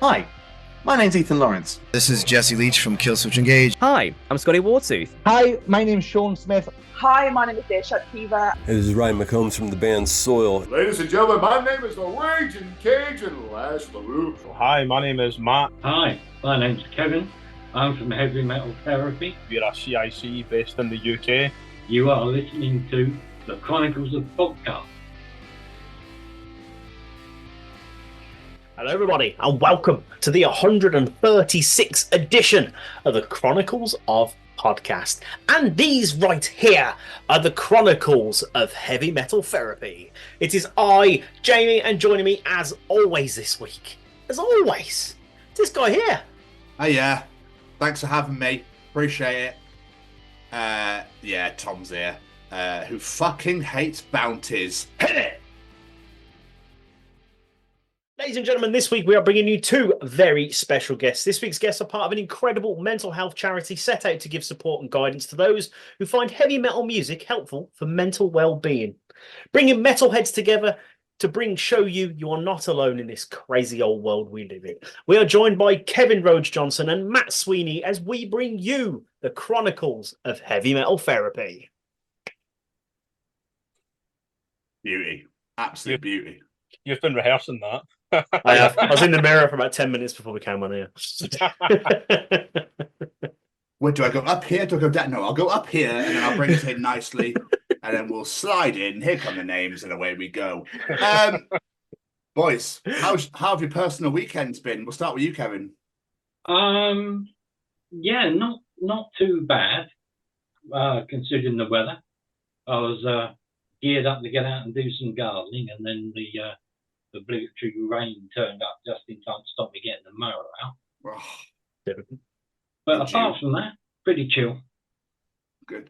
Hi, my name's Ethan Lawrence. This is Jesse Leach from Killswitch Engage. Hi, I'm Scotty Wartooth. Hi, my name's Sean Smith. Hi, my name is Deisha Kiva. This is Ryan McCombs from the band Soil. Ladies and gentlemen, my name is the Raging Cajun Lash LaRue. Hi, my name is Matt. Hi, my name's Kevin. I'm from Heavy Metal Therapy. We're a CIC based in the UK. You are listening to the Chronicles of Podcast. Hello, everybody, and welcome to the 136th edition of the Chronicles of Podcast. And these right here are the Chronicles of Heavy Metal Therapy. It is I, Jamie, and joining me as always this week, as always, this guy here. Oh yeah, thanks for having me. Appreciate it. Yeah, Tom's here. Who fucking hates bounties. Hit it! Ladies and gentlemen, this week we are bringing you two very special guests. This week's guests are part of an incredible mental health charity set out to give support and guidance to those who find heavy metal music helpful for mental well-being. Bringing metalheads together to show you are not alone in this crazy old world we live in. We are joined by Kevin Rhodes-John and Matt Sweeney as we bring you the Chronicles of Heavy Metal Therapy. Beauty. Absolute beauty. You've been rehearsing that. I have. I was in the mirror for about 10 minutes before we came on here. Where do I go? Up here? Do I go down? No, I'll go up here and then I'll bring it in nicely and then we'll slide in. Here come the names and away we go. Boys, how have your personal weekends been? We'll start with you, Kevin. Yeah, not too bad, considering the weather. I was geared up to get out and do some gardening, and then the obligatory rain turned up just in time to stop me getting the mower out. Oh, but apart from that, pretty chill. Good.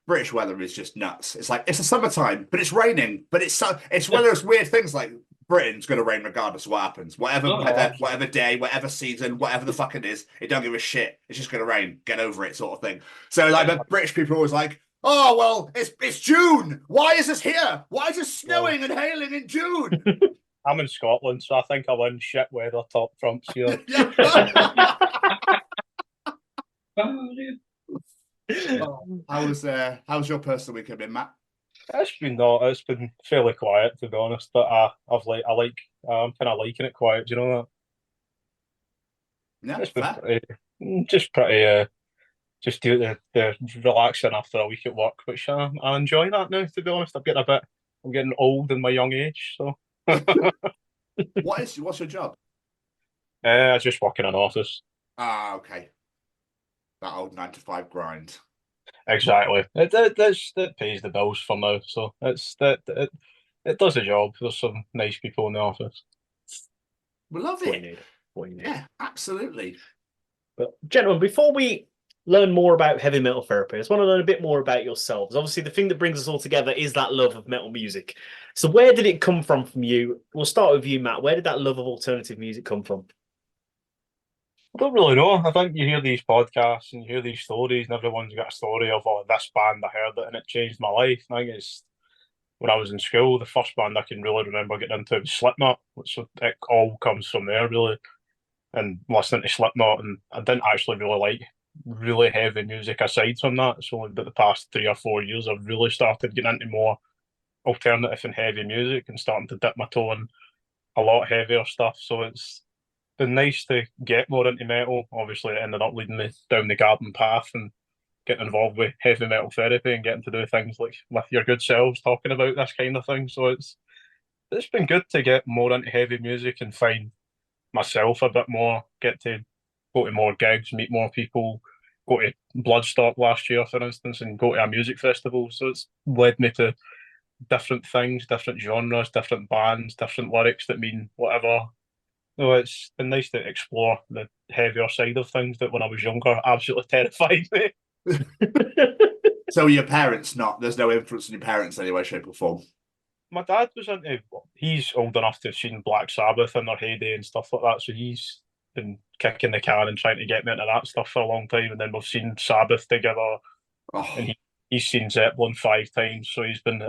British weather is just nuts. It's like it's the summertime, but it's raining. But it's one of those weird things. Like Britain's going to rain regardless of what happens. Whatever weather, whatever day, whatever season, whatever the fuck it is, it don't give a shit. It's just going to rain. Get over it, sort of thing. So like, the British people are always like, oh, well, it's June. Why is this here? Why is it snowing and hailing in June? I'm in Scotland, so I think I win shit weather top trumps here. How's your personal weekend been, Matt? It's been fairly quiet, to be honest, but I'm kind of liking it quiet. Do you know that? Yeah, it's been just do the relaxing after a week at work, which I enjoy that now, to be honest. I'm getting old in my young age, so. What's your job? I just work in an office. Ah, okay. That old 9 to 5 grind. Exactly. It pays the bills for now, so it does the job. There's some nice people in the office. We love it. What you need. Yeah, absolutely. But gentlemen, before we learn more about heavy metal therapy, I just want to learn a bit more about yourselves. Obviously, the thing that brings us all together is that love of metal music. So where did it come from you? We'll start with you, Matt. Where did that love of alternative music come from? I don't really know. I think you hear these podcasts and you hear these stories, and everyone's got a story of, oh, this band, I heard it and it changed my life. And I think it's when I was in school, the first band I can really remember getting into was Slipknot. So it all comes from there, really. And listening to Slipknot, and I didn't actually really like really heavy music aside from that. It's only about the past 3 or 4 years I've really started getting into more alternative and heavy music and starting to dip my toe in a lot heavier stuff. So it's been nice to get more into metal. Obviously, it ended up leading me down the garden path and getting involved with heavy metal therapy and getting to do things like with your good selves talking about this kind of thing. So it's been good to get more into heavy music and find myself a bit more, get to go to more gigs, meet more people, go to Bloodstock last year, for instance, and go to a music festival. So it's led me to different things, different genres, different bands, different lyrics that mean whatever. So it's been nice to explore the heavier side of things that when I was younger absolutely terrified me. So your parents there's no influence on your parents in any way, shape or form? My dad was he's old enough to have seen Black Sabbath in their heyday and stuff like that, so he's been kicking the can and trying to get me into that stuff for a long time. And then we've seen Sabbath together, and he's seen Zeppelin 5 times, so he's been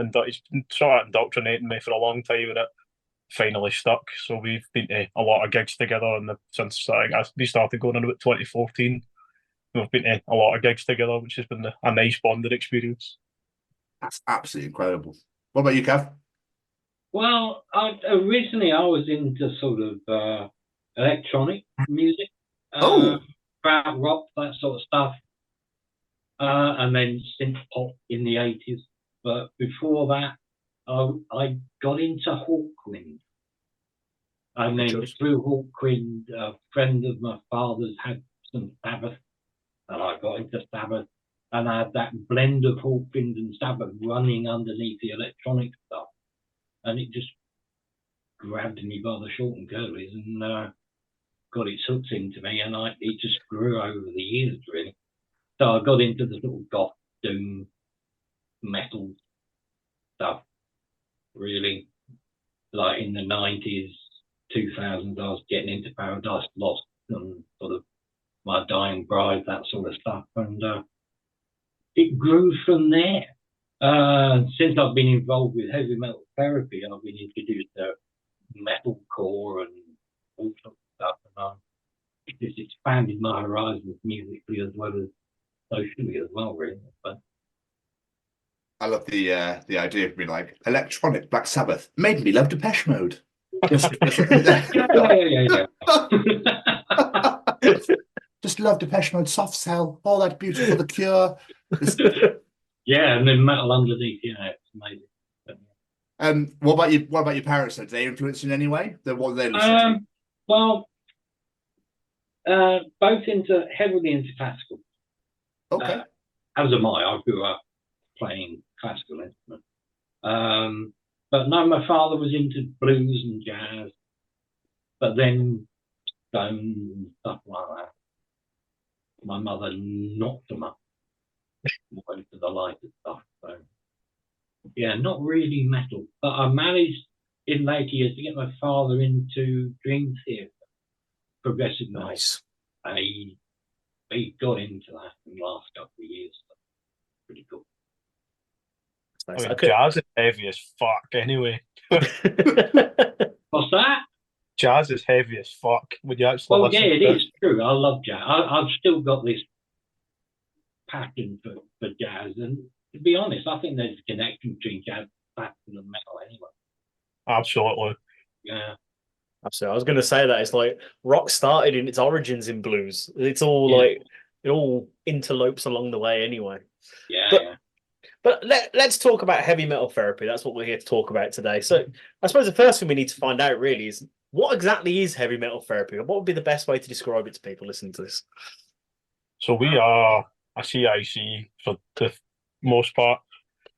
sort of indoctrinating me for a long time. And it finally stuck. So we've been to a lot of gigs together, and since we started going in about 2014, we've been to a lot of gigs together, which has been a nice bonding experience. That's absolutely incredible. What about you, Kev? Well, originally I was into sort of electronic music, crowd rock, that sort of stuff, and then synth pop in the 80s. But before that, I got into Hawkwind. And then through Hawkwind, a friend of my father's had some Sabbath, and I got into Sabbath, and I had that blend of Hawkwind and Sabbath running underneath the electronic stuff, and it just grabbed me by the short and curlies and got its hooks into me, and it just grew over the years, really. So I got into the sort of goth, doom, metal stuff, really. Like in the 90s, 2000s, I was getting into Paradise Lost and sort of My Dying Bride, that sort of stuff, and it grew from there. Since I've been involved with heavy metal therapy, I've been introduced to metalcore and all sorts of stuff, and it's just expanded my horizons musically as well as socially as well, really. But I love the idea of being like electronic Black Sabbath made me love Depeche Mode. yeah. Just love Depeche Mode, Soft Cell, all that beautiful, The Cure. Yeah, and then metal underneath. Yeah, it's amazing. What about you? What about your parents? Did they influence you in any way? What did they listen to? Well, both heavily into classical. Okay. As am I. I grew up playing classical instruments. But no, my father was into blues and jazz, but then stone and stuff like that. My mother not so much. More into the lighter stuff. So yeah, not really metal. But I managed in later years to get my father into Dream Theater, progressive metal. Nice. And he got into that in the last couple of years. So pretty cool. Nice. I mean, jazz is heavy as fuck anyway. What's that? Jazz is heavy as fuck. Would you actually Well, listen yeah, it to is true. I love jazz. I've still got this passion for jazz. And to be honest, I think there's a connection between jazz, classical, and metal anyway. Absolutely. Yeah. Absolutely. I was going to say that it's like rock started in its origins in blues. It's all like it all interlopes along the way anyway. Yeah. But let's talk about heavy metal therapy. That's what we're here to talk about today. So I suppose the first thing we need to find out really is what exactly is heavy metal therapy? What would be the best way to describe it to people listening to this? So we are a CIC for the most part,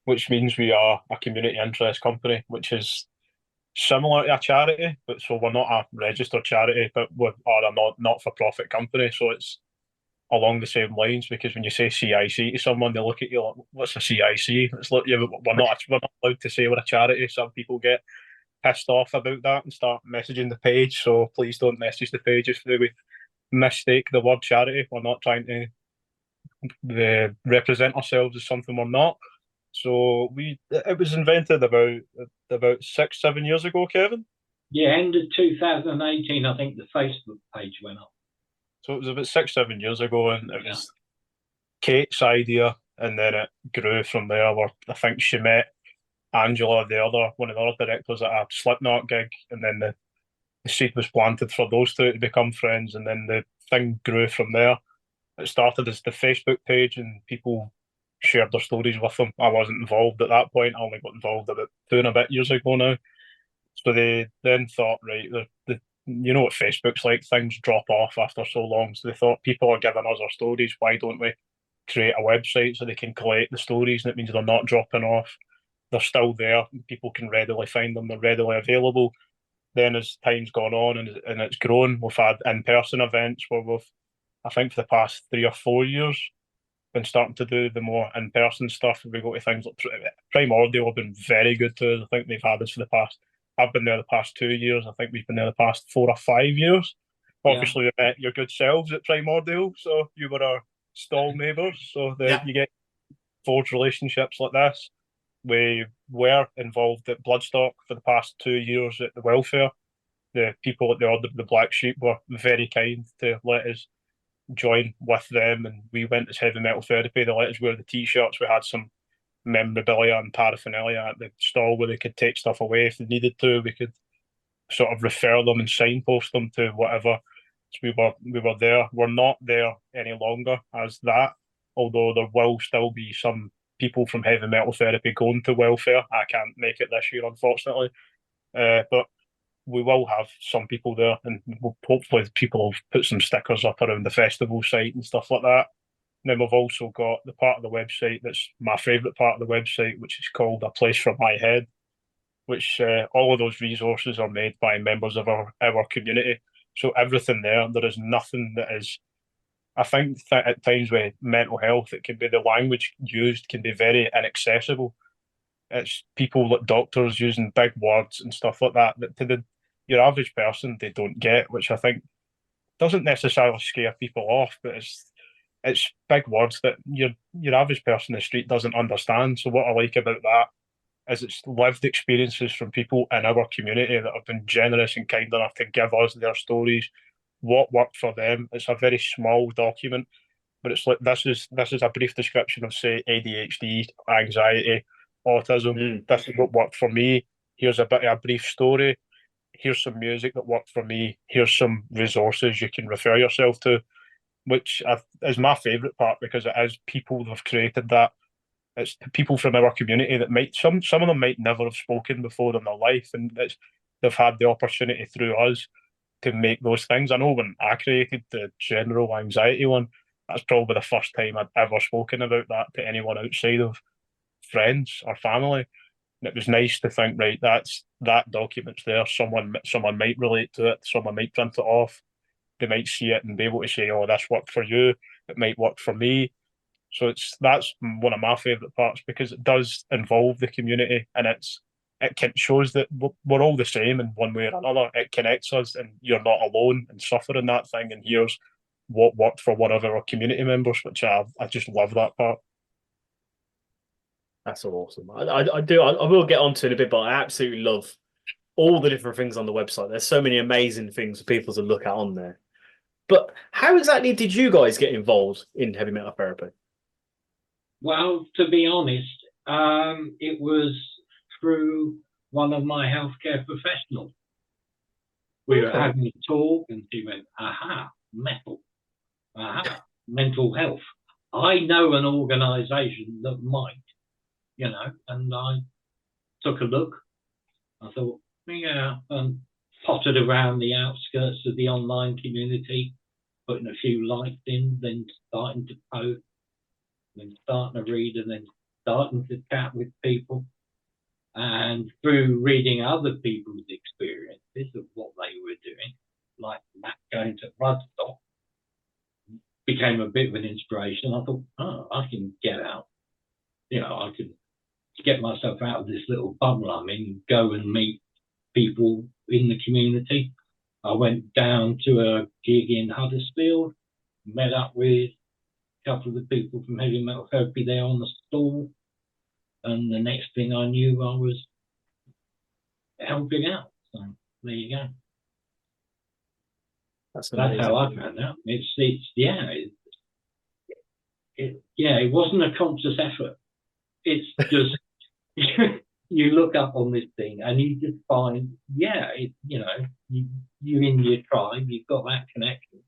which means we are a community interest company, which is similar to a charity, but so we're not a registered charity, but we are a not-for-profit company. So it's along the same lines, because when you say CIC to someone, they look at you like, "What's a CIC?" It's like, yeah, we're not allowed to say we're a charity. Some people get pissed off about that and start messaging the page. So please don't message the page if we mistake the word charity. We're not trying to represent ourselves as something we're not. So it was invented about 6-7 years ago, Kevin. Yeah, end of 2018, I think the Facebook page went up. So it was about 6-7 years ago, and it was Kate's idea, and then it grew from there. Where I think she met Angela, one of the other directors, at a Slipknot gig, and then the seed was planted for those two to become friends, and then the thing grew from there. It started as the Facebook page, and people shared their stories with them. I wasn't involved at that point. I only got involved about 2 and a bit years ago now. So they then thought, right, you know what Facebook's like, things drop off after so long. So they thought, people are giving us our stories, why don't we create a website so they can collect the stories, and it means they're not dropping off. They're still there. People can readily find them. They're readily available. Then as time's gone on and it's grown, we've had in-person events where we've, I think for the past 3 or 4 years, been starting to do the more in-person stuff. We go to things like Primordial have been very good to us. I think they've had us for the past, I've been there the past 2 years. I think we've been there the past 4 or 5 years. Obviously, we met your good selves at Primordial, so you were our stall neighbours. So you get forged relationships like this. we were involved at Bloodstock for the past 2 years at the welfare. The people at the Order of the Black Sheep were very kind to let us join with them, and we went as heavy metal therapy. They let us wear the t-shirts. We had some memorabilia and paraphernalia at the stall where they could take stuff away if they needed to. We could sort of refer them and signpost them to whatever. So we were there. We're not there any longer as that, although there will still be some people from heavy metal therapy going to welfare. I can't make it this year, unfortunately, but we will have some people there, and hopefully people will put some stickers up around the festival site and stuff like that. And then we've also got the part of the website that's my favourite part of the website, which is called A Place for My Head, which all of those resources are made by members of our community. So everything there is nothing that is, I think at times with mental health, it can be the language used can be very inaccessible. It's people like doctors using big words and stuff like that to your average person they don't get, which I think doesn't necessarily scare people off, but it's big words that your average person in the street doesn't understand. So what I like about that is it's lived experiences from people in our community that have been generous and kind enough to give us their stories, what worked for them. It's a very small document, but it's like this is a brief description of, say, ADHD, anxiety, autism. This is what worked for me. Here's a bit of a brief story. Here's some music that worked for me. Here's some resources you can refer yourself to, which is my favourite part because it is people that have created that. It's people from our community that might some of them might never have spoken before in their life, and they've had the opportunity through us to make those things. I know when I created the general anxiety one, that's probably the first time I'd ever spoken about that to anyone outside of friends or family. And it was nice to think, right, that document's there. Someone might relate to it. Someone might print it off. They might see it and be able to say, "Oh, this worked for you. It might work for me." So that's one of my favourite parts because it does involve the community, and it shows that we're all the same in one way or another. It connects us, and you're not alone in suffering that thing. And here's what worked for one of our community members, which I just love that part. That's awesome. I do. I will get onto it in a bit, but I absolutely love all the different things on the website. There's so many amazing things for people to look at on there. But how exactly did you guys get involved in heavy metal therapy? Well, to be honest, it was through one of my healthcare professionals. We were having a talk, and she went, "Aha, metal, aha, mental health. I know an organisation that might, and I took a look. I thought, yeah, and potted around the outskirts of the online community, putting a few likes in, then starting to post, then starting to read, and then starting to chat with people. And through reading other people's experiences of what they were doing, like Matt going to Rhodes-John, became a bit of an inspiration. I thought, oh, I can get out. I can get myself out of this little bubble I'm in, go and meet people in the community. I went down to a gig in Huddersfield, met up with a couple of the people from heavy metal therapy there on the stall, and the next thing I knew, I was helping out. So there you go. That's how I found out. It wasn't a conscious effort. It's just you look up on this thing and you just find, you're in your tribe, you've got that connection,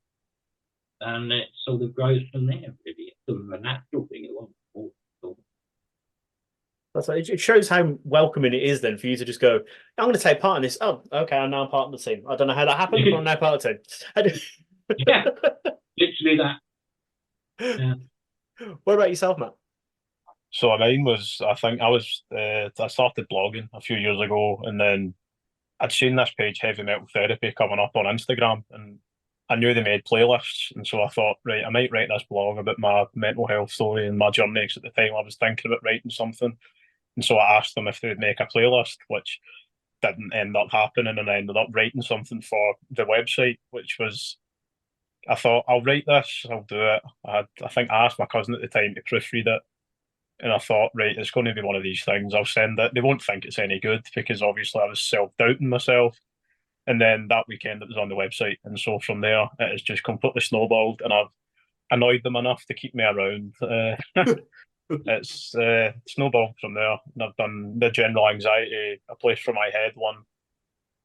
and it sort of grows from there. Really, it's sort of a natural thing. It wasn't forced. That's like, it shows how welcoming it is then for you to just go, I'm going to take part in this. Oh, okay, I'm now part of the team. I don't know how that happened, but I'm now part of the team. Yeah, literally that. Yeah. What about yourself, Matt? So mine was, I think I started blogging a few years ago, and then I'd seen this page, Heavy Metal Therapy, coming up on Instagram, and I knew they made playlists, and so I thought, right, I might write this blog about my mental health story and my journey, because at the time I was thinking about writing something. And so I asked them if they'd make a playlist, which didn't end up happening, and I ended up writing something for the website, which was, I thought, I'll write this, I'll do it. I think I asked my cousin at the time to proofread it, And I thought, right, it's going to be one of these things. I'll send it. They won't think it's any good because obviously I was self-doubting myself. And then that weekend it was on the website. And so from there, it has just completely snowballed. And I've annoyed them enough to keep me around. It's snowballed from there. And I've done the general anxiety, a place for my head one.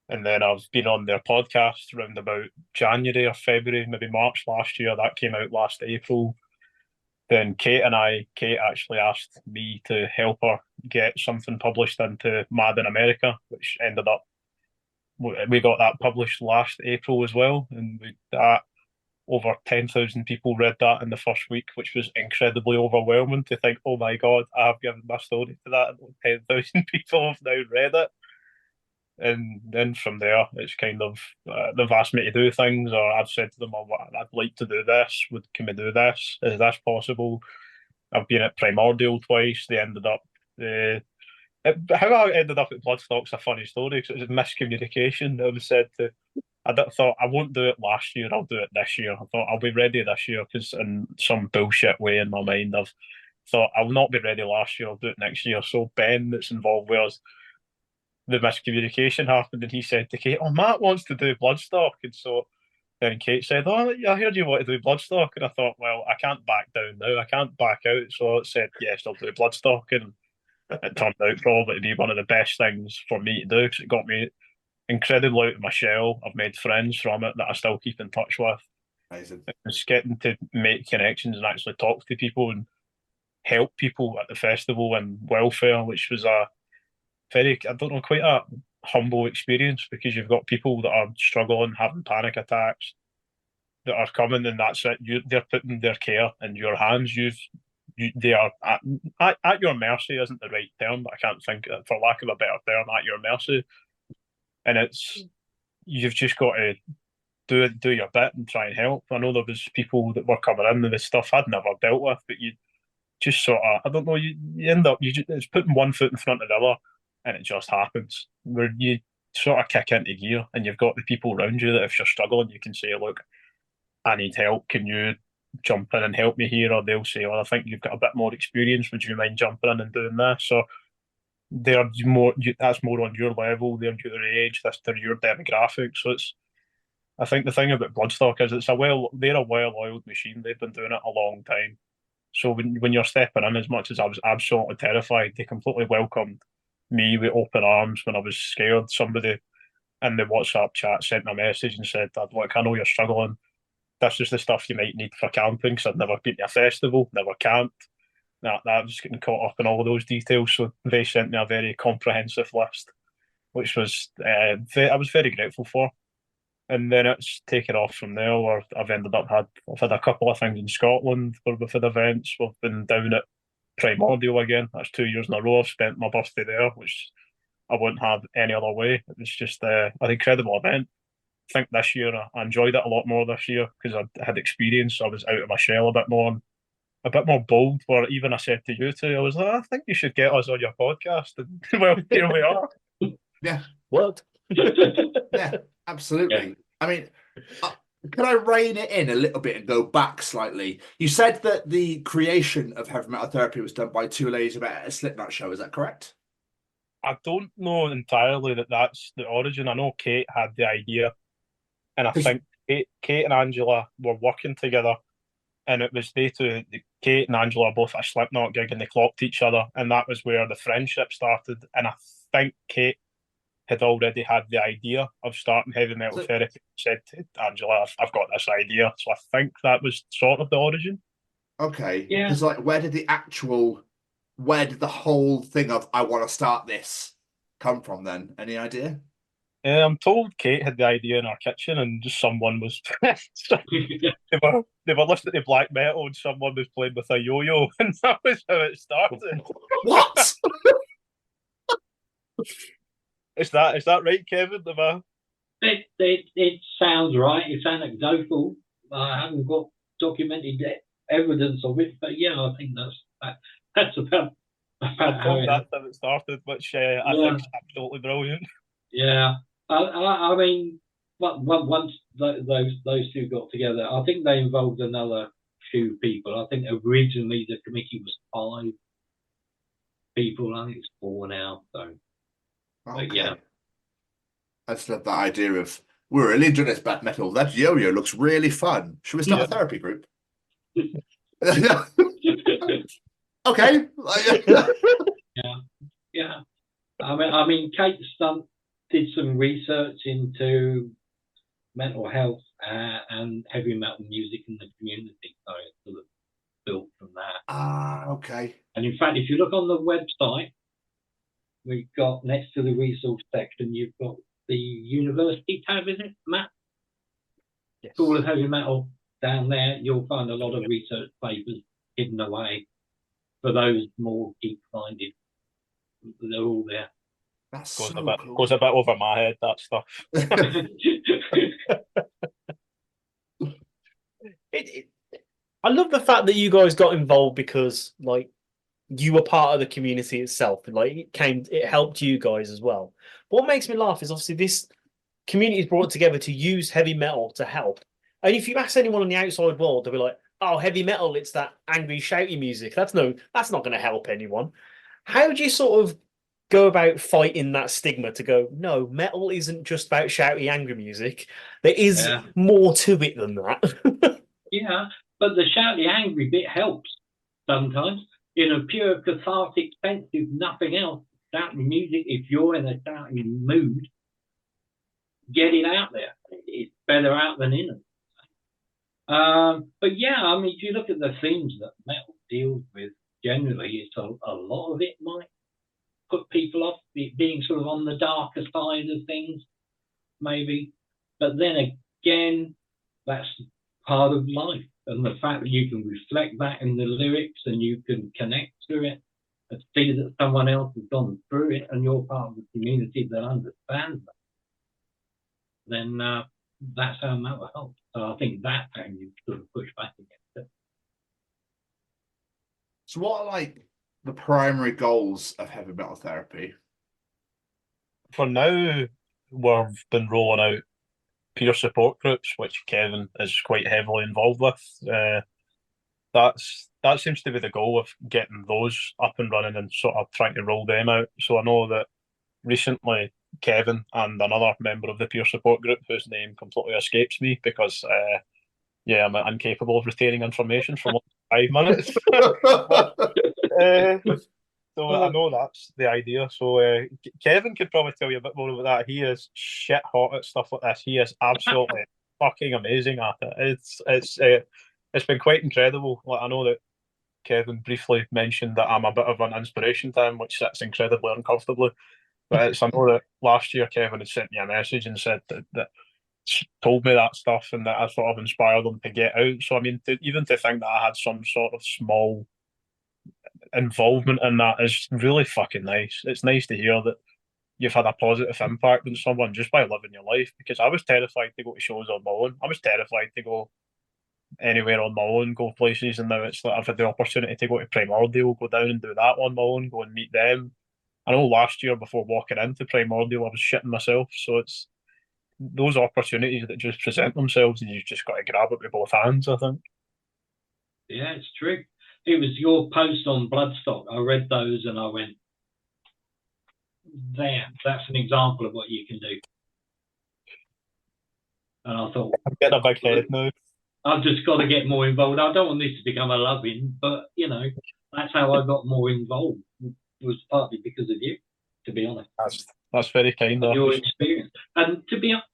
And then I've been on their podcast around about January or February, maybe March last year. That came out last April. Then Kate actually asked me to help her get something published into Mad in America, which ended up, we got that published last April as well. And that over 10,000 people read that in the first week, which was incredibly overwhelming to think, oh my God, I've given my story to that, and 10,000 people have now read it. And then from there, it's kind of they've asked me to do things, or I've said to them, oh, I'd like to do this. Can we do this? Is this possible? I've been at Primordial twice. They ended up. How I ended up at Bloodstock's a funny story because it was miscommunication. I was said to. Thought I won't do it last year. I'll do it this year. I thought I'll be ready this year because in some bullshit way in my mind, I've thought I'll not be ready last year. I'll do it next year. So Ben, that's involved with us, the miscommunication happened, and he said to Kate, "Oh, Matt wants to do Bloodstock," and so then Kate said, "Oh, I heard you want to do Bloodstock," and I thought, well, I can't back down now. I can't back out. So I said, yes, I'll do Bloodstock, and it turned out probably to be one of the best things for me to do because it got me incredibly out of my shell. I've made friends from it that I still keep in touch with. Amazing. It's getting to make connections and actually talk to people and help people at the festival and welfare, which was a very, I don't know, quite a humble experience because you've got people that are struggling, having panic attacks, that are coming, and that's it. They're putting their care in your hands. They are at your mercy isn't the right term, but I can't think, for lack of a better term, at your mercy. And you've just got to do your bit and try and help. I know there was people that were coming in with stuff I'd never dealt with, but you just sort of, I don't know, you end up, it's putting one foot in front of the other, and it just happens where you sort of kick into gear, and you've got the people around you that if you're struggling, you can say, look, I need help. Can you jump in and help me here? Or they'll say, well, I think you've got a bit more experience. Would you mind jumping in and doing this? So they're more, that's more on your level. They're your age. They're your demographic. So I think the thing about Bloodstock is they're a well-oiled machine. They've been doing it a long time. So when you're stepping in, as much as I was absolutely terrified, they completely welcomed me with open arms when I was scared. Somebody in the WhatsApp chat sent me a message and said, look, I know you're struggling. This is the stuff you might need for camping, because I'd never been to a festival, never camped. I was getting caught up in all those details. So they sent me a very comprehensive list, which was I was very grateful for. And then it's taken off from there, where I've had a couple of things in Scotland where we've had events. We've been down at Primordial again. That's 2 years in a row. I've spent my birthday there, which I wouldn't have any other way. It was just an incredible event. I think this year I enjoyed it a lot more this year because I had experience. I was out of my shell a bit more, and a bit more bold. Where even I said to you two, I was like, I think you should get us on your podcast. And well, here we are. Yeah, What? yeah, absolutely. Yeah. I mean, can I rein it in a little bit and go back slightly? You said that the creation of heavy metal therapy was done by two ladies at a Slipknot show. Is that correct? I don't know entirely that that's the origin. I know Kate had the idea, and I think Kate and Angela were working together, and it was they two. Kate and Angela were both at a Slipknot gig, and they clocked each other, and that was where the friendship started. And I think Kate had already had the idea of starting heavy metal therapy. Said to Angela, "I've got this idea," so I think that was sort of the origin. Okay, yeah. Because where did the whole thing of I want to start this come from then? Any idea? I'm told Kate had the idea in her kitchen, and just someone was they were listening to black metal, and someone was playing with a yo-yo, and that was how it started. What? Is that right, Kevin? It sounds right. It sounds anecdotal. I haven't got documented evidence of it, but yeah, I think that's about how it started, which I think is absolutely brilliant. Yeah, I mean, once those two got together, I think they involved another few people. I think originally the committee was 5, people. I think it's 4 now. So, Okay. but yeah. I just love that idea of we're really enjoying this bad metal. That yo-yo looks really fun. Should we start a therapy group? Okay. Yeah. I mean, Kate Stunt did some research into mental health and heavy metal music in the community. So it's sort of built from that. Ah, okay. And in fact, if you look on the website, we've got next to the resource section, you've got the university tab, is it, Matt? Yes. School of Heavy Metal. Down there, you'll find a lot of research papers hidden away for those more geek-minded. They're all there. That's Goes so a bit cool. goes a bit over my head, that stuff. I love the fact that you guys got involved because, like, you were part of the community itself. Like, it helped you guys as well. But what makes me laugh is obviously this community is brought together to use heavy metal to help. And if you ask anyone on the outside world, they'll be like, "Oh, heavy metal, it's that angry, shouty music. That's not going to help anyone." How do you sort of go about fighting that stigma to go, no, metal isn't just about shouty, angry music. There is more to it than that. Yeah, but the shouty, angry bit helps sometimes. In a pure cathartic sense, if nothing else, shouty music, if you're in a shouty mood, get it out there. It's better out than in it. But yeah, I mean, if you look at the themes that metal deals with, generally, it's a lot of it might put people off, it being sort of on the darker side of things, maybe. But then again, that's part of life. And the fact that you can reflect that in the lyrics and you can connect to it and see that someone else has gone through it and you're part of the community that understands that, then that's how metal helps. So I think that's how you sort of push back against it. So what are like the primary goals of heavy metal therapy? For now, we've been rolling out peer support groups, which Kevin is quite heavily involved with. That seems to be the goal of getting those up and running and sort of trying to roll them out. So I know that recently Kevin and another member of the peer support group, whose name completely escapes me because I'm incapable of retaining information for more than 5 minutes. So I know that's the idea. So Kevin could probably tell you a bit more about that. He is shit hot at stuff like this. He is absolutely fucking amazing at it. It's been quite incredible. Like, I know that Kevin briefly mentioned that I'm a bit of an inspiration to him, which sits incredibly uncomfortably. But I know that last year Kevin had sent me a message and said that told me that stuff and that I sort of inspired him to get out. So I mean, even to think that I had some sort of small involvement in that is really fucking nice. It's nice to hear that you've had a positive impact on someone just by living your life, because I was terrified to go to shows on my own. I was terrified to go anywhere on my own, go places, and now it's like I've had the opportunity to go to Primordial, go down and do that on my own, go and meet them. I know last year before walking into Primordial I was shitting myself, so it's those opportunities that just present themselves and you've just got to grab it with both hands, I think. Yeah, it's true. It was your post on Bloodstock. I read those and I went, there, that's an example of what you can do. And I thought, I'm getting a big head now. I've just got to get more involved. I don't want this to become a loving, but you know, that's how I got more involved. It was partly because of you, to be honest. That's very kind of your experience. And to be honest,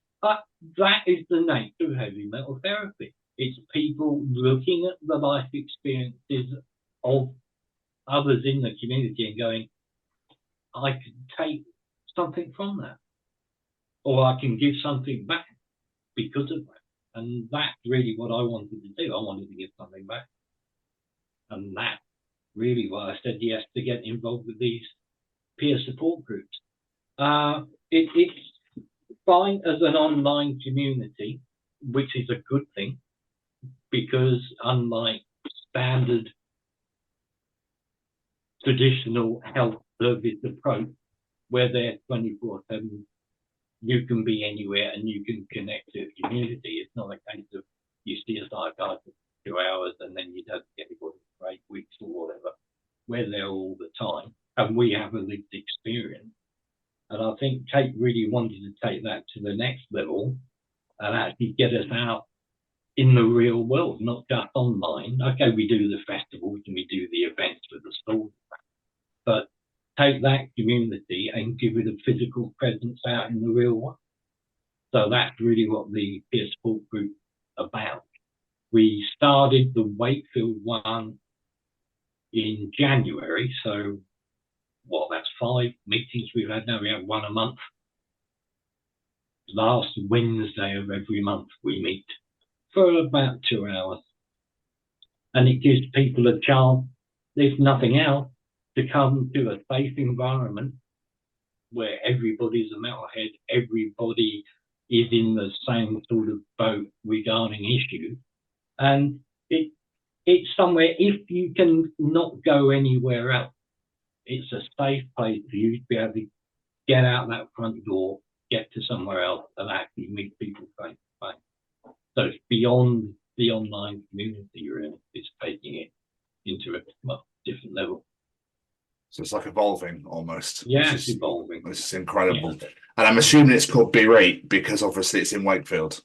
that is the nature of heavy metal therapy. It's people looking at the life experiences of others in the community and going, I can take something from that, or I can give something back because of that. And that's really what I wanted to do. I wanted to give something back. And that's really why I said yes to get involved with these peer support groups. It's fine as an online community, which is a good thing, because unlike standard traditional health service approach, where they're 24/7, you can be anywhere and you can connect to a community. It's not a case of you see a psychiatrist for 2 hours and then you don't get anybody for 8 weeks or whatever. We're there all the time and we have a lived experience. And I think Kate really wanted to take that to the next level and actually get us out in the real world, not just online. Okay, we do the festivals and we do the events with the stalls, but take that community and give it a physical presence out in the real world. So that's really what the peer support group about. We started the Wakefield one in January, so that's 5 meetings we've had now. We have one a month. Last Wednesday of every month we meet for about 2 hours. And it gives people a chance, if nothing else, to come to a safe environment where everybody's a metalhead, everybody is in the same sort of boat regarding issues. And it's somewhere, if you can not go anywhere else, it's a safe place for you to be able to get out that front door, get to somewhere else, and actually meet people face to face. So it's beyond the online community, really. It's taking it into a different level. So it's like evolving almost. Yeah, it's evolving. This is incredible. Yeah. And I'm assuming it's called Be Rate because obviously it's in Wakefield.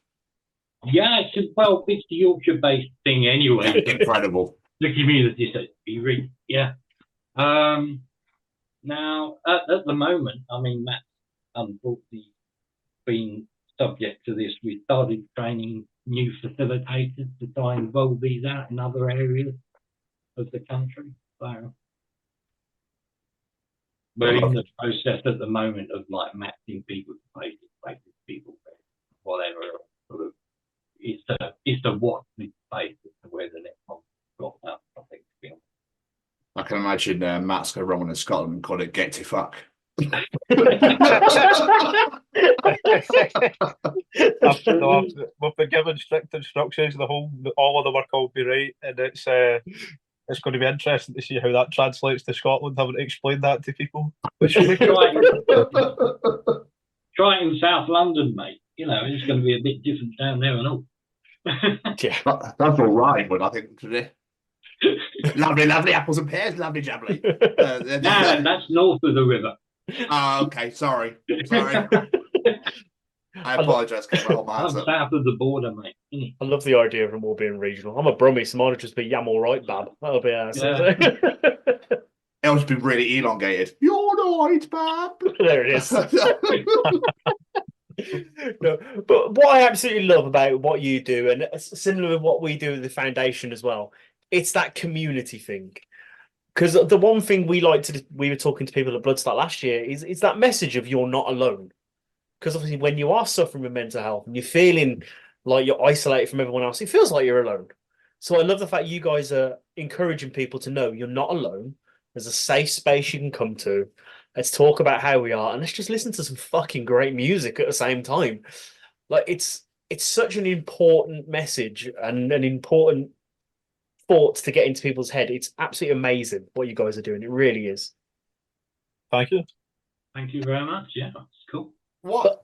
Yeah, it's the Yorkshire-based thing anyway. Incredible. The community says Be Rate. Yeah. Now, at the moment, I mean, Matt's unfortunately been subject to this. We started training new facilitators to try and roll these out in other areas of the country. So we're in the process at the moment of like matching people to places, people, whatever. Sort of, it's a watch this space as to where the next one got up. I think, to be honest. I can imagine Matt's going to run one in Scotland and call it Get to Fuck. We've been given strict instructions. All of them are called Be Right, and it's going to be interesting to see how that translates to Scotland. Having to explain that to people. Try it in South London, mate. You know, it's going to be a bit different down there and all. Yeah, that's all right, but I think today. lovely apples and pears, lovely jubbly. No, that's north of the river. Oh, okay. Sorry. I apologise. I'm south of the border, mate. I love the idea of them all being regional. I'm a Brummie, so mine would just be Yam all right, Bab. That'll be It'll just be really elongated. You're right, Bab. There it is. No, but what I absolutely love about what you do, and similar with what we do with the foundation as well, it's that community thing. Because the one thing we were talking to people at Bloodstart last year is that message of you're not alone. Because obviously when you are suffering with mental health and you're feeling like you're isolated from everyone else, it feels like you're alone. So I love the fact you guys are encouraging people to know you're not alone. There's a safe space you can come to. Let's talk about how we are, and let's just listen to some fucking great music at the same time. Like it's such an important message and an important thought to get into people's head. It's absolutely amazing what you guys are doing. It really is. Thank you. Thank you very much. Yeah, that's cool. What?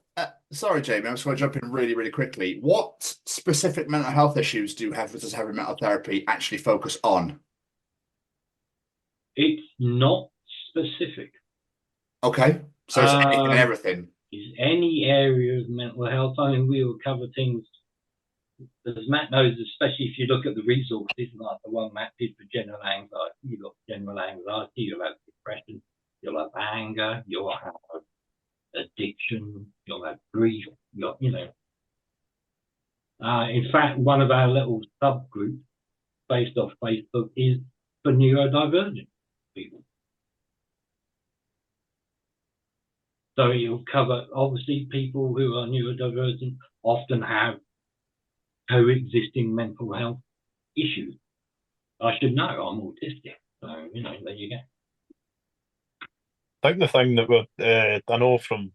Sorry, Jamie. I'm just going to jump in really, really quickly. What specific mental health issues does heavy metal therapy actually focus on? It's not specific. Okay, so it's anything and everything. Is any area of mental health? I mean, we will cover things, as Matt knows, especially if you look at the resources, like the one Matt did for general anxiety. You've got general anxiety, you'll have depression, you'll have anger, you'll have addiction, you'll have grief, in fact, one of our little subgroups based off Facebook is for neurodivergent people. So you'll cover, obviously, people who are neurodivergent often have coexisting mental health issues. I should know, I'm autistic. So, there you go. I think the thing that I know from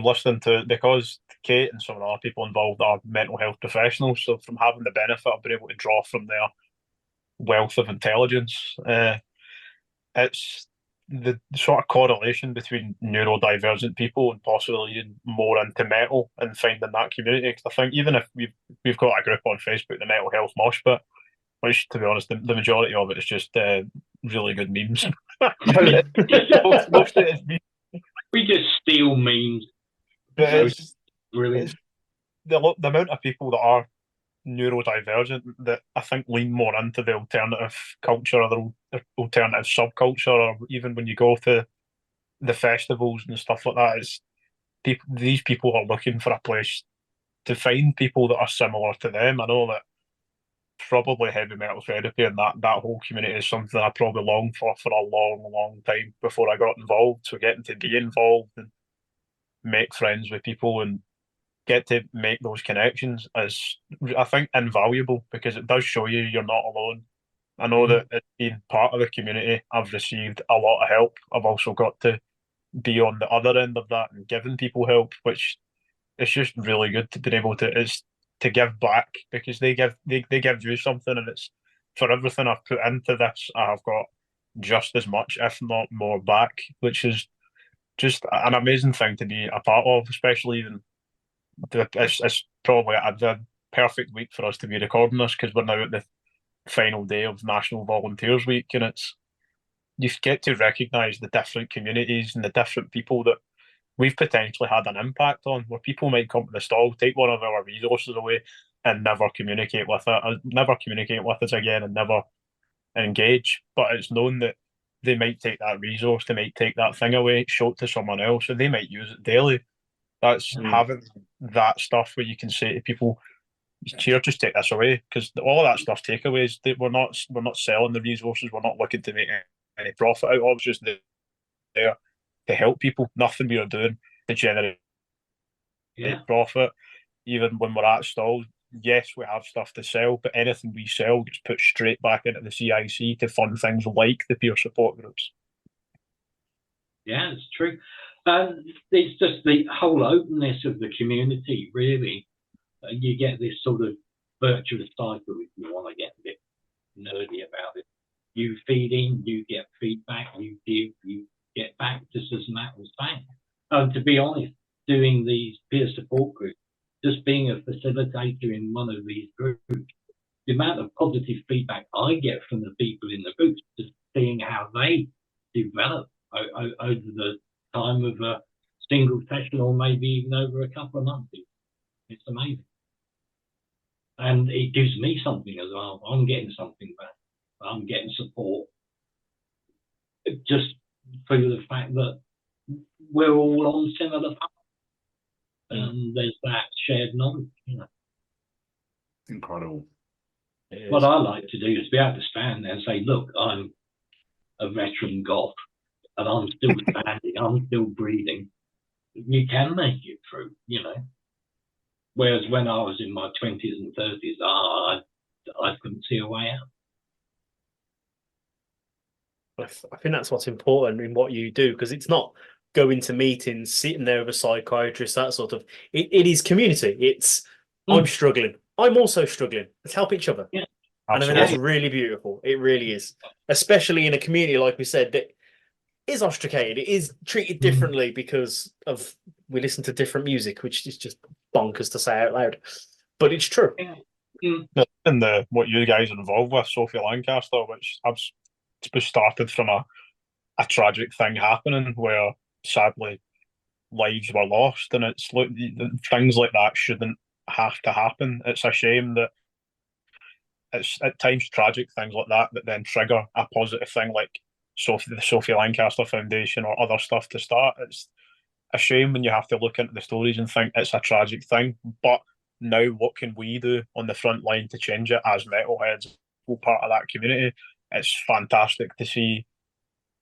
listening to it, because Kate and some of the other people involved are mental health professionals, so from having the benefit of being able to draw from their wealth of intelligence, it's the sort of correlation between neurodivergent people and possibly leading more into metal and finding that community. Because I think even if we've got a group on Facebook, the Mental Health Mosh Pit, which, to be honest, the majority of it is just really good memes. Brilliant. Most of it is memes. We just steal memes. But it's Brilliant. the amount of people that are neurodivergent that I think lean more into the alternative culture or the alternative subculture, or even when you go to the festivals and stuff like that, it's these people are looking for a place to find people that are similar to them. I know that probably heavy metal therapy and that whole community is something I probably longed for a long time before I got involved. So getting to be involved and make friends with people and get to make those connections is, I think, invaluable, because it does show you're not alone. I know that being part of the community, I've received a lot of help. I've also got to be on the other end of that and giving people help, which it's just really good to be able to give back, because they give you something, and it's for everything I've put into this, I've got just as much, if not more, back, which is just an amazing thing to be a part of, especially even it's probably the perfect week for us to be recording this, because we're now at the final day of National Volunteers Week, and you get to recognise the different communities and the different people that we've potentially had an impact on, where people might come to the stall, take one of our resources away, and never communicate with us again, and never engage. But it's known that they might take that resource, they might take that thing away, show it to someone else, and they might use it daily. That's having that stuff where you can say to people, here, just take this away, because all of that stuff's takeaways. We're not selling the resources. We're not looking to make any profit out of it. It's just there to help people. Nothing we are doing to generate profit. Even when we're at stalls, yes, we have stuff to sell, but anything we sell gets put straight back into the CIC to fund things like the peer support groups. Yeah, it's true. It's just the whole openness of the community, really. You get this sort of virtuous cycle, if you want to get a bit nerdy about it. You feed in, you get feedback, you give, you get back, just as Matt was saying. To be honest, doing these peer support groups, just being a facilitator in one of these groups, the amount of positive feedback I get from the people in the groups, just seeing how they develop over the time of a single session, or maybe even over a couple of months. It's amazing. And it gives me something as well. I'm getting something back. I'm getting support. Just for the fact that we're all on similar paths. And there's that shared knowledge, Incredible. What I like to do is be able to stand there and say, look, I'm a veteran goth, and I'm still standing, I'm still breathing. You can make it through, Whereas when I was in my 20s and 30s, I couldn't see a way out. I think that's what's important in what you do, because it's not going to meetings, sitting there with a psychiatrist, that sort of. It is community. It's I'm struggling. I'm also struggling. Let's help each other. Yeah, and I mean, that's really beautiful. It really is, especially in a community like we said that is ostracated. It is treated differently because of we listen to different music, which is just bonkers to say out loud, but it's true. And what you guys are involved with, Sophie Lancaster, which was started from a tragic thing happening where sadly lives were lost, and it's like things like that shouldn't have to happen. It's a shame that it's at times tragic things like that then trigger a positive thing like the Sophie Lancaster Foundation or other stuff to start. It's a shame when you have to look into the stories and think it's a tragic thing, but now what can we do on the front line to change it as metalheads, all part of that community? It's fantastic to see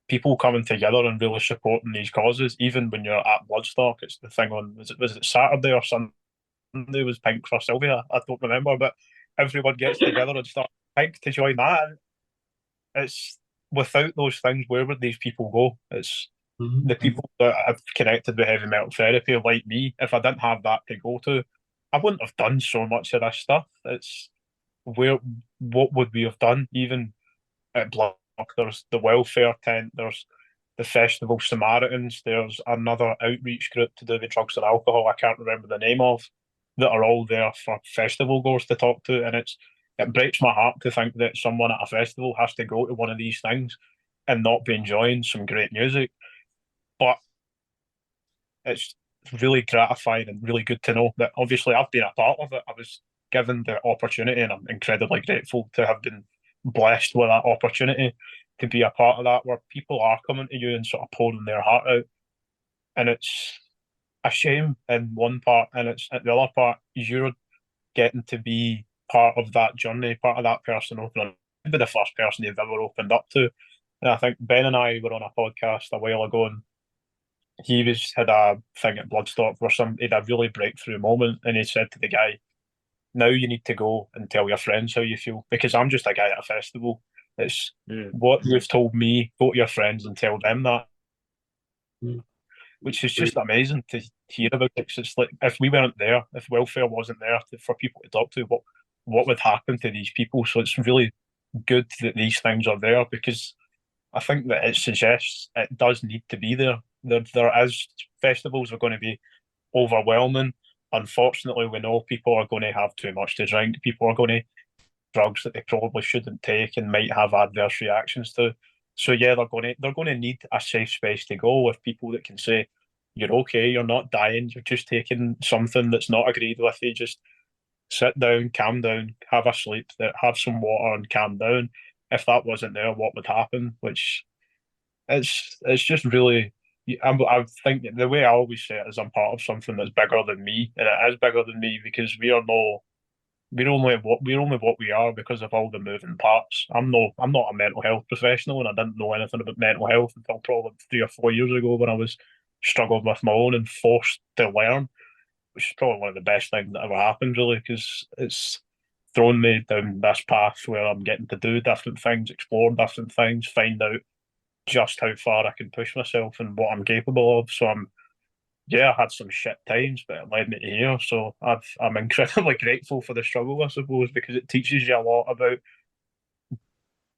people coming together and really supporting these causes, even when you're at Bloodstock. It's the thing on, was it Saturday or Sunday was Pink for Sylvia? I don't remember, but everyone gets together and start Pink to join that. And it's without those things, where would these people go? It's the people that have connected with heavy metal therapy, like me. If I didn't have that to go to, I wouldn't have done so much of this stuff. It's what would we have done? Even at Block, there's the welfare tent, there's the Festival Samaritans, there's another outreach group to do with drugs and alcohol I can't remember the name of, that are all there for festival goers to talk to, and it's it breaks my heart to think that someone at a festival has to go to one of these things and not be enjoying some great music. But it's really gratifying and really good to know that obviously I've been a part of it. I was given the opportunity, and I'm incredibly grateful to have been blessed with that opportunity to be a part of that, where people are coming to you and sort of pouring their heart out. And it's a shame in one part, and it's at the other part, you're getting to be part of that journey, part of that person opening, maybe the first person you've ever opened up to. And I think Ben and I were on a podcast a while ago, and he had a thing at Bloodstock where he had a really breakthrough moment, and he said to the guy, "Now you need to go and tell your friends how you feel, because I'm just a guy at a festival. It's what you've told me. Go to your friends and tell them that." Which is just amazing to hear about. It's like, if we weren't there, if welfare wasn't there for people to talk to, what would happen to these people? So it's really good that these things are there, because I think that it suggests it does need to be there. There is, festivals are going to be overwhelming. Unfortunately, we know people are going to have too much to drink. People are going to drugs that they probably shouldn't take and might have adverse reactions to. So yeah, they're going to need a safe space to go with people that can say, "You're okay, you're not dying, you're just taking something that's not agreed with you. Just sit down, calm down, have a sleep, have some water and calm down." If that wasn't there, what would happen? Which it's just really, I think the way I always say it is, I'm part of something that's bigger than me, and it is bigger than me because we're only what we are because of all the moving parts. I'm not a mental health professional, and I didn't know anything about mental health until probably 3 or 4 years ago, when I was struggling with my own and forced to learn, which is probably one of the best things that ever happened, really, because it's thrown me down this path where I'm getting to do different things, explore different things, find out just how far I can push myself and what I'm capable of. So I had some shit times, but it led me to here. So I'm incredibly grateful for the struggle, I suppose, because it teaches you a lot about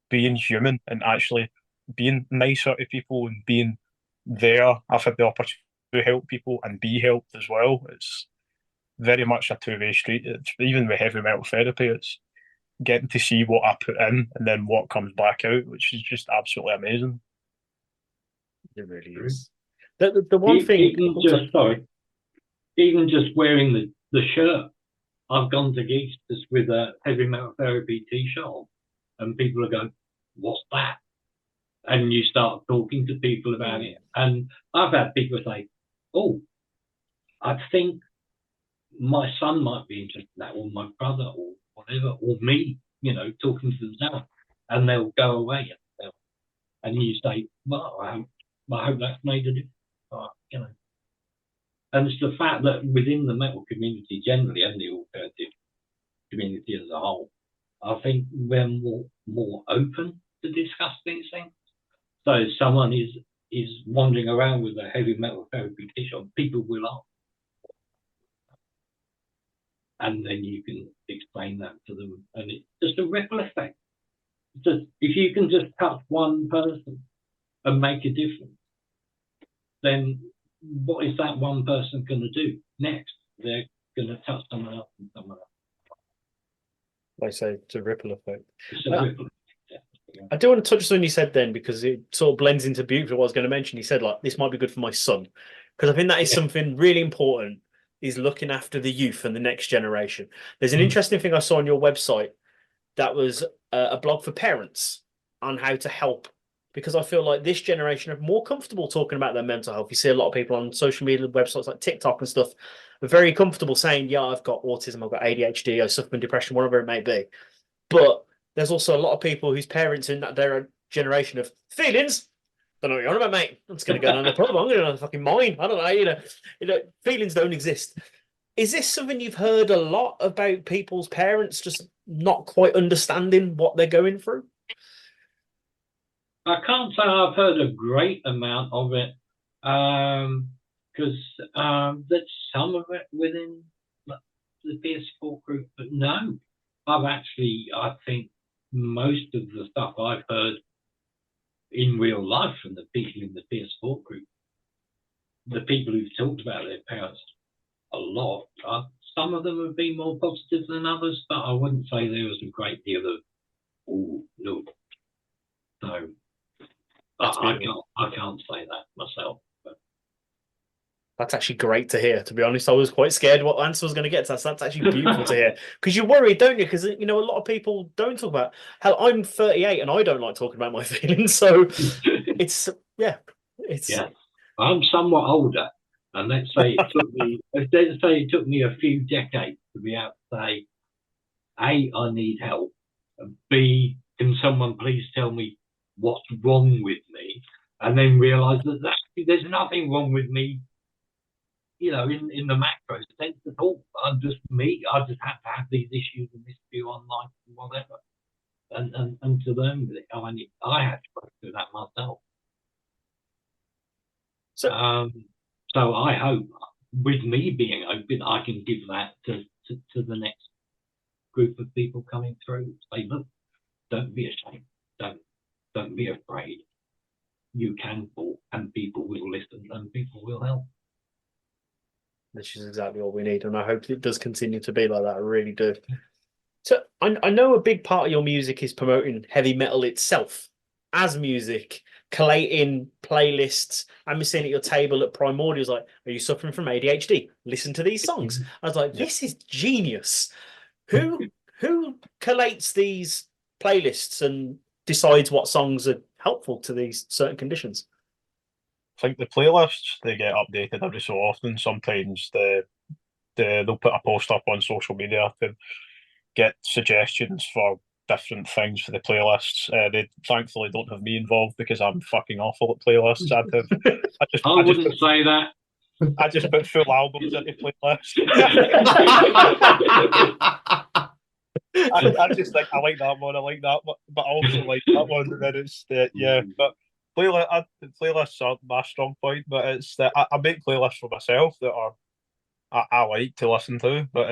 being human and actually being nicer to people and being there. I've had the opportunity to help people and be helped as well. It's very much a two-way street. It's, even with heavy metal therapy, it's getting to see what I put in and then what comes back out, which is just absolutely amazing. It really is. The one thing, even just wearing the shirt. I've gone to gigs just with a heavy metal therapy t-shirt on, and people are going, "What's that?" And you start talking to people about it. And I've had people say, "Oh, I think my son might be interested in that, or my brother, or whatever, or me," talking to themselves, and they'll go away. And you say, "Well, I hope that's made a difference." And it's the fact that within the metal community generally, and the alternative community as a whole, I think we're more open to discuss these things. So if someone is wandering around with a heavy metal therapy t-shirt, people will ask. And then you can explain that to them, and it's just a ripple effect. Just if you can just touch one person and make a difference, then what is that one person going to do next? They're going to touch someone else and someone else. Like I say, it's a ripple effect. It's a ripple effect. I do want to touch on something you said then, because it sort of blends into beautifully what I was going to mention. You said, like, this might be good for my son, because I think that is something really important, is looking after the youth and the next generation. There's an interesting thing I saw on your website that was a blog for parents on how to help, because I feel like this generation are more comfortable talking about their mental health. You see a lot of people on social media websites like TikTok and stuff are very comfortable saying, "Yeah, I've got autism, I've got ADHD, I suffer from depression," whatever it may be. But there's also a lot of people whose parents in their generation of feelings. Don't know what you're on about, mate. I'm just going to go down the pub. I'm going to know the fucking mine. I don't know. Feelings don't exist. Is this something you've heard a lot about, people's parents just not quite understanding what they're going through? I can't say I've heard a great amount of it, because there's some of it within the peer support group, but no, I think most of the stuff I've heard in real life from the people in the peer support group, the people who've talked about their parents a lot, I'd some of them have been more positive than others, but I wouldn't say there was a great deal of, oh, no. So I can't say that myself. But. That's actually great to hear. To be honest, I was quite scared what answer was going to get to us. That's actually beautiful to hear, because you worry, don't you? Because a lot of people don't talk about. Hell, I'm 38 and I don't like talking about my feelings. So it's. I'm somewhat older, and let's say it took me a few decades to be able to say, A, I need help, and B, can someone please tell me what's wrong with me, and then realise that there's nothing wrong with me, in the macro sense at all. I'm just me. I just have to have these issues and this view on life and whatever, and to learn with it. I had to go through that myself. So I hope, with me being open, I can give that to the next group of people coming through. Say, look, don't be ashamed. Don't be afraid. You can talk, and people will listen, and people will help. Which is exactly what we need, and I hope it does continue to be like that. I really do. So I know a big part of your music is promoting heavy metal itself as music, collating playlists. I'm seeing at your table at Primordial's like, are you suffering from ADHD? Listen to these songs. I was like, this is genius. Who collates these playlists and decides what songs are helpful to these certain conditions? I think the playlists, they get updated every so often. Sometimes they'll put a post up on social media to get suggestions for different things for the playlists. They thankfully don't have me involved because I'm fucking awful at playlists. I wouldn't say that. I just put full albums into playlists. I just think I like that one, I like that one, but I also like that one. And then it's but playlists are my strong point. But it's that I make playlists for myself that I like to listen to. But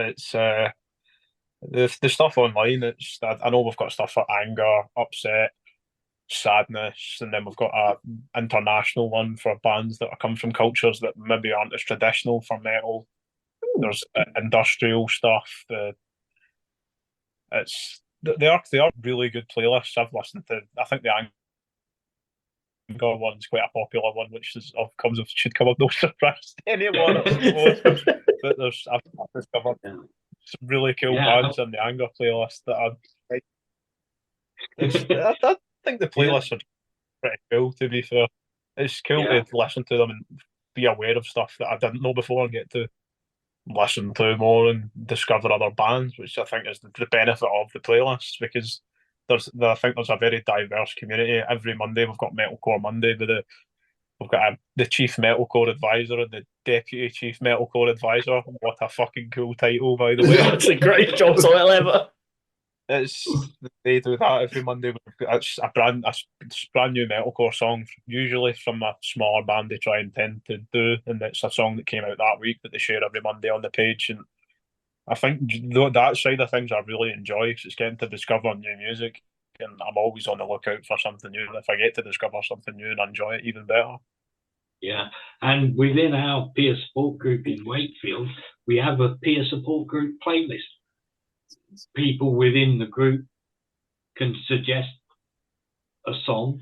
it's the stuff online. I know we've got stuff for anger, upset, sadness, and then we've got a international one for bands that come from cultures that maybe aren't as traditional for metal. There's industrial stuff. They are really good playlists. I've listened to. I think the anger one's quite a popular one, which should come up no surprise to anyone, I suppose. But I've discovered some really cool bands on the anger playlist that I think the playlists are pretty cool, to be fair. It's cool to listen to them and be aware of stuff that I didn't know before and get to listen to more and discover other bands, which I think is the benefit of the playlists, because I think there's a very diverse community. Every Monday we've got Metalcore Monday, but we've got the Chief Metalcore Advisor and the Deputy Chief Metalcore Advisor. What a fucking cool title, by the way. That's a great job title ever. They do that every Monday. It's a brand new metalcore song, usually from a smaller band they try and tend to do, and it's a song that came out that week that they share every Monday on the page. And I think that side of things I really enjoy, because it's getting to discover new music, and I'm always on the lookout for something new. And if I get to discover something new and enjoy it, even better. Yeah, and within our peer support group in Wakefield, we have a peer support group playlist. People within the group can suggest a song,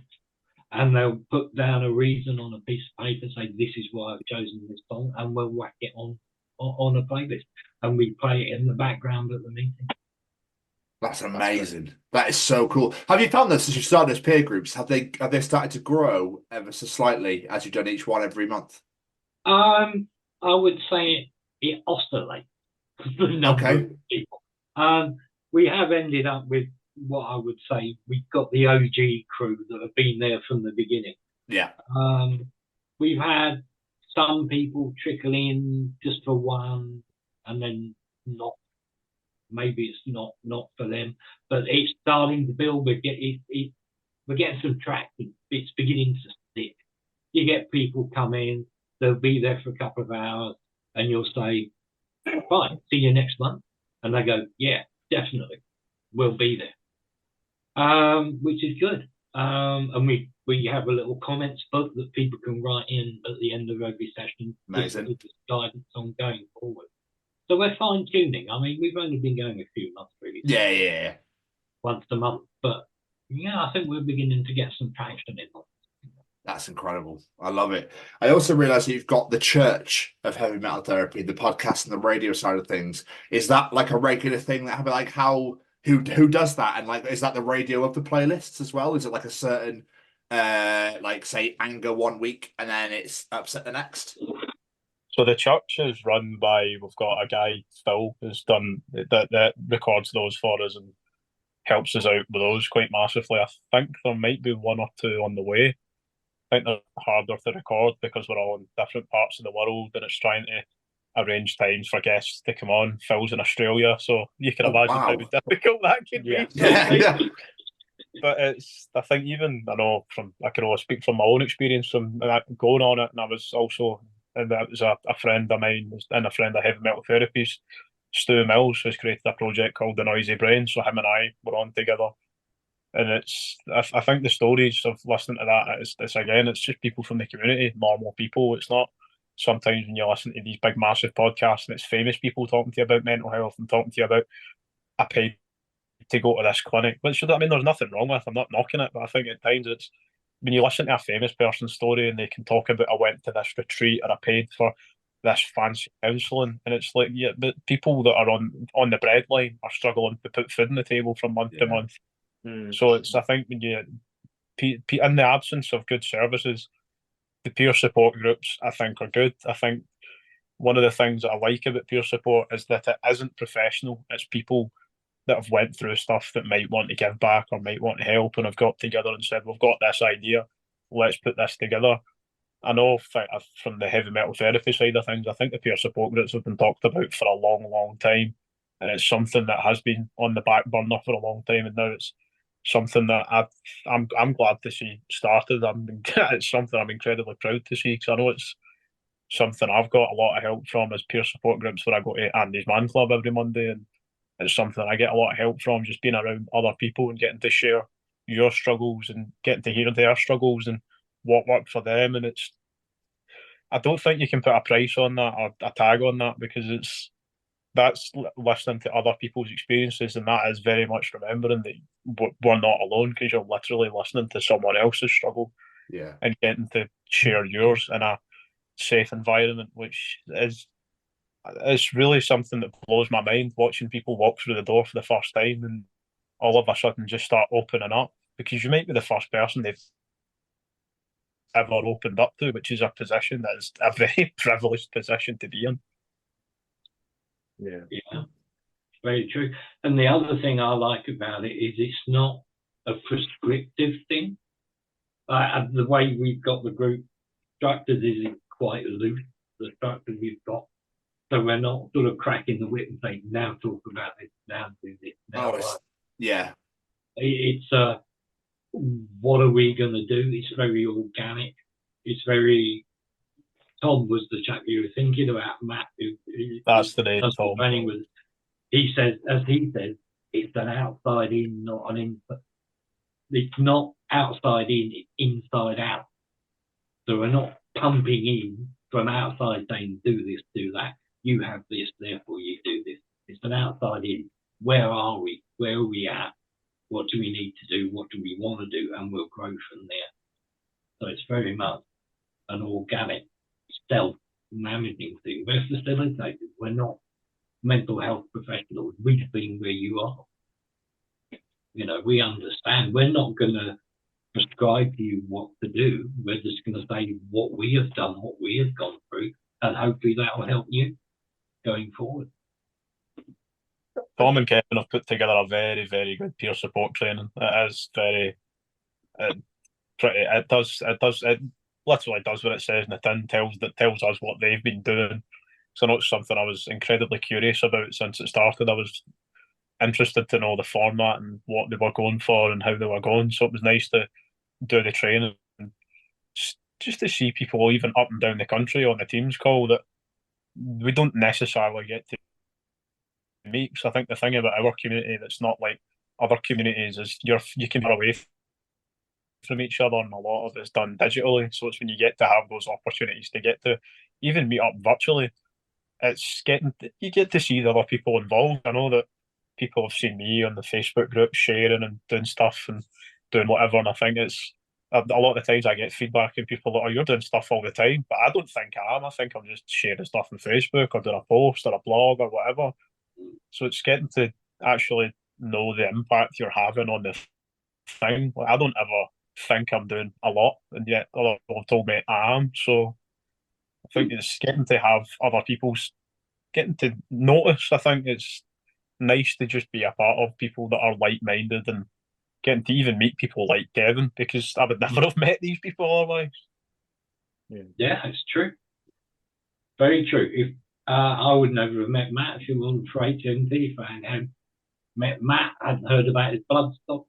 and they'll put down a reason on a piece of paper, say this is why I've chosen this song, and we'll whack it on a playlist, and we play it in the background at the meeting. That's amazing. That is so cool. Have you found that since you started as peer groups, have they started to grow ever so slightly as you've done each one every month? I would say it oscillates the number of people. We have ended up with what I would say we've got the OG crew that have been there from the beginning. Yeah. We've had some people trickle in just for one, and then not. Maybe it's not for them, but it's starting to build. We're getting some traction. It's beginning to stick. You get people come in, they'll be there for a couple of hours, and you'll say, "Fine, see you next month." And they go, "Yeah, definitely, we'll be there," which is good. And we have a little comments book that people can write in at the end of every session. Amazing. With guidance on going forward. So we're fine tuning. I mean, we've only been going a few months, really. Yeah. Once a month, but yeah, I think we're beginning to get some traction in. That's incredible. I love it. I also realize that you've got the Church of Heavy Metal Therapy, the podcast and the radio side of things. Is that like a regular thing that happen? Like who does that? And like, is that the radio of the playlists as well? Is it like a certain like say anger one week and then it's upset the next? So the church is run by, we've got a guy, Phil, who's done that records those for us and helps us out with those quite massively. I think there might be one or two on the way. I think they're harder to record because we're all in different parts of the world and it's trying to arrange times for guests to come on. Phil's in Australia, so you can imagine how difficult that could be. Yeah. But I think even, I can only speak from my own experience from going on it, and I was also, and that was a friend of mine and a friend of Heavy Metal Therapies, Stu Mills, who's created a project called The Noisy Brain, so him and I were on together. And I think the stories of listening to that, it's just people from the community, normal people. It's not sometimes when you listen to these big, massive podcasts and it's famous people talking to you about mental health and talking to you about, I paid to go to this clinic. Which, I mean, there's nothing wrong with. I'm not knocking it, but I think at times it's when you listen to a famous person's story and they can talk about, I went to this retreat or I paid for this fancy counselling, and it's like, yeah, but people that are on the breadline are struggling to put food on the table from month to month. So I think when you, in the absence of good services, the peer support groups I think are good. I think one of the things that I like about peer support is that it isn't professional. It's people that have went through stuff that might want to give back or might want to help and have got together and said, we've got this idea, let's put this together. I know from the heavy metal therapy side of things, I think the peer support groups have been talked about for a long, long time. And it's something that has been on the back burner for a long time. And now it's something that I'm glad to see started. It's something I'm incredibly proud to see because I know it's something I've got a lot of help from as peer support groups where I go to Andy's Man Club every Monday, and it's something I get a lot of help from, just being around other people and getting to share your struggles and getting to hear their struggles and what worked for them. And I don't think you can put a price on that or a tag on that because that's listening to other people's experiences, and that is very much remembering that we're not alone because you're literally listening to someone else's struggle, and getting to share yours in a safe environment, which is really something that blows my mind. Watching people walk through the door for the first time and all of a sudden just start opening up, because you might be the first person they've ever opened up to, which is a position that is a very privileged position to be in. Yeah, very true. And the other thing I like about it is it's not a prescriptive thing. The way we've got the group structured is quite loose, the structure we've got. So we're not sort of cracking the whip and saying, now talk about this, now do this, now. It's what are we going to do? It's very organic. It's very. Tom was the chap you were thinking about, Matt. That's the name, Tom. He says, it's an outside in, not an inside. It's not outside in, it's inside out. So we're not pumping in from outside saying, do this, do that. You have this, therefore you do this. It's an outside in. Where are we? Where are we at? What do we need to do? What do we want to do? And we'll grow from there. So it's very much an organic, self-managing thing. We're facilitators. We're not mental health professionals. We've been where you are. You know, we understand. We're not going to prescribe to you what to do. We're just going to say what we have done, what we have gone through, and hopefully that will help you going forward. Tom and Kevin have put together a very, very good peer support training. It is very, it literally does what it says in the tin. Tells us what they've been doing. So it's something I was incredibly curious about since it started. I was interested to know the format and what they were going for and how they were going. So it was nice to do the training and just to see people even up and down the country on the Teams call that we don't necessarily get to meet. So I think the thing about our community that's not like other communities is you can be away from each other, and a lot of it's done digitally. So it's when you get to have those opportunities to get to even meet up virtually. it's you get to see the other people involved. I know that people have seen me on the Facebook group sharing and doing stuff and doing whatever, and I think it's a lot of the times I get feedback and people that, oh, you're doing stuff all the time, but I don't think I am. I think I'm just sharing stuff on Facebook or doing a post or a blog or whatever. So it's getting to actually know the impact you're having on the thing. Like, I don't ever think I'm doing a lot, and yet other people have told me I am. So I think it's getting to have other people's getting to notice. I think it's nice to just be a part of people that are like-minded and getting to even meet people like Kevin, because I would never have met these people otherwise. Yeah, it's true. Very true. If I would never have met Matt if it wasn't for HMT. If I had met Matt, hadn't heard about his bloodstock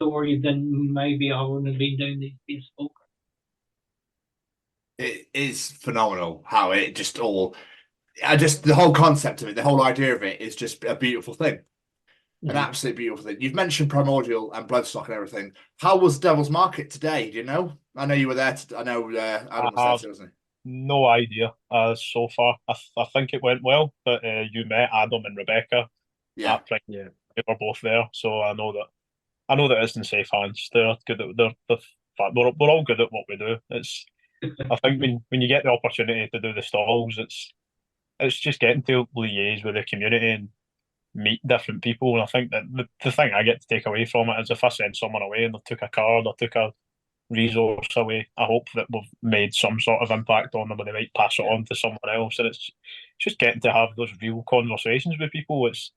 story, then maybe I wouldn't have been doing this book. It is phenomenal how it just all, the whole concept of it, the whole idea of it is just a beautiful thing. An absolute beautiful thing. You've mentioned Primordial and Bloodstock and everything. How was Devil's Market today? Do you know? I know you were there. I know Adam was there, wasn't he? No idea so far. I think it went well, but you met Adam and Rebecca. Yeah, they were both there, so I know that it's in safe hands. They're good. We're all good at what we do. I think when you get the opportunity to do the stalls, it's just getting to liaise with the community and meet different people. And I think that the thing I get to take away from it is if I send someone away and they took a card or took a resource away, I hope that we've made some sort of impact on them and they might pass it on to someone else. And it's just getting to have those real conversations with people. It's,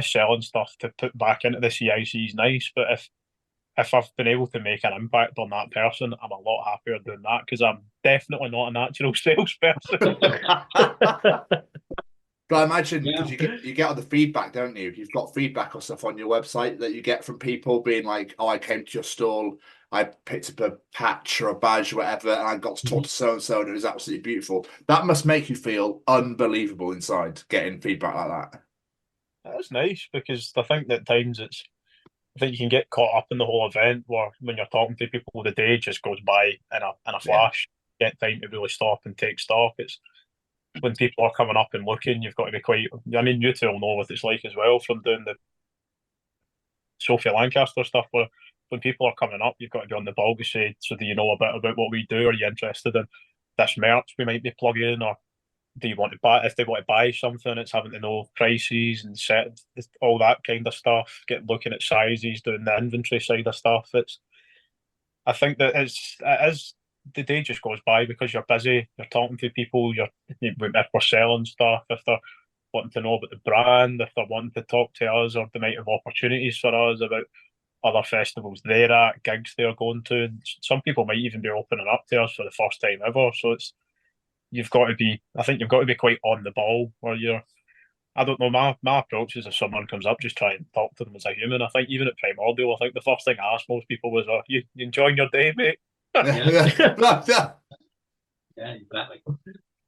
selling stuff to put back into the CIC is nice, but if I've been able to make an impact on that person, I'm a lot happier doing that, because I'm definitely not a natural salesperson. But I imagine, because you get all the feedback, don't you? You've got feedback or stuff on your website that you get from people being like, "Oh, I came to your stall, I picked up a patch or a badge or whatever, and I got to talk to so and so, and it was absolutely beautiful." That must make you feel unbelievable inside, getting feedback like that. That's nice, because I think that times I think you can get caught up in the whole event where when you're talking to people, the day just goes by in a flash. Get time to really stop and take stock. It's when people are coming up and looking, you've got to be quite. I mean, you two will know what it's like as well from doing the Sophie Lancaster stuff. Where when people are coming up, you've got to be on the ball to say, "So, do you know a bit about what we do? Are you interested in this merch we might be plugging, or do you want to buy? If they want to buy something, it's having to know prices and set all that kind of stuff. Looking at sizes, doing the inventory side of stuff. I think that it is the day just goes by because you're busy, you're talking to people, if we're selling stuff, if they're wanting to know about the brand, if they're wanting to talk to us, or they might have opportunities for us about other festivals they're at, gigs they're going to. And some people might even be opening up to us for the first time ever. So I think you've got to be quite on the ball, or I don't know, my approach is if someone comes up, just try and talk to them as a human. I think even at Primordial, I think the first thing I asked most people was, you enjoying your day, mate? Yeah, exactly.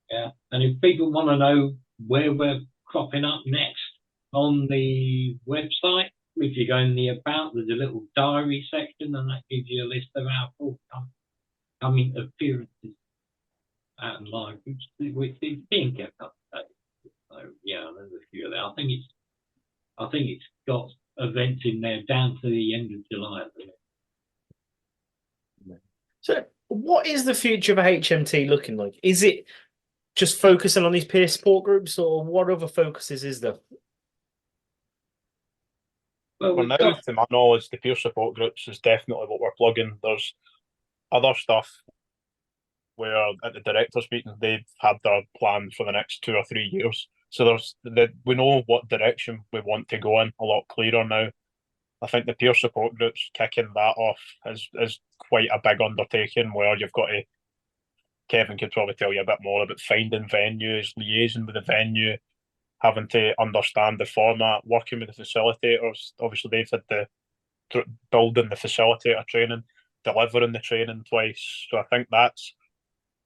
Yeah, and if people want to know where we're cropping up next on the website, if you go in the About, there's a little diary section, and that gives you a list of our forthcoming appearances out in live, which is being kept up to date. So yeah, there's a few of them. I think it's got events in there down to the end of July. So, what is the future of HMT looking like? Is it just focusing on these peer support groups, or what other focuses is there? Well, now, to my knowledge, the peer support groups is definitely what we're plugging. There's other stuff where at the directors' meeting they've had their plan for the next 2 or 3 years. So we know what direction we want to go in a lot clearer now. I think the peer support groups kicking that off is quite a big undertaking where you've got to. Kevin could probably tell you a bit more about finding venues, liaising with the venue, having to understand the format, working with the facilitators. Obviously, they've had the building the facilitator training, delivering the training twice. So I think that's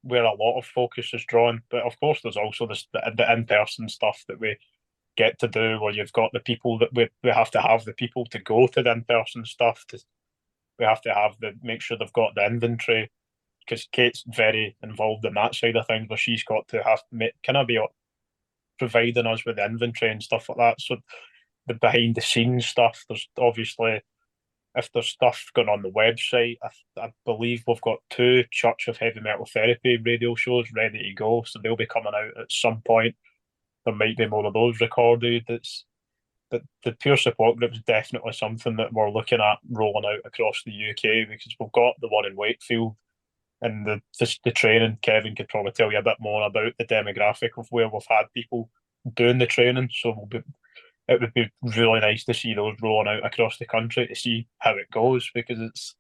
where a lot of focus is drawn. But of course, there's also the in-person stuff that we get to do, where you've got the people that we have to have the people to go to the in-person stuff. We have to make sure they've got the inventory, because Kate's very involved in that side of things, where she's got to kind of be providing us with the inventory and stuff like that. So the behind the scenes stuff, there's obviously, if there's stuff going on the website, I believe we've got 2 Church of Heavy Metal Therapy radio shows ready to go, so they'll be coming out at some point. There might be more of those recorded. The peer support group is definitely something that we're looking at rolling out across the UK, because we've got the one in Wakefield, and the training. Kevin could probably tell you a bit more about the demographic of where we've had people doing the training. So it would be really nice to see those rolling out across the country to see how it goes, because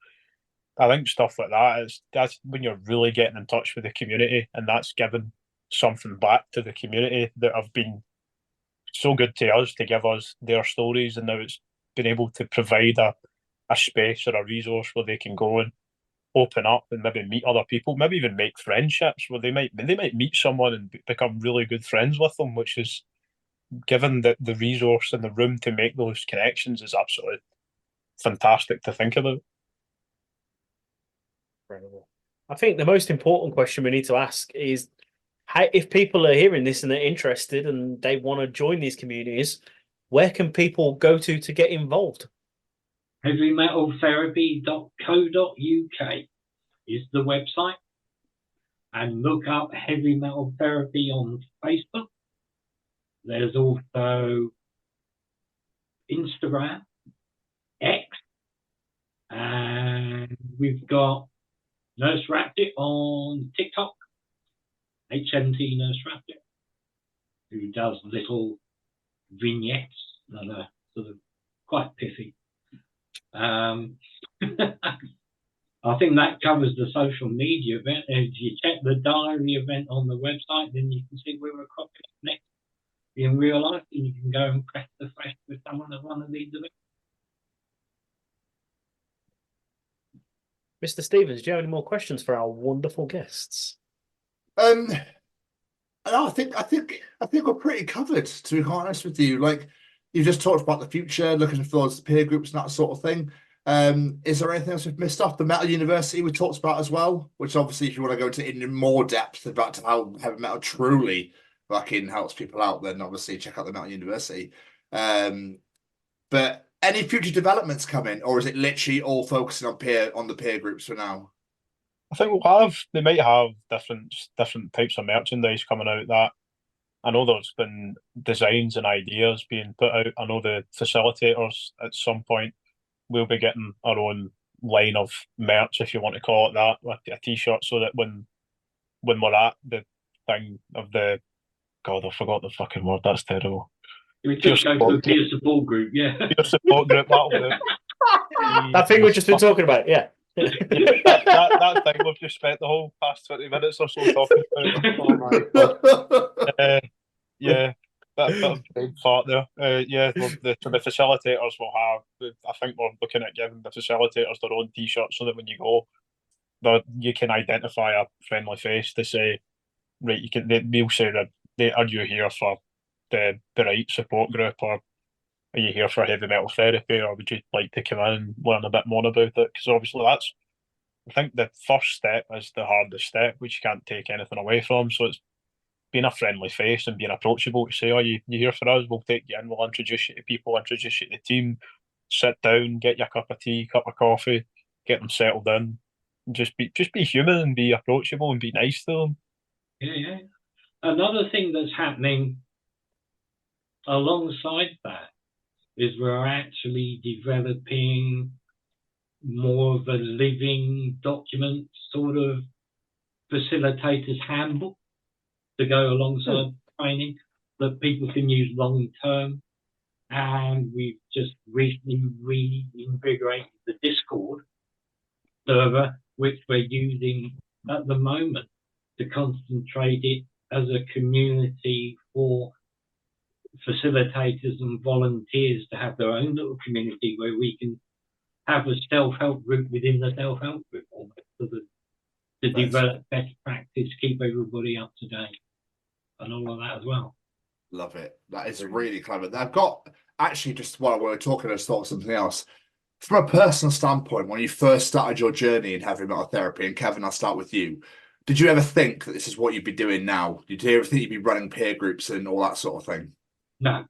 I think stuff like that's when you're really getting in touch with the community, and that's giving something back to the community that have been so good to us to give us their stories, and now it's been able to provide a space or a resource where they can go and open up and maybe meet other people, maybe even make friendships where they might meet someone and become really good friends with them, which is, given the resource and the room to make those connections, is absolutely fantastic to think about. Incredible. I think the most important question we need to ask is, how, if people are hearing this and they're interested and they want to join these communities, where can people go to get involved? heavymetaltherapy.co.uk is the website, and look up Heavy Metal Therapy on Facebook. There's also Instagram, X, and we've got Nurse Raptor on TikTok, HMT Nurse Raptor, who does little vignettes that are sort of quite pithy. I think that covers the social media event. If you check the diary event on the website, then you can see where we're cropping up next in real life, and you can go and press the fresh with someone at one of these events. Mr. Stevens, do you have any more questions for our wonderful guests? No, I think we're pretty covered, to be quite honest with you. Like, you just talked about the future, looking for those peer groups and that sort of thing. Is there anything else we've missed off? The Metal University we talked about as well, which obviously, if you want to go into in more depth about how heavy metal truly fucking helps people out, then obviously check out the Metal University. But any future developments coming, or is it literally all focusing on the peer groups for now? I think they might have different types of merchandise coming out. That I know there's been designs and ideas being put out. I know the facilitators at some point will be getting our own line of merch, if you want to call it that, like a t-shirt, so that when we're at the thing of the, God, I forgot the fucking word. That's terrible. We just go to a peer support group, yeah. Peer support group, that'll do. That thing we've just been talking about, yeah. that thing we've just spent the whole past 20 minutes or so talking about. Oh my God. Yeah, bit of brain fart there. Yeah, the facilitators will have, I think we're looking at giving the facilitators their own t-shirts, so that when you go, you can identify a friendly face to say, right, they'll say that, are you here for the right support group, or are you here for heavy metal therapy, or would you like to come in and learn a bit more about it? Because obviously I think the first step is the hardest step, which you can't take anything away from. So it's being a friendly face and being approachable to say, oh, you're here for us, we'll take you in, we'll introduce you to people, introduce you to the team, sit down, get you a cup of tea, cup of coffee, get them settled in, and just be human and be approachable and be nice to them. Yeah. Another thing that's happening alongside that is we're actually developing more of a living document, sort of facilitator's handbook, to go alongside training that people can use long term. And we've just recently reinvigorated the Discord server, which we're using at the moment to concentrate it as a community for facilitators and volunteers to have their own little community where we can have a self-help group within the self-help group, almost, to develop best practice, keep everybody up to date, and all of that as well. Love it. That is really clever. I've got, actually, just while we were talking, I just thought of something else. From a personal standpoint, when you first started your journey in heavy metal therapy, and Kevin, I'll start with you. Did you ever think that this is what you'd be doing now? Did you ever think you'd be running peer groups and all that sort of thing? No.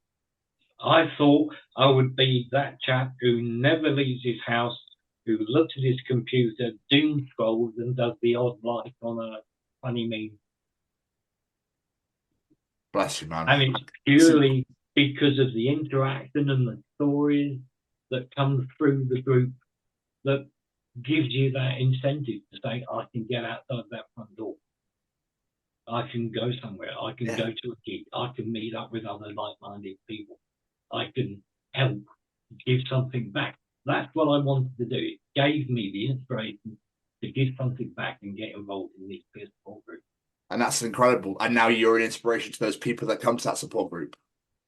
I thought I would be that chap who never leaves his house, who looks at his computer, doom scrolls, and does the odd like on a funny meme. Bless you, man. And it's purely because of the interaction and the stories that come through the group that gives you that incentive to say, I can get outside that front door. I can go somewhere. I can go to a gig. I can meet up with other like-minded people. I can help give something back. That's what I wanted to do. It gave me the inspiration to give something back and get involved in these peer support groups. And that's incredible. And now you're an inspiration to those people that come to that support group.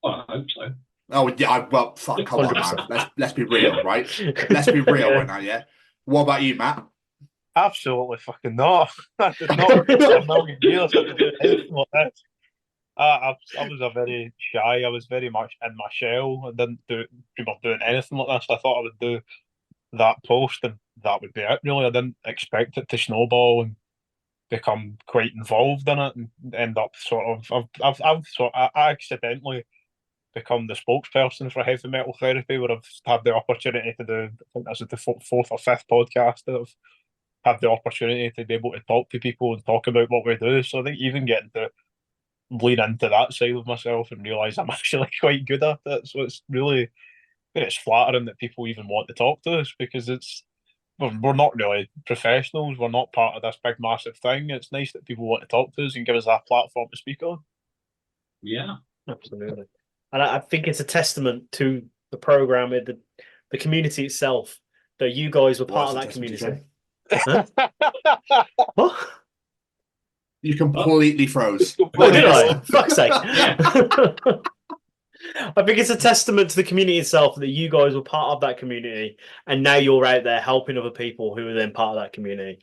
Well, I hope so. Oh, yeah. Well, fuck, come on, man. Let's be real, right? Let's be real right now, yeah? What about you, Matt? Absolutely fucking not. I did not a million years to do anything like this. I was a very shy. I was very much in my shell. I didn't dream of doing anything like this. I thought I would do that post and that would be it. Really, I didn't expect it to snowball and become quite involved in it and end up sort of. I accidentally become the spokesperson for heavy metal therapy, where I've had the opportunity to do. I think this is the fourth or fifth podcast that I've had the opportunity to be able to talk to people and talk about what we do. So I think even getting to lean into that side of myself and realise I'm actually quite good at it. So it's really, it's flattering that people even want to talk to us, because we're not really professionals. We're not part of this big massive thing. It's nice that people want to talk to us and give us that platform to speak on. Yeah, absolutely. And I think it's a testament to the program, the community itself, that you guys were part of that community. What? You completely froze. Oh, did I? Fuck's sake. I think it's a testament to the community itself that you guys were part of that community, and now you're out there helping other people who are then part of that community.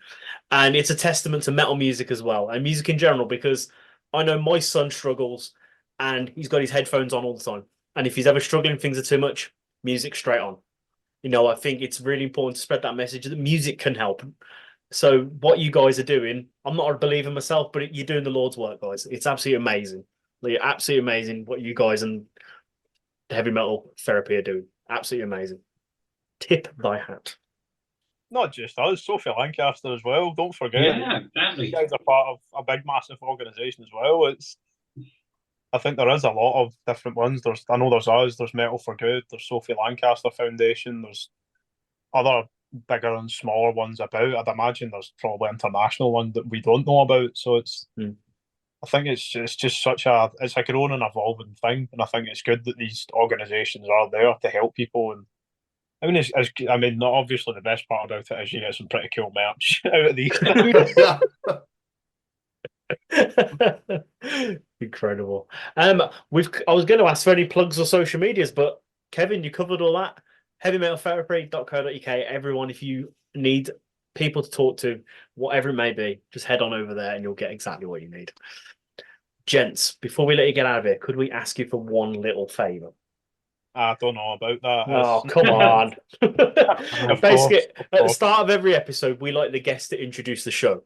And it's a testament to metal music as well, and music in general, because I know my son struggles and he's got his headphones on all the time. And if he's ever struggling, things are too much, music straight on. You know, I think it's really important to spread that message that music can help. So what you guys are doing, I'm not a believer myself, but you're doing the Lord's work, guys. It's absolutely amazing. Like, absolutely amazing what you guys and heavy metal therapy are doing. Absolutely amazing. Tip thy hat. Not just us, Sophie Lancaster as well. Don't forget. Yeah, exactly. You guys are part of a big, massive organisation as well. I think there is a lot of different ones. I know there's us, there's Metal for Good, there's Sophie Lancaster Foundation, there's other bigger and smaller ones about. I'd imagine there's probably international ones that we don't know about. So I think it's just it's a growing and evolving thing, and I think it's good that these organisations are there to help people. And I mean, not obviously the best part about it is you get some pretty cool merch out of these things. Incredible. I was going to ask for any plugs or social medias, but Kevin, you covered all that. heavymetaltherapy.co.uk. Everyone, if you need people to talk to, whatever it may be, just head on over there and you'll get exactly what you need. Gents, before we let you get out of here, could we ask you for one little favour? I don't know about that. Oh, come on. Basically, at the start of every episode, we like the guest to introduce the show.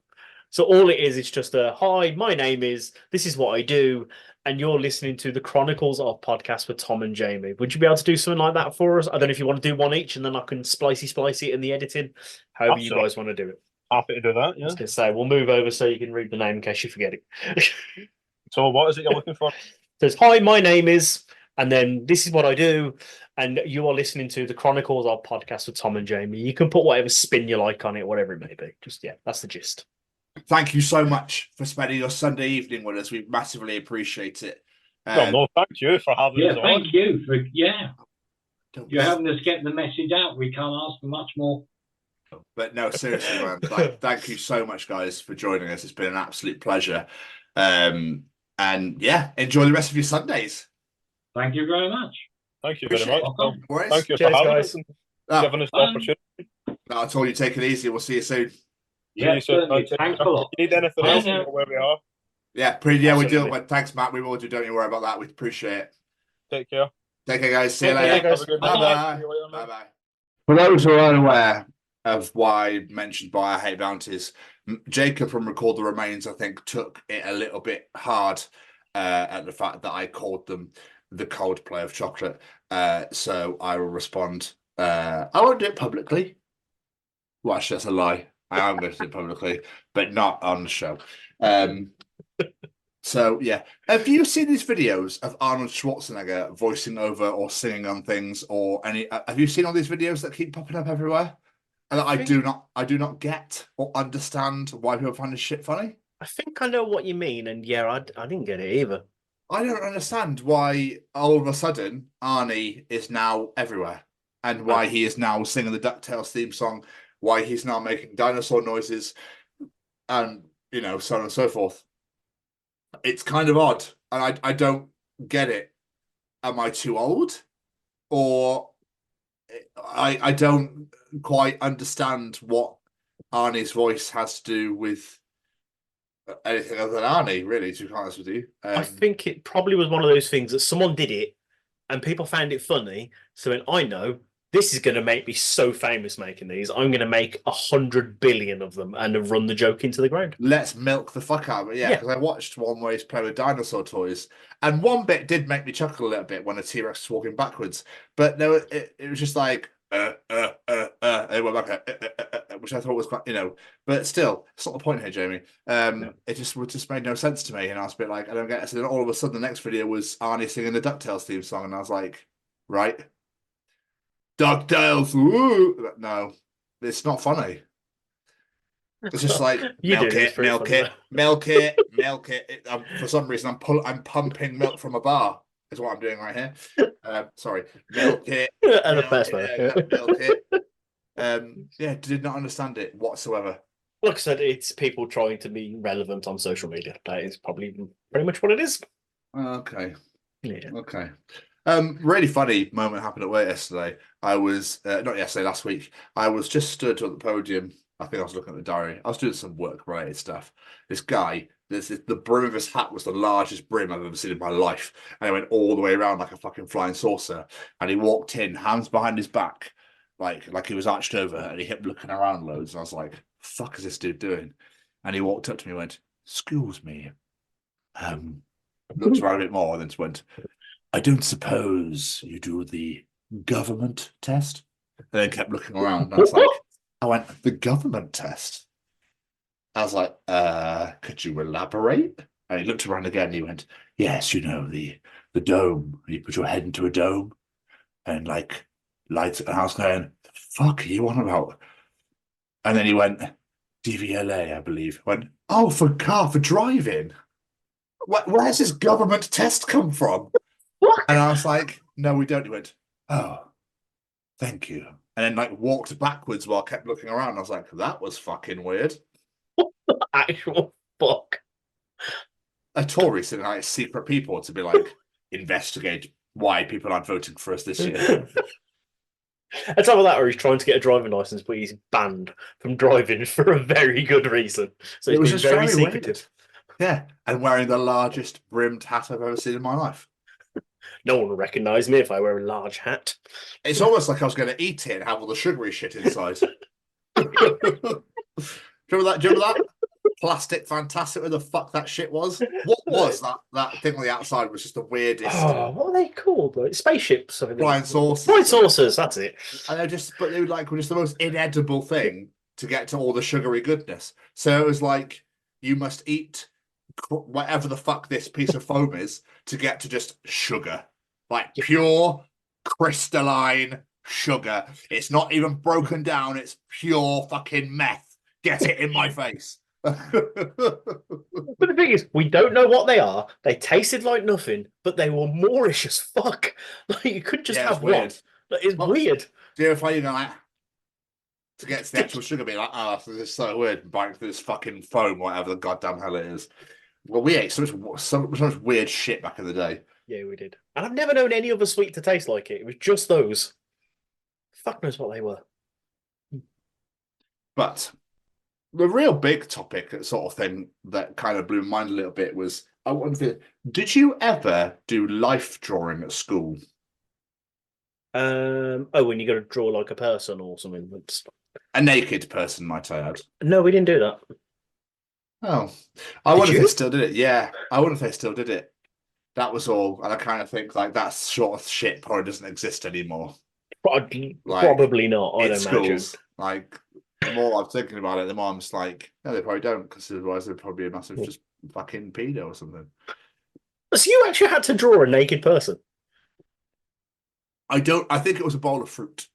So all it is just a, hi, my name is, this is what I do, and you're listening to the Chronicles of podcast with Tom and Jamie. Would you be able to do something like that for us? I don't know if you want to do one each, and then I can splice it in the editing, however you guys want to do it. Happy to do that, yeah. I was going to say, we'll move over so you can read the name in case you forget it. So what is it you're looking for? It says, hi, my name is, and then this is what I do, and you are listening to the Chronicles of podcast with Tom and Jamie. You can put whatever spin you like on it, whatever it may be. Just, yeah, that's the gist. Thank you so much for spending your Sunday evening with us. We massively appreciate it. Well, no, thank you for having us on. Thank you for you're helping us get the message out. We can't ask for much more. But no, seriously, man. Thank you so much, guys, for joining us. It's been an absolute pleasure. And yeah, enjoy the rest of your Sundays. Thank you very much. Thank you very much. Thank you for having us and giving us the opportunity. No, I told you, take it easy. We'll see you soon. Yeah, thanks a lot. If you need anything else, you know where we are. Yeah, we do. Thanks, Matt. We will do. Don't you worry about that. We appreciate it. Take care. Take care, guys. See you later. Bye-bye. Bye-bye. For those who are unaware, of why mentioned by I Hate Bounties. Jacob from Record the Remains, I think, took it a little bit hard at the fact that I called them the Coldplay of chocolate. So I will respond. I won't do it publicly. Well, actually, that's a lie. I am going to do it publicly, but not on the show. So yeah, have you seen these videos of Arnold Schwarzenegger voicing over or singing on things, or any? Have you seen all these videos that keep popping up everywhere? And I do not get or understand why people find this shit funny. I think I know what you mean, and yeah, I didn't get it either. I don't understand why all of a sudden Arnie is now everywhere, and why he is now singing the DuckTales theme song, why he's now making dinosaur noises, and so on and so forth. It's kind of odd, and I don't get it. Am I too old, or I don't quite understand what Arnie's voice has to do with anything other than Arnie, really, to be honest with you. I think it probably was one of those things that someone did it and people found it funny. So when I know this is going to make me so famous making these, I'm going to make 100 billion of them and run the joke into the ground. Let's milk the fuck out of it. Yeah, because I watched one where he's playing with dinosaur toys, and one bit did make me chuckle a little bit when a T-Rex was walking backwards. But no, it was just like, and it went back, which I thought was quite, but still, it's not the point here, Jamie. No. It just made no sense to me, and I was a bit like, I don't get it. So then all of a sudden, the next video was Arnie singing the DuckTales theme song, and I was like, right, DuckTales, woo! No, it's not funny. It's just like milk it. For some reason, I'm pumping milk from a bar. Is what I'm doing right here. Sorry, milk it. And the best way. Milk it. Did not understand it whatsoever. Like I said, it's people trying to be relevant on social media. That is probably pretty much what it is. Okay. Yeah. Okay. Really funny moment happened at work yesterday. I was not yesterday, last week. I was just stood at the podium. I think I was looking at the diary. I was doing some work-related stuff. This guy, the brim of his hat was the largest brim I've ever seen in my life. And it went all the way around like a fucking flying saucer. And he walked in, hands behind his back, like he was arched over, and he kept looking around loads. And I was like, fuck is this dude doing? And he walked up to me and went, excuse me. Looked around a bit more and then just went, I don't suppose you do the government test? And then kept looking around. And I was like, I went, the government test? I was like, could you elaborate? And he looked around again and he went, yes, the dome. And you put your head into a dome and like lights. And I was going, the fuck are you on about? And then he went, DVLA, I believe. I went, oh, for driving? Where's this government test come from? And I was like, no, we don't. He went, oh, thank you. And then like walked backwards while I kept looking around. I was like, that was fucking weird. What the actual fuck? A Tory sitting like secret people to be like, investigate why people aren't voting for us this year. On top of that, or he's trying to get a driving license, but he's banned from driving for a very good reason. So it was just very secretive. Weird. Yeah, and wearing the largest brimmed hat I've ever seen in my life. No one will recognise me if I wear a large hat. It's almost like I was going to eat it and have all the sugary shit inside. Do you remember that? Plastic Fantastic, where the fuck that shit was? What was that thing on the outside was just the weirdest. Oh, what are they called? Like spaceships? Flying saucers. Flying saucers, that's it. And they were just the most inedible thing to get to all the sugary goodness. So it was like, you must eat whatever the fuck this piece of foam is to get to just sugar. Like pure crystalline sugar. It's not even broken down. It's pure fucking meth. Get it in my face. But the thing is, we don't know what they are. They tasted like nothing, but they were Moorish as fuck. Like you could just have one. Like, it's weird. Do you ever find like to get to the actual sugar, be like, oh, this is so weird, biting through this fucking foam, whatever the goddamn hell it is. Well, we ate so much weird shit back in the day. Yeah, we did. And I've never known any other sweet to taste like it. It was just those. Fuck knows what they were. But the real big topic sort of thing that kind of blew my mind a little bit was, I wonder, did you ever do life drawing at school? When you got to draw like a person or something. A naked person, might I add. No, we didn't do that. Oh, I Did wonder if you? they still did it. Yeah, I wonder if they still did it. That was all, and I kind of think like that sort of shit probably doesn't exist anymore. Probably not. I'd In imagine. schools, like the more I'm thinking about it, the more I'm just like, no, they probably don't, because otherwise they'd probably be a massive just fucking pedo or something. So you actually had to draw a naked person? I don't. I think it was a bowl of fruit.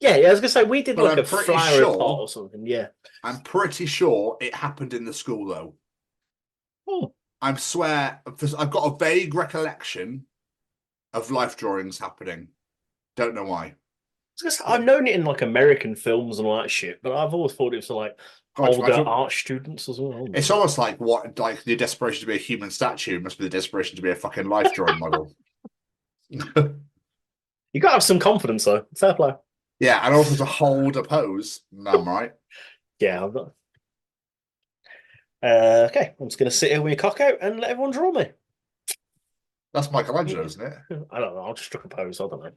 Yeah, I was gonna say we did But like I'm a pretty flowery sure- pot or something. Yeah. I'm pretty sure it happened in the school though. Oh. I swear, I've got a vague recollection of life drawings happening. Don't know why. I've known it in like American films and all that shit, but I've always thought it was like older art students as well. It's almost like the desperation to be a human statue must be the desperation to be a fucking life drawing model. You gotta have some confidence though. Fair play. Yeah, and also to hold a pose. I'm right. Yeah, I've got. Okay, I'm just gonna sit here with my cock out and let everyone draw me. That's Michelangelo, isn't it? I don't know. I'll just struck a pose. I don't know.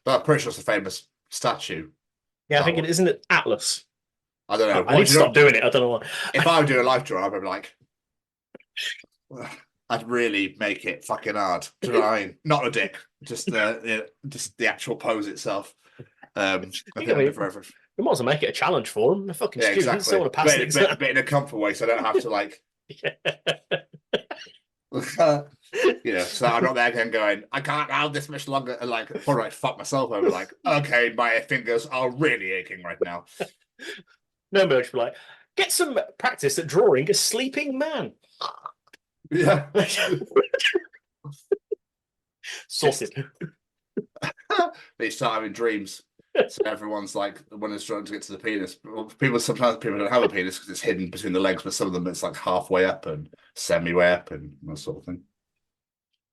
But I'm pretty sure it's a famous statue. Yeah, I think it isn't it Atlas. I don't know. I need to stop doing it. I don't know why. If I were doing a life drawing, I'd be like, I'd really make it fucking hard. Do you know what I mean? Not a dick, just the actual pose itself. I think I'd do forever. We might as well make it a challenge for them. They're fucking students. Exactly. They want to pass it. But in a comfort way, so I don't have to like. So I'm not there again going, I can't hold this much longer, and like probably like fuck myself over like, okay, my fingers are really aching right now. No, but be like, get some practice at drawing a sleeping man. Yeah. Sorted. They start having dreams. So everyone's like, when it's trying to get to the penis, sometimes people don't have a penis because it's hidden between the legs, but some of them it's like halfway up and semi-way up and that sort of thing.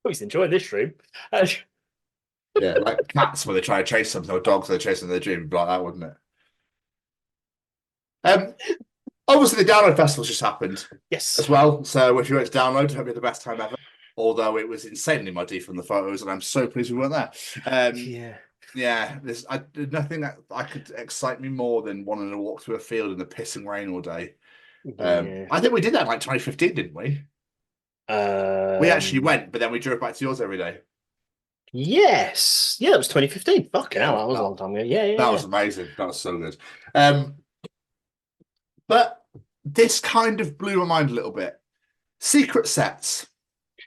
Oh, he's enjoying this dream. Yeah, like cats when they try to chase something, or dogs when they're chasing their dream, like that, wouldn't it? Obviously the download festival just happened. Yes. As well. So if you went to download, hope you had the best time ever. Although it was insanely muddy from the photos, and I'm so pleased we weren't there. There's nothing that I could excite me more than wanting to walk through a field in the pissing rain all day. I think we did that in like 2015, didn't we? We actually went, but then we drove back to yours every day. Yes. Yeah, it was 2015. Fucking hell, that was a long time ago. Yeah. That was amazing. That was so good. But this kind of blew my mind a little bit. Secret sets.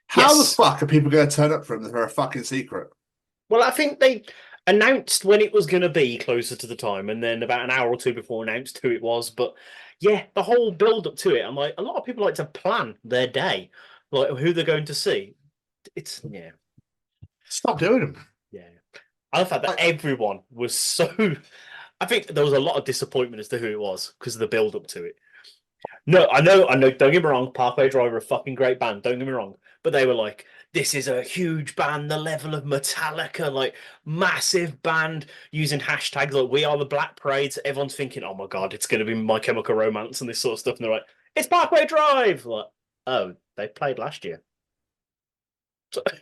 How the fuck are people going to turn up for them if they're a fucking secret? Well, I think they announced when it was going to be closer to the time, and then about an hour or two before announced who it was. But yeah, the whole build up to it, I'm like, a lot of people like to plan their day, like who they're going to see. Stop doing them. Yeah, I love that everyone was so. I think there was a lot of disappointment as to who it was because of the build up to it. No, I know. Don't get me wrong. Parkway Drive are a fucking great band. Don't get me wrong, but they were like, this is a huge band, the level of Metallica, like massive band, using hashtags like "We Are the Black Parade." So everyone's thinking, "Oh my god, it's going to be My Chemical Romance" and this sort of stuff. And they're like, "It's Parkway Drive." Like, oh, they played last year.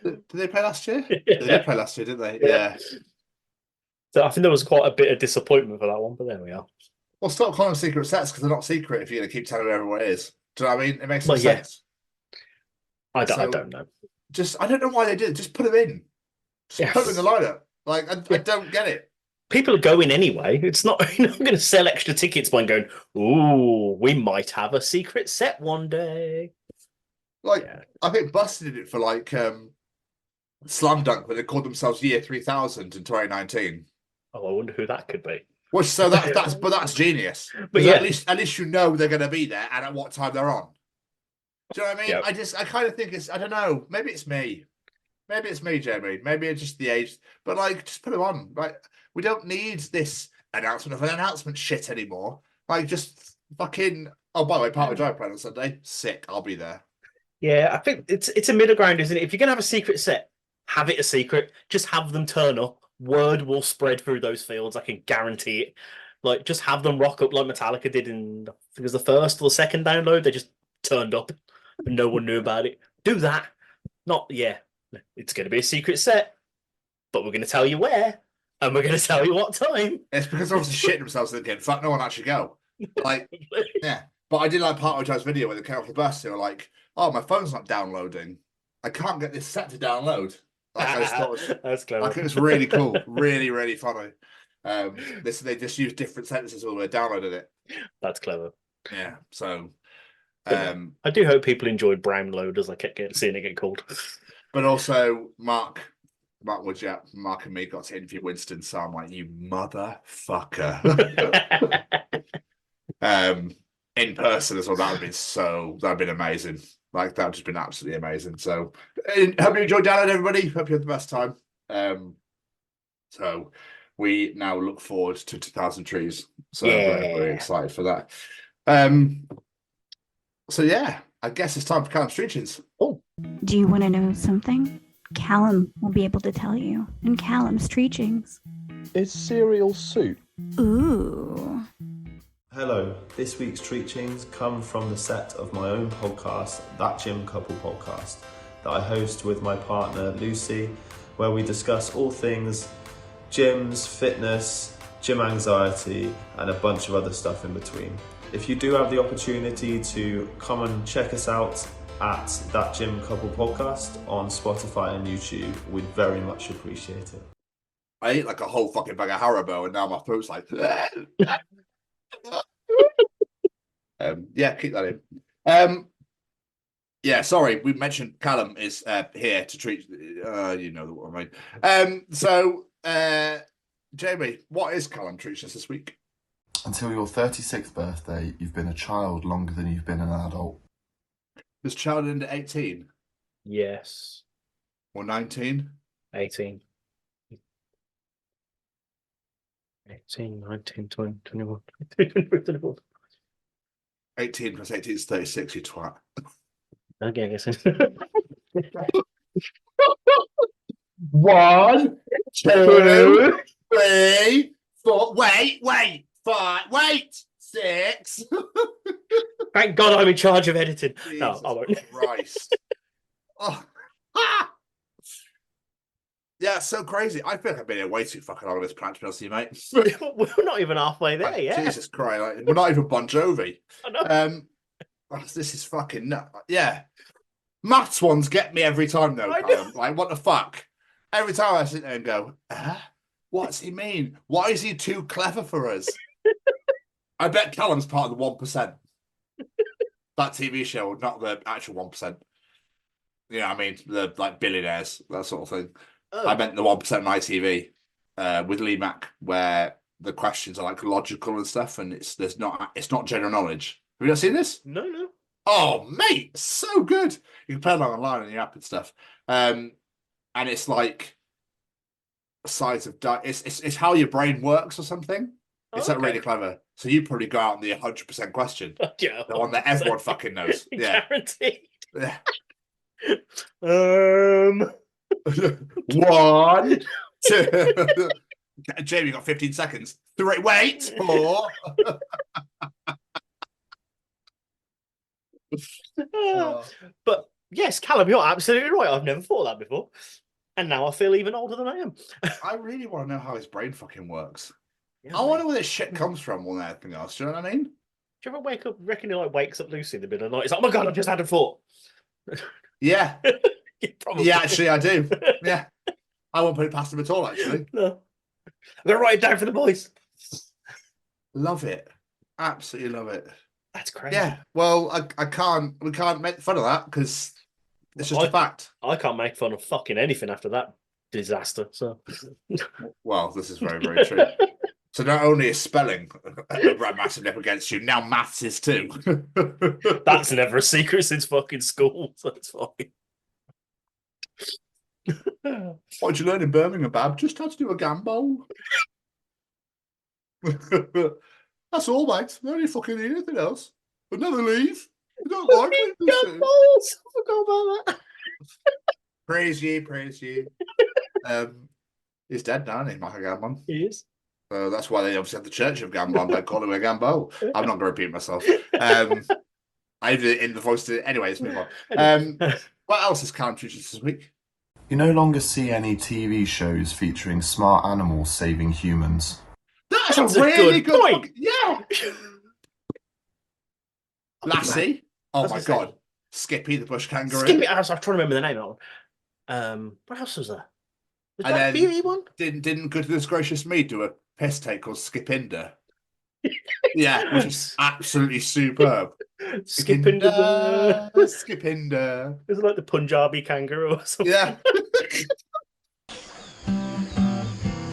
Did they play last year? Yeah. They did play last year, didn't they? Yeah. So I think there was quite a bit of disappointment for that one, but there we are. Well, stop calling them secret sets because they're not secret if you're going to keep telling everyone it is. Do you know what I mean? It makes no sense. I don't know. I don't know why they did it. Just put them in. Just put them in the lineup. Like, I don't get it. People are going anyway. It's not, you're not going to sell extra tickets by going, ooh, we might have a secret set one day. Like, I think Busted did it for like Slam Dunk, but they called themselves Year 3000 in 2019. Oh, I wonder who that could be. Well, so that's genius. But yeah, at least you know they're going to be there and at what time they're on. Do you know what I mean? Yep. I kind of think I don't know. Maybe it's me. Maybe it's me, Jamie. Maybe it's just the age. But like, just put them on. Like, we don't need this announcement of an announcement shit anymore. Like, just fucking. Oh, by the way, Parkway Drive playing on Sunday. Sick. I'll be there. Yeah, I think it's a middle ground, isn't it? If you're gonna have a secret set, have it a secret. Just have them turn up. Word will spread through those fields. I can guarantee it. Like, just have them rock up like Metallica did in, I think it was the first or the second download. They just turned up and no one knew about it. Do that. It's going to be a secret set, but we're going to tell you where. And we're going to tell you what time. It's because they're obviously shitting themselves thinking, fuck, no one actually go. Like, yeah. But I did like part of Joe's video where they came off the bus. They were like, oh, my phone's not downloading. I can't get this set to download. Like, I just thought that's clever. like, it was really cool. Really, really funny. They just used different sentences when they downloaded it. That's clever. Yeah. So, I do hope people enjoyed Brown Load as I kept seeing it get called. But also, Mark and me got to interview Winston, so I'm like, you motherfucker. In person as well, that'd been amazing. Like, that would just been absolutely amazing. So, hope you enjoyed download, everybody. Hope you had the best time. So we now look forward to 2,000 trees. So we're very excited for that. So yeah, I guess it's time for Callum's Treachings. Oh. Do you want to know something? Callum will be able to tell you in Callum's Treachings. Is cereal soup? Ooh. Hello, this week's Treachings come from the set of my own podcast, That Gym Couple Podcast, that I host with my partner Lucy, where we discuss all things gyms, fitness, gym anxiety, and a bunch of other stuff in between. If you do have the opportunity to come and check us out at That Gym Couple Podcast on Spotify and YouTube, we'd very much appreciate it. I ate like a whole fucking bag of Haribo and now my throat's like... yeah, keep that in. Yeah, sorry, we mentioned Callum is here to treat... you know what I mean. So, Jamie, what is Callum treats us this week? Until your 36th birthday, you've been a child longer than you've been an adult. Was child into 18? Yes. Or 19? 18. 18, 19, 20, 21, 24. 18 plus 18 is 36, you twat. Okay, I guess. 1, 2, 3, 4. Wait, 5. Wait, 6. Thank God I'm in charge of editing. Jesus no, I won't. Christ. Oh. Ah! Yeah, it's so crazy. I feel like I've been here way too fucking long on this plant, to be honest with you, mate. We're not even halfway there, yeah. Jesus Christ, like, we're not even Bon Jovi. I know. This is fucking nuts. Yeah. Maths ones get me every time, though, Callum. Like, what the fuck? Every time I sit there and go, what's he mean? Why is he too clever for us? I bet Callum's part of the 1%. That TV show, not the actual 1%. You know what I mean? The, like, billionaires, that sort of thing. Oh. I meant the 1% on ITV with Lee Mack, where the questions are like logical and stuff, and it's not general knowledge. Have you not seen this? No. Oh, mate, so good. You can play along online on your app and stuff. And it's like size of it's how your brain works or something. It's like really clever. So you probably go out on the 100% question, yeah, the one that everyone fucking knows. Yeah, guaranteed. Yeah. 1, 2. Jamie, you got 15 seconds. 3. Wait, 4. But yes, Callum, you're absolutely right. I've never thought that before, and now I feel even older than I am. I really want to know how his brain fucking works. Yeah, I wonder where this shit comes from more than anything else. Do you know what I mean? Do you ever wake up? Reckon he like wakes up Lucy in the middle of the night? It's like, oh my God, I've just had a thought. Yeah. Probably. Yeah, actually, I do. Yeah, I won't put it past him at all. Actually, no. I'm gonna write it down for the boys. Love it. Absolutely love it. That's crazy. Yeah. Well, we can't make fun of that because it's just a fact. I can't make fun of fucking anything after that disaster. So, well, this is very, very true. So not only is spelling massively up against you, now maths is too. That's never a secret since fucking school. So it's fine. What did you learn in Birmingham, Bab? Just how to do a gambol. That's all, mate. I don't fucking need anything else. But never leave. I don't like it. Gambols! I forgot about that. Praise ye. He's dead now, isn't he, Michael Gambon? He is. So that's why they obviously have the Church of Gambon. They call him a Gambo. I'm not going to repeat myself. I did it in the voice. Anyway, let's move on. What else is Callum Treachings this week? You no longer see any TV shows featuring smart animals saving humans. That's That's a a really good point. Yeah. Lassie. Oh was my gonna god. Skippy the bush kangaroo. Skippy. I was trying to remember the name of that one. What else was there? Was And Black then Beauty one? Didn't goodness gracious me do a piss take called Skipinder? Yeah, which is absolutely superb. Skipinder. Skipinder. Is it like the Punjabi kangaroo or something? Yeah.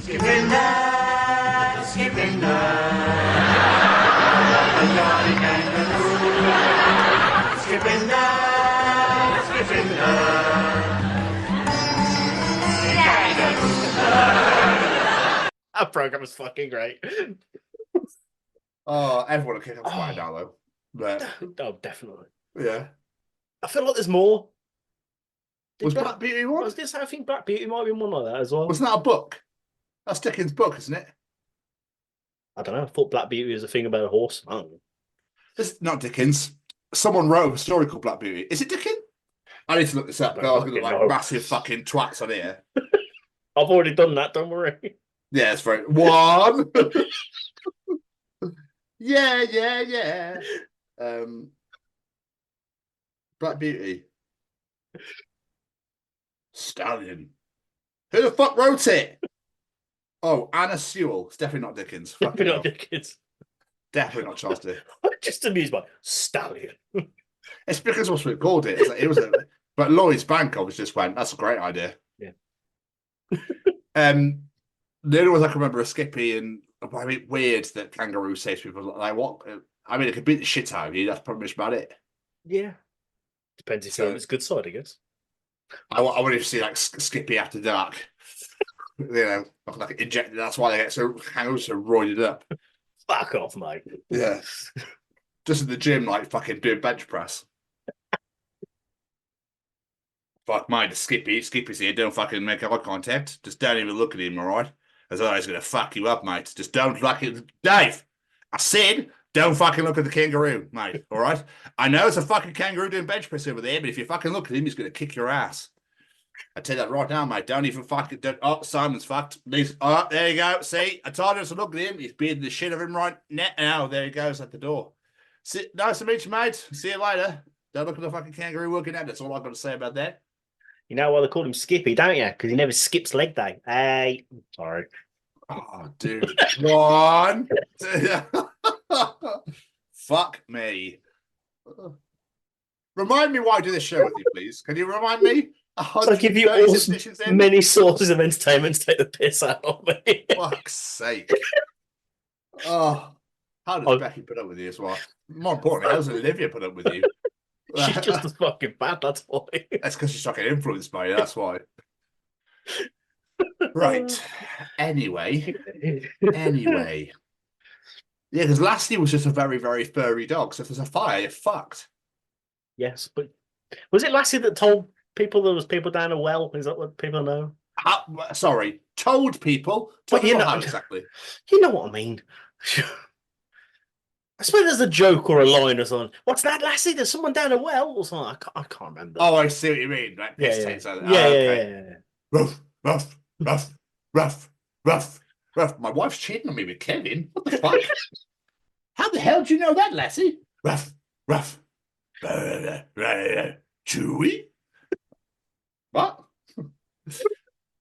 Skipinder, Skipinder, Punjabi kangaroo. Skipinder, Skipinder. That program was fucking great. Oh, everyone will kick off right now though. But Oh, definitely. yeah. I feel like there's more. Was Black Beauty one? I was going to say, I think Black Beauty might be one like that as well. Wasn't that a book? That's Dickens' book, isn't it? I don't know. I thought Black Beauty was a thing about a horse. I don't know. It's not Dickens. Someone wrote a story called Black Beauty. Is it Dickens? I need to look this up. I was going to look like massive fucking twats on here. I've already done that, don't worry. Yeah, it's very one. yeah. Black Beauty. Stallion. Who the fuck wrote it? Oh, Anna Sewell. It's definitely not Dickens. Definitely not Dickens. Definitely not Charles Dickens. I'm just amused by Stallion. It's because that's what we called it. It was but Lloyd's Bank obviously just went, that's a great idea. Yeah. The only ones I can remember are Skippy and I mean, weird that kangaroo saves people. Like what? I mean, it could beat the shit out of you. That's pretty much about it. Yeah. Depends if it's good side, I guess. I wanted to see like Skippy after dark. You know, like injected. That's why they get so kangaroos so roided up. Fuck off, mate. Yeah. Just in the gym, like fucking doing bench press. Fuck mate, Skippy's here. Don't fucking make eye contact. Just don't even look at him, all right? As though he's gonna fuck you up, mate. Just don't fucking Dave. I said, don't fucking look at the kangaroo, mate. All right. I know it's a fucking kangaroo doing bench press over there, but if you fucking look at him, he's gonna kick your ass. I tell you that right now, mate. Don't even fucking. Oh, Simon's fucked. Oh, there you go. See, I told you to look at him. He's beating the shit of him right now. There he goes at the door. Nice to meet you, mate. See you later. Don't look at the fucking kangaroo working out. That's all I've got to say about that. You know why they call him Skippy, don't you? Because he never skips leg day. Hey, sorry. Oh, dude. One. Fuck me. Remind me why I do this show with you, please. Can you remind me? So I give you all many sources of entertainment to take the piss out of me. Fuck's sake. Oh, how does Becky put up with you as well? More importantly, how does Olivia put up with you? She's just as fucking bad, that's why. That's because she's fucking influenced by you, that's why. Right. Anyway. Yeah, because Lassie was just a very, very furry dog. So if there's a fire, you're fucked. Yes, but was it Lassie that told people there was people down a well? Is that what people know? Sorry, told people. Told people how exactly. You know what I mean. I suppose there's a joke or a line or something. What's that, Lassie? There's someone down a well or something. I can't remember. Oh, I see what you mean. Like piss Yeah. takes out. Yeah, Okay. Rough. My wife's cheating on me with Kevin. What the fuck? How the hell do you know that, Lassie? Rough. Chewy? What?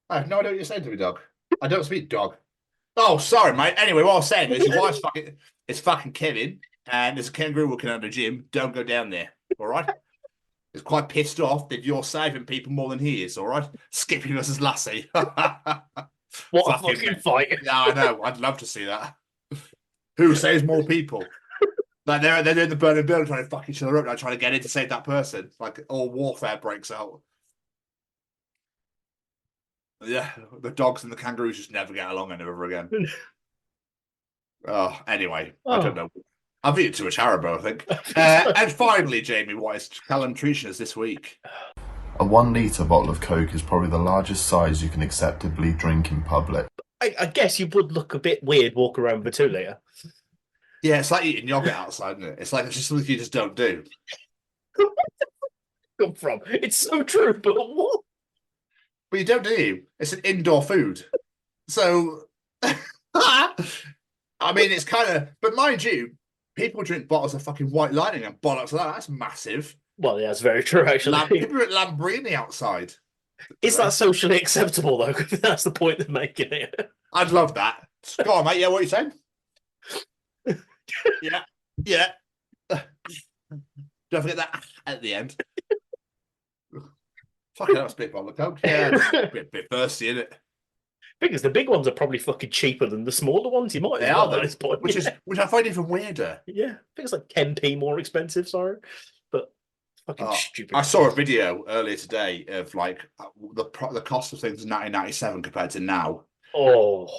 I have no idea what you're saying to me, dog. I don't speak dog. Oh, sorry, mate. Anyway, what I was saying is your wife's it's fucking Kevin, and there's a kangaroo walking out of the gym. Don't go down there, all right? He's quite pissed off that you're saving people more than he is, all right? Skippy versus Lassie. What a fucking fight. Yeah, I know. I'd love to see that. Who saves more people? Like they're in the burning building trying to fuck each other up, like trying to get in to save that person. Like all warfare breaks out. Yeah, the dogs and the kangaroos just never get along ever again. Anyway, I don't know. I've eaten too much Haribo, I think. And finally, Jamie, what is Callum treating us this week? A 1 litre bottle of Coke is probably the largest size you can acceptably drink in public. I guess you would look a bit weird walking around with a 2 litre. Yeah, it's like eating yogurt outside, isn't it? It's like it's just something you just don't do. Come from? It's so true, but what? But you don't, do you? It's an indoor food. So, I mean, it's kind of. But mind you, people drink bottles of fucking White Lightning and bollocks like that. That's massive. Well, yeah, that's very true, actually. People drink Lambrini outside. Is that socially acceptable, though? That's the point they're making it. I'd love that. Go on, mate. Yeah, what are you saying? Yeah. Don't forget that at the end. Fucking hell, split bottle of Coke. Yeah, a bit thirsty, isn't it? Because the big ones are probably fucking cheaper than the smaller ones. You might. They are at this point, which I find even weirder. Yeah, I think it's like 10p more expensive. Sorry, but fucking stupid. I saw a video earlier today of like the cost of things in 1997 compared to now. Oh,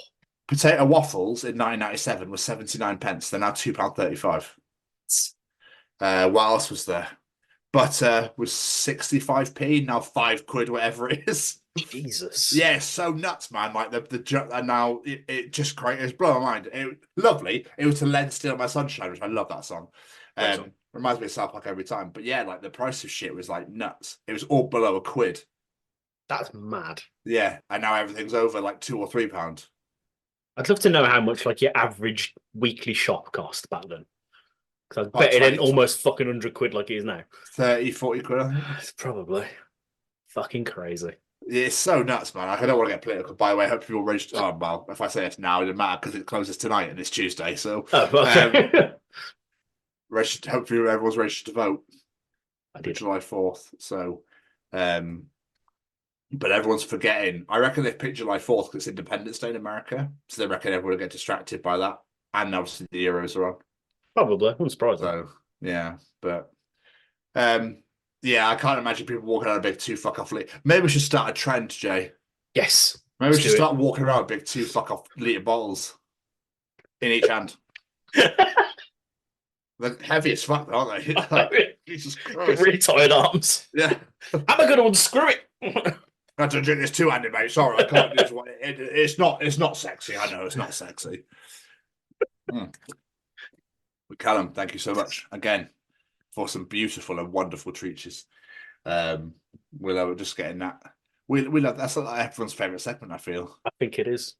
potato waffles in 1997 was 79 pence. They're now £2.35. What else was there? Butter was 65p, now £5, whatever it is. Jesus. Yeah, it's so nuts, man. Like and now it just great. It's blowing my mind. Lovely. It was to Len Still My Sunshine, which I love that song. Reminds me of South Park every time. But yeah, like the price of shit was like nuts. It was all below £1. That's mad. Yeah, and now everything's over like £2 or £3. I'd love to know how much like your average weekly shop cost back then. Because I bet it ain't almost fucking £100 like it is now. 30, 40 quid, I think. It's probably fucking crazy. It's so nuts, man. Like, I don't want to get political. By the way, I hope people register. Oh, well, if I say it now, it doesn't matter because it closes tonight and it's Tuesday. So, hopefully, everyone's registered to vote. I did. July 4th. So, but everyone's forgetting. I reckon they've picked July 4th because it's Independence Day in America. So, they reckon everyone will get distracted by that. And obviously, the Euros are on. Probably. I'm surprised. So, yeah. But, yeah, I can't imagine people walking around a big 2 fuck off litre. Maybe we should start a trend, Jay. Yes. Maybe we should start walking around big 2 fuck off litre bottles in each hand. They're heavy as fuck, aren't they? Like, Jesus Christ. Really tired arms. Yeah. I'm a good one. Screw it. I have to drink this 2-handed, mate. Sorry, I can't do this one. It's not sexy. I know it's not sexy. But Callum, thank you so much again for some beautiful and wonderful treaches. We're just getting that. We love that's like everyone's favourite segment, I feel. I think it is.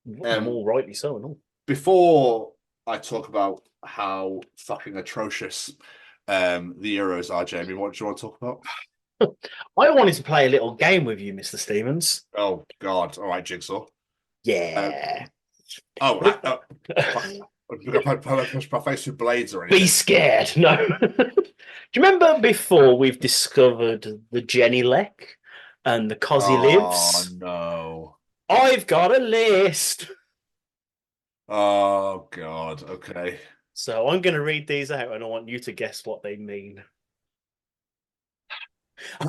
More rightly so and all. Before I talk about how fucking atrocious the Euros are, Jamie, what do you want to talk about? I wanted to play a little game with you, Mr. Stevens. Oh God! All right, Jigsaw. Yeah. I'm going to push my face with blades or anything. Be scared. No. Do you remember before we've discovered the Jenny Leck and the Cosy Lives? Oh, no. I've got a list. Oh, God. Okay. So I'm going to read these out and I want you to guess what they mean.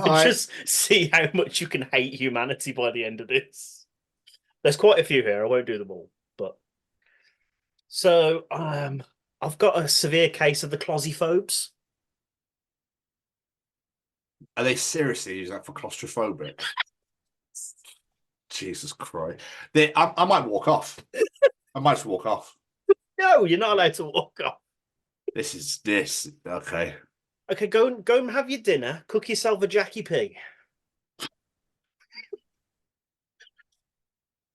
Just see how much you can hate humanity by the end of this. There's quite a few here. I won't do them all. So, I've got a severe case of the closyphobes. Are they seriously using that for claustrophobic? Jesus Christ. I might walk off. I might just walk off. No, you're not allowed to walk off. This. Okay. Okay, go and have your dinner. Cook yourself a Jackie P.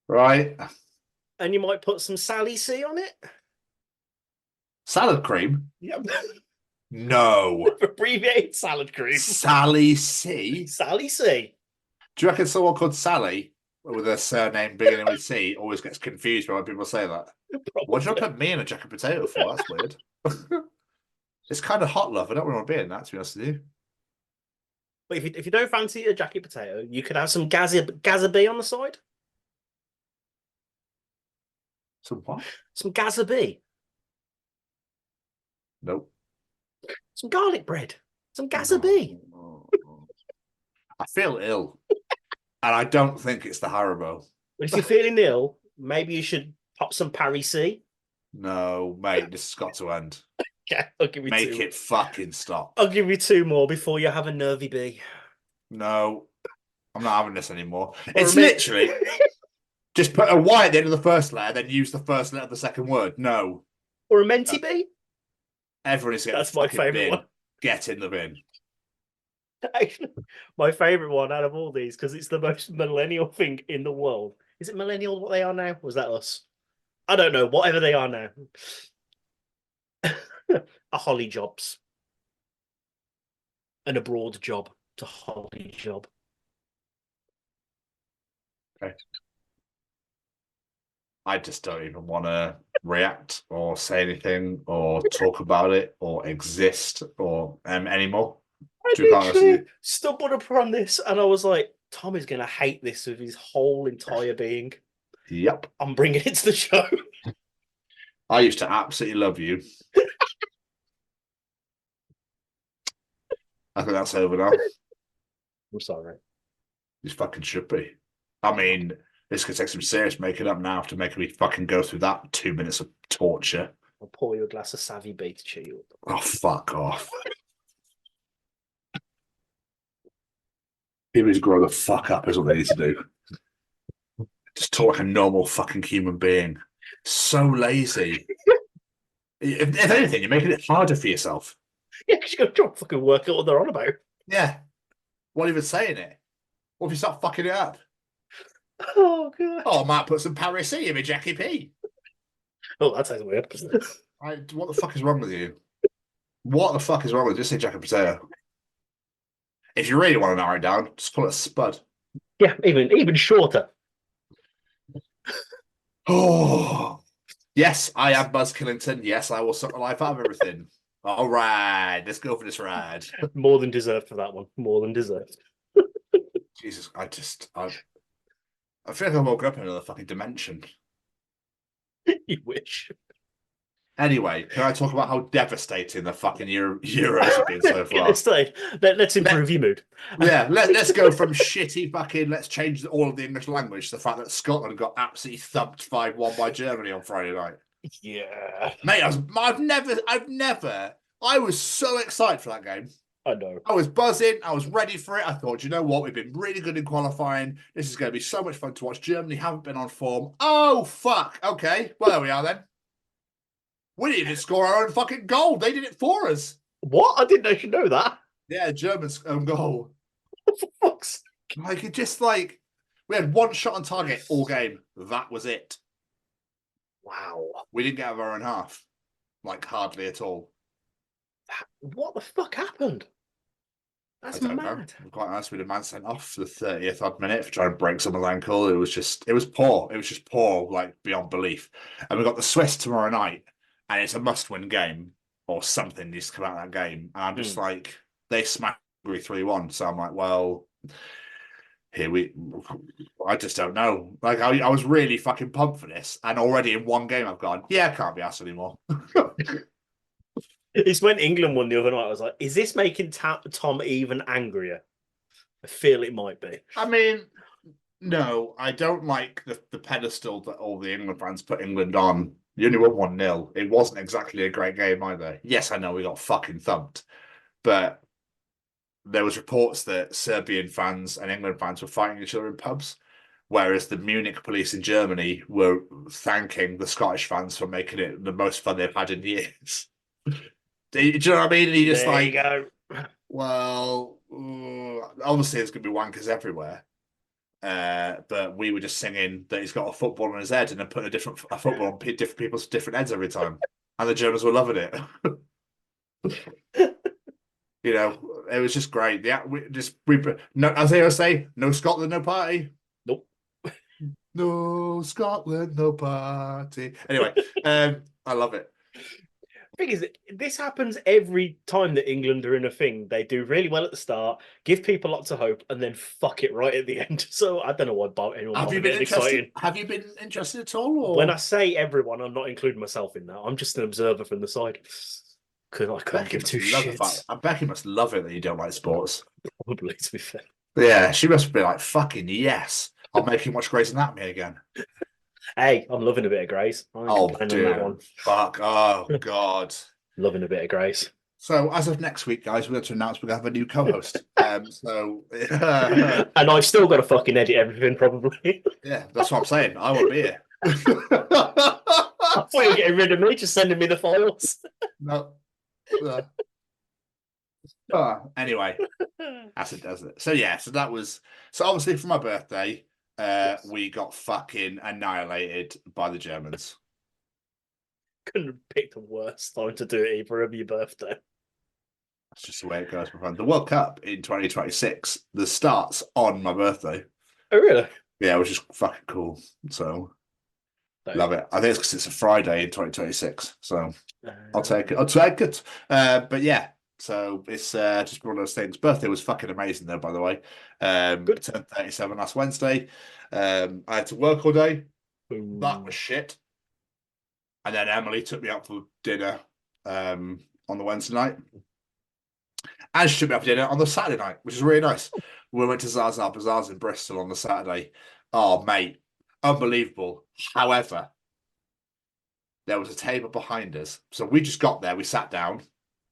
Right. And you might put some Sally C on it. Salad cream? Yep. No. Abbreviated salad cream. Sally C? Sally C. Do you reckon someone called Sally with a surname beginning with C always gets confused by when people say that? Probably. What did you put me in a jacket potato for? That's weird. It's kind of hot, love. I don't want to be in that, to be honest with you. But if you don't fancy a jacket potato, you could have some Gaza B on the side. Some what? Some Gaza B. Nope. Some garlic bread. Some Gaza B. I feel ill. And I don't think it's the Haribo. But if you're feeling ill, maybe you should pop some Paris C. No, mate, this has got to end. Okay, I'll give you Make two. it fucking stop. I'll give you two more before you have a nervy B. No, I'm not having this anymore. It's literally just put a Y at the end of the first letter, then use the first letter of the second word. No. Or a Menti B? Everyone is getting That's my favourite one. Get in the bin. Actually, my favourite one out of all these, because it's the most millennial thing in the world. Is it millennial what they are now? Was that us? I don't know. Whatever they are now. A holly jobs. An abroad job. It's a holly job. Okay. I just don't even want to react or say anything or talk about it or exist or anymore. I literally stumbled upon this and I was like, Tom is going to hate this with his whole entire being. Yep. I'm bringing it to the show. I used to absolutely love you. I think that's over now. I'm sorry. You fucking should be. I mean, this could take some serious making up now after making me fucking go through that 2 minutes of torture. I'll pour you a glass of Savvy B to cheer you up. Oh, fuck off. People need to grow the fuck up is what they need to do. Just talk like a normal fucking human being. So lazy. If anything, you're making it harder for yourself. Yeah, because you're going to try and fucking work out what they're on about. Yeah. What even saying it? What if you start fucking it up? Oh, God. Oh, I might put some Paris in my Jackie P. Oh, that sounds weird. What the fuck is wrong with you? What the fuck is wrong with you? Just say Jack and Potato. If you really want to narrow it down, just call it Spud. Yeah, even shorter. Oh, yes, I am Buzz Killington. Yes, I will suck the life out of everything. All right, let's go for this ride. More than deserved for that one. More than deserved. Jesus, I feel like I woke up in another fucking dimension. You wish. Anyway, can I talk about how devastating the fucking Euros have been so far? Let's improve your mood. Yeah, let's go from shitty fucking, let's change all of the English language to the fact that Scotland got absolutely thumped 5-1 by Germany on Friday night. Yeah. Mate, I was so excited for that game. I know. I was buzzing. I was ready for it. I thought, you know what? We've been really good in qualifying. This is going to be so much fun to watch. Germany haven't been on form. Oh, fuck. Okay. Well, there we are then. We didn't even score our own fucking goal. They did it for us. What? I didn't actually know that. Yeah, Germans' own goal. What the fuck's... Like, it just like, we had one shot on target all game. That was it. Wow. We didn't get out of our own half. Like, hardly at all. What the fuck happened? That's mad. Quite honest, we had a man sent off for the 30th odd minute for trying to break someone's ankle. It was poor. It was just poor, like beyond belief. And we got the Swiss tomorrow night, and it's a must-win game or something needs to come out of that game. And I'm just like, they smacked 3-1. So I'm like, well, I just don't know. Like, I was really fucking pumped for this, and already in one game I've gone, yeah, I can't be asked anymore. It's when England won the other night. I was like, is this making Tom even angrier? I feel it might be. I mean, no, I don't like the pedestal that all the England fans put England on. You only won 1-0. It wasn't exactly a great game either. Yes, I know we got fucking thumped, but there was reports that Serbian fans and England fans were fighting each other in pubs, whereas the Munich police in Germany were thanking the Scottish fans for making it the most fun they've had in years. Do you know what I mean? And he just there you go. Well, obviously there's going to be wankers everywhere. But we were just singing that he's got a football on his head and then putting a football on different people's different heads every time. And the Germans were loving it. You know, it was just great. Yeah, as they always say, no Scotland, no party. Nope. No Scotland, no party. Anyway, I love it. The thing is, this happens every time that England are in a thing. They do really well at the start, give people lots of hope, and then fuck it right at the end. So I don't know what anyone. Have you been interested? Have you been interested at all? Or? When I say everyone, I'm not including myself in that. I'm just an observer from the side. I couldn't give two shits. Becky must love it that you don't like sports. Probably, to be fair. Yeah, she must be like, fucking yes. I'll make you watch Grey's Anatomy again. Hey, I'm loving a bit of Grey's. Oh, dude. That one. Fuck. Oh, God. Loving a bit of Grey's. So, as of next week, guys, we're going to announce we're going to have a new co-host. And I've still got to fucking edit everything, probably. Yeah, that's what I'm saying. I won't be here. I thought you were getting rid of me, just sending me the files. No. Anyway, that's it, does it? So yeah, so that was obviously for my birthday, we got fucking annihilated by the Germans. Couldn't have picked the worst time to do it either of your birthday. That's just the way it goes, my friend. The World Cup in 2026, the starts on my birthday. Oh, really? Yeah, which is fucking cool. So love it. I think it's because it's a Friday in 2026. So I'll take it. I'll take it. But yeah, so it's just one of those things. Birthday was fucking amazing, though, by the way. Good. Turned 37 last Wednesday. I had to work all day. That was shit. And then Emily took me out for dinner on the Wednesday night. And she took me out for dinner on the Saturday night, which is really nice. We went to Zaza Bazaars in Bristol on the Saturday. Oh, mate, unbelievable. However, there was a table behind us. So we just got there, we sat down,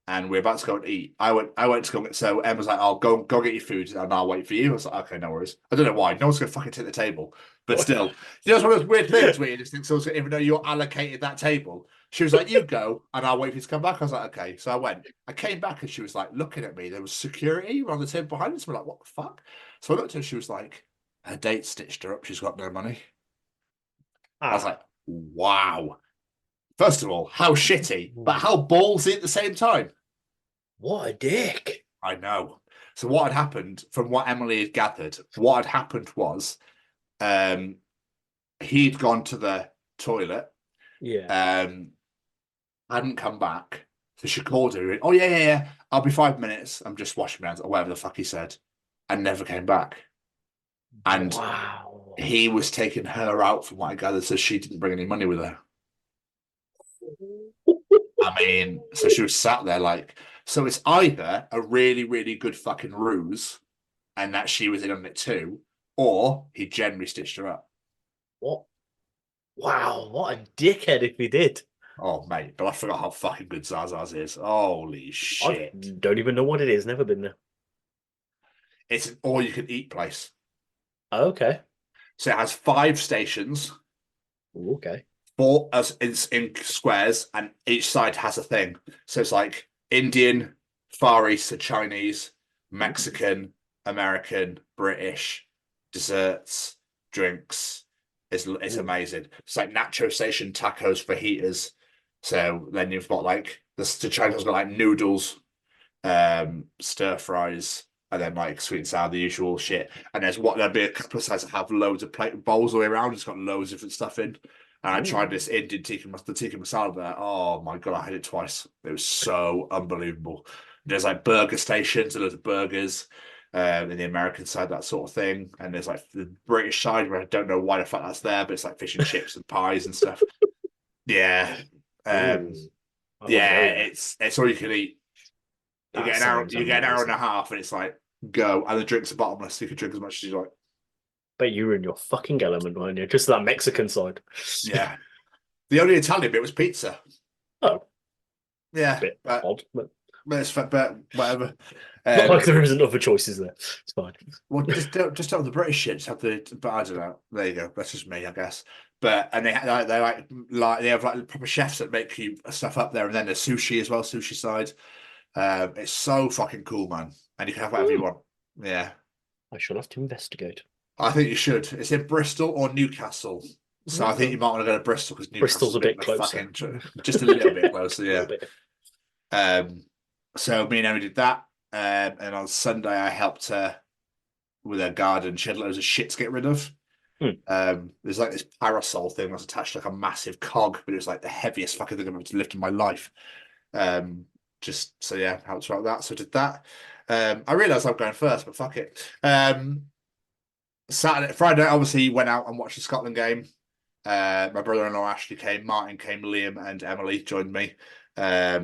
and we were about to go and eat. I went to go get, so Emma was like, "I'll go get your food and I'll wait for you." I was like, "Okay, no worries." I don't know why. No one's gonna fucking take the table. But still, you know, it's one of those weird things where you just think, so even though you're allocated that table, she was like, "You go and I'll wait for you to come back." I was like, "Okay." So I went. I came back and she was like looking at me. There was security on the table behind us. We're like, "What the fuck?" So I looked at her, she was like, her date stitched her up, she's got no money. I was like, wow. First of all, how shitty, but how ballsy at the same time. What a dick. I know. So what had happened, from what Emily had gathered, what had happened was he'd gone to the toilet. Yeah. Hadn't come back. So she called her. Oh, yeah. I'll be 5 minutes. I'm just washing my hands, or whatever the fuck he said. And never came back. And he was taking her out, from what I gathered, so she didn't bring any money with her. I mean, so she was sat there like, so it's either a really, really good fucking ruse and that she was in on it too, or he generally stitched her up. What? Wow, what a dickhead if he did. Oh, mate, but I forgot how fucking good Zaza's is. Holy shit. I don't even know what it is. Never been there. It's an all-you-can-eat place. Oh, okay. So it has 5 stations. Ooh, okay. 4 as in squares, and each side has a thing. So it's like Indian, Far East, so Chinese, Mexican, American, British, desserts, drinks. It's amazing. It's like nacho station, tacos, fajitas. So then you've got like the Chinese got like noodles, stir fries, and then like sweet and sour, the usual shit. And there'll be a couple of sides that have loads of bowls all the way around. It's got loads of different stuff in. And I tried this Indian tikka masala there. Oh my god, I had it twice. It was so unbelievable. There's like burger stations, and there's burgers. In the American side, that sort of thing. And there's like the British side where I don't know why the fuck that's there, but it's like fish and chips and pies and stuff. Yeah. It's all you can eat. You get an hour and a half, and it's like go, and the drinks are bottomless. You can drink as much as you like. But you were in your fucking element, weren't you? Just that Mexican side. Yeah. The only Italian bit was pizza. Oh. Yeah. Bit odd, but whatever. Not like there isn't other choices there. It's fine. Well, just have the British shit. Just have but I don't know. There you go. That's just me, I guess. But and they have like proper chefs that make you stuff up there, and then there's sushi as well, sushi side. It's so fucking cool, man. And you can have whatever you want. Yeah. I shall have to investigate. I think you should. It's in Bristol or Newcastle. So I think you might want to go to Bristol because Bristol's a bit closer. Just a little bit closer, yeah. So me and Emily did that. And on Sunday I helped her with her garden. She had loads of shit to get rid of. There's like this parasol thing that's attached to like a massive cog, but it was like the heaviest fucking thing I've ever lived in my life. Just so yeah, helped her out with that. So I did that. I realised I'm going first, but fuck it. Friday, obviously went out and watched the Scotland game. My brother-in-law Ashley came, Martin came, Liam and Emily joined me. I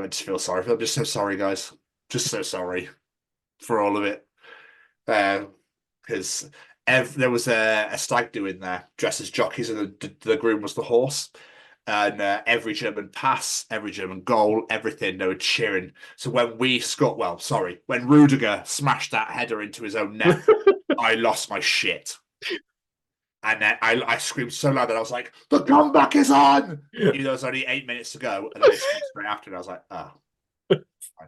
just feel sorry for them. I'm just so sorry, guys. Just so sorry for all of it. Because there was a stag do in there, dressed as jockeys, and the groom was the horse. And every German pass, every German goal, everything, they were cheering. So when when Rudiger smashed that header into his own net, I lost my shit. And then I screamed so loud that I was like, "The comeback is on!" Even though it was only 8 minutes to go, and then I screamed straight after, and I was like, "Oh,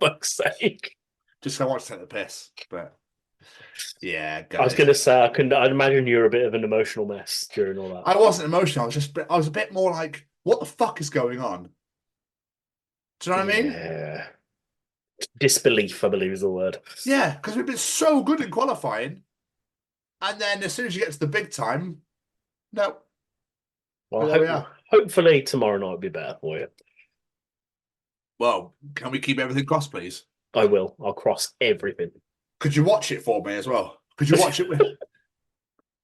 Fuck's sake. Just I want to take the piss, but yeah. I was going to say I'd imagine you were a bit of an emotional mess during all that. I wasn't emotional. I was a bit more like, what the fuck is going on? Do you know what I mean? Yeah. Disbelief, I believe, is the word. Yeah, because we've been so good in qualifying, and then as soon as you get to the big time, no. Well, hopefully tomorrow night will be better for you. Well, can we keep everything crossed, please? I will. I'll cross everything. Could you watch it for me as well? Could you watch it with?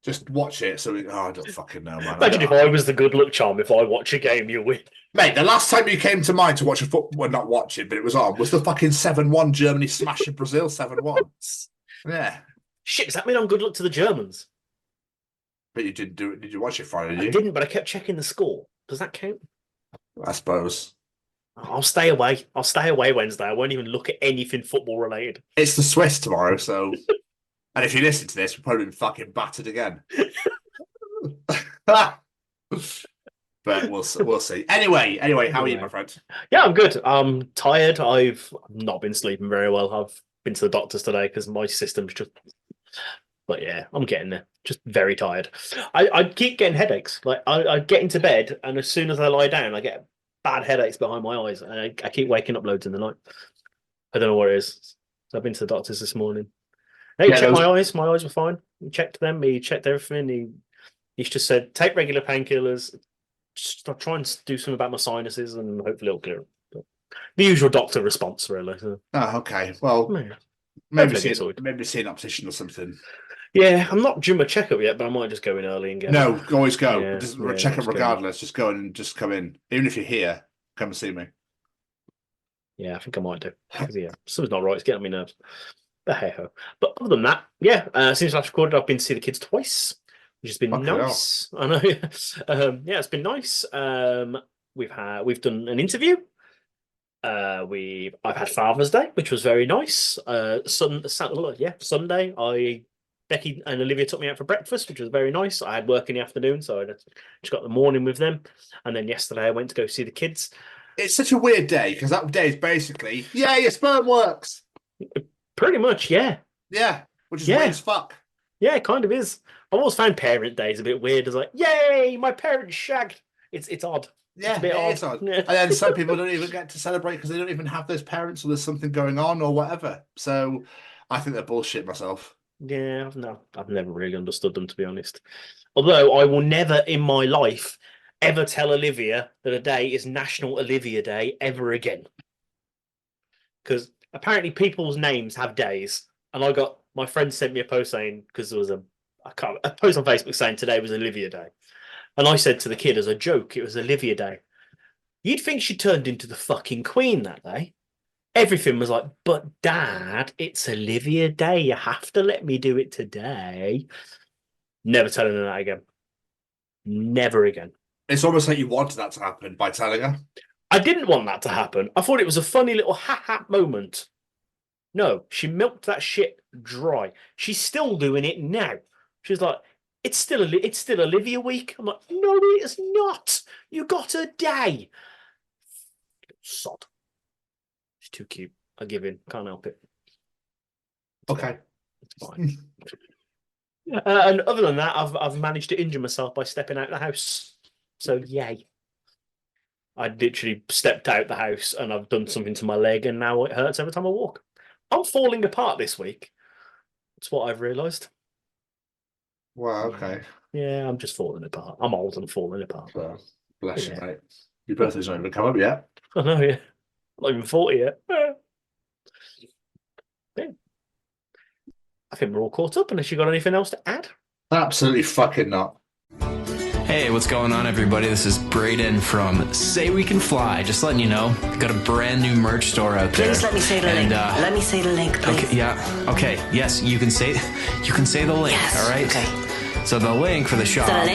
Just watch it. So I don't fucking know, man. Imagine if I was the good luck charm. If I watch a game, you win. Mate, the last time you came to mind to watch a football, well, not watch it, but it was on, was the fucking 7-1 Germany smashing Brazil 7-1. Yeah. Shit, does that mean I'm good luck to the Germans? But you didn't do it. Did you watch it Friday? I didn't, but I kept checking the score. Does that count? I suppose. I'll stay away. I'll stay away Wednesday. I won't even look at anything football related. It's the Swiss tomorrow, so. And if you listen to this, we've probably been fucking battered again. But we'll see. Anyway, how are you, my friend? Yeah, I'm good. I'm tired. I've not been sleeping very well. I've been to the doctors today because my system's just. But yeah, I'm getting there. Just very tired. I keep getting headaches. Like I get into bed, and as soon as I lie down, I get bad headaches behind my eyes, and I keep waking up loads in the night. I don't know what it is. So I've been to the doctors this morning. Hey, checked my eyes. My eyes were fine. He checked them. He checked everything. He's just said take regular painkillers. Just try and do something about my sinuses, and hopefully it'll clear them. The usual doctor response, really. So. Oh, okay. Well, maybe see an optician or something. Yeah, I'm not due my checkup yet, but I might just go in early and get. No, always go. Yeah, check it regardless. Just go and just come in. Even if you're here, come and see me. Yeah, I think I might do. Yeah, something's not right. It's getting on my nerves. But hey ho. But other than that, yeah, since last recorded, I've been to see the kids twice, which has been nice. I know. Yeah, it's been nice. We've done an interview. I've had Father's Day, which was very nice. Sunday, Becky and Olivia took me out for breakfast, which was very nice. I had work in the afternoon, so I just got the morning with them. And then yesterday, I went to go see the kids. It's such a weird day because that day is basically, yeah, your sperm works. Pretty much, yeah. Yeah, which is weird as fuck. Yeah, it kind of is. I've always found parent days a bit weird. It's like, yay, my parents shagged. It's odd. Yeah, it's a bit odd. Is odd. Yeah. And then some people don't even get to celebrate because they don't even have those parents or there's something going on or whatever. So I think they're bullshit myself. Yeah, I've never really understood them, to be honest. Although I will never in my life ever tell Olivia that a day is National Olivia Day ever again. Because apparently people's names have days. And my friend sent me a post saying, because there was a post on Facebook saying today was Olivia Day. And I said to the kid as a joke, it was Olivia Day. You'd think she turned into the fucking queen that day. Everything was like, but Dad, it's Olivia Day. You have to let me do it today. Never telling her that again. Never again. It's almost like you wanted that to happen by telling her. I didn't want that to happen. I thought it was a funny little ha-ha moment. No, she milked that shit dry. She's still doing it now. She's like, it's still Olivia week. I'm like, no, it's not. You got a day. Sod. She's too cute. I give in. Can't help it. Okay. It's fine. And other than that, I've managed to injure myself by stepping out of the house. So yay. I literally stepped out the house and I've done something to my leg and now it hurts every time I walk. I'm falling apart this week. That's what I've realised. Wow, okay. Yeah, I'm just falling apart. I'm old and falling apart. Well, bless you, mate. Your birthday's not even come up yet. I know, yeah. Not even 40 yet. Yeah. I think we're all caught up unless you got anything else to add. Absolutely fucking not. Hey, what's going on, everybody? This is Braden from Say We Can Fly. Just letting you know, got a brand new merch store out there. Please let me say the link. Let me say the link, please. Okay, yeah. Okay, yes, you can say the link. Yes, all right. Okay. So the link for the shop. So the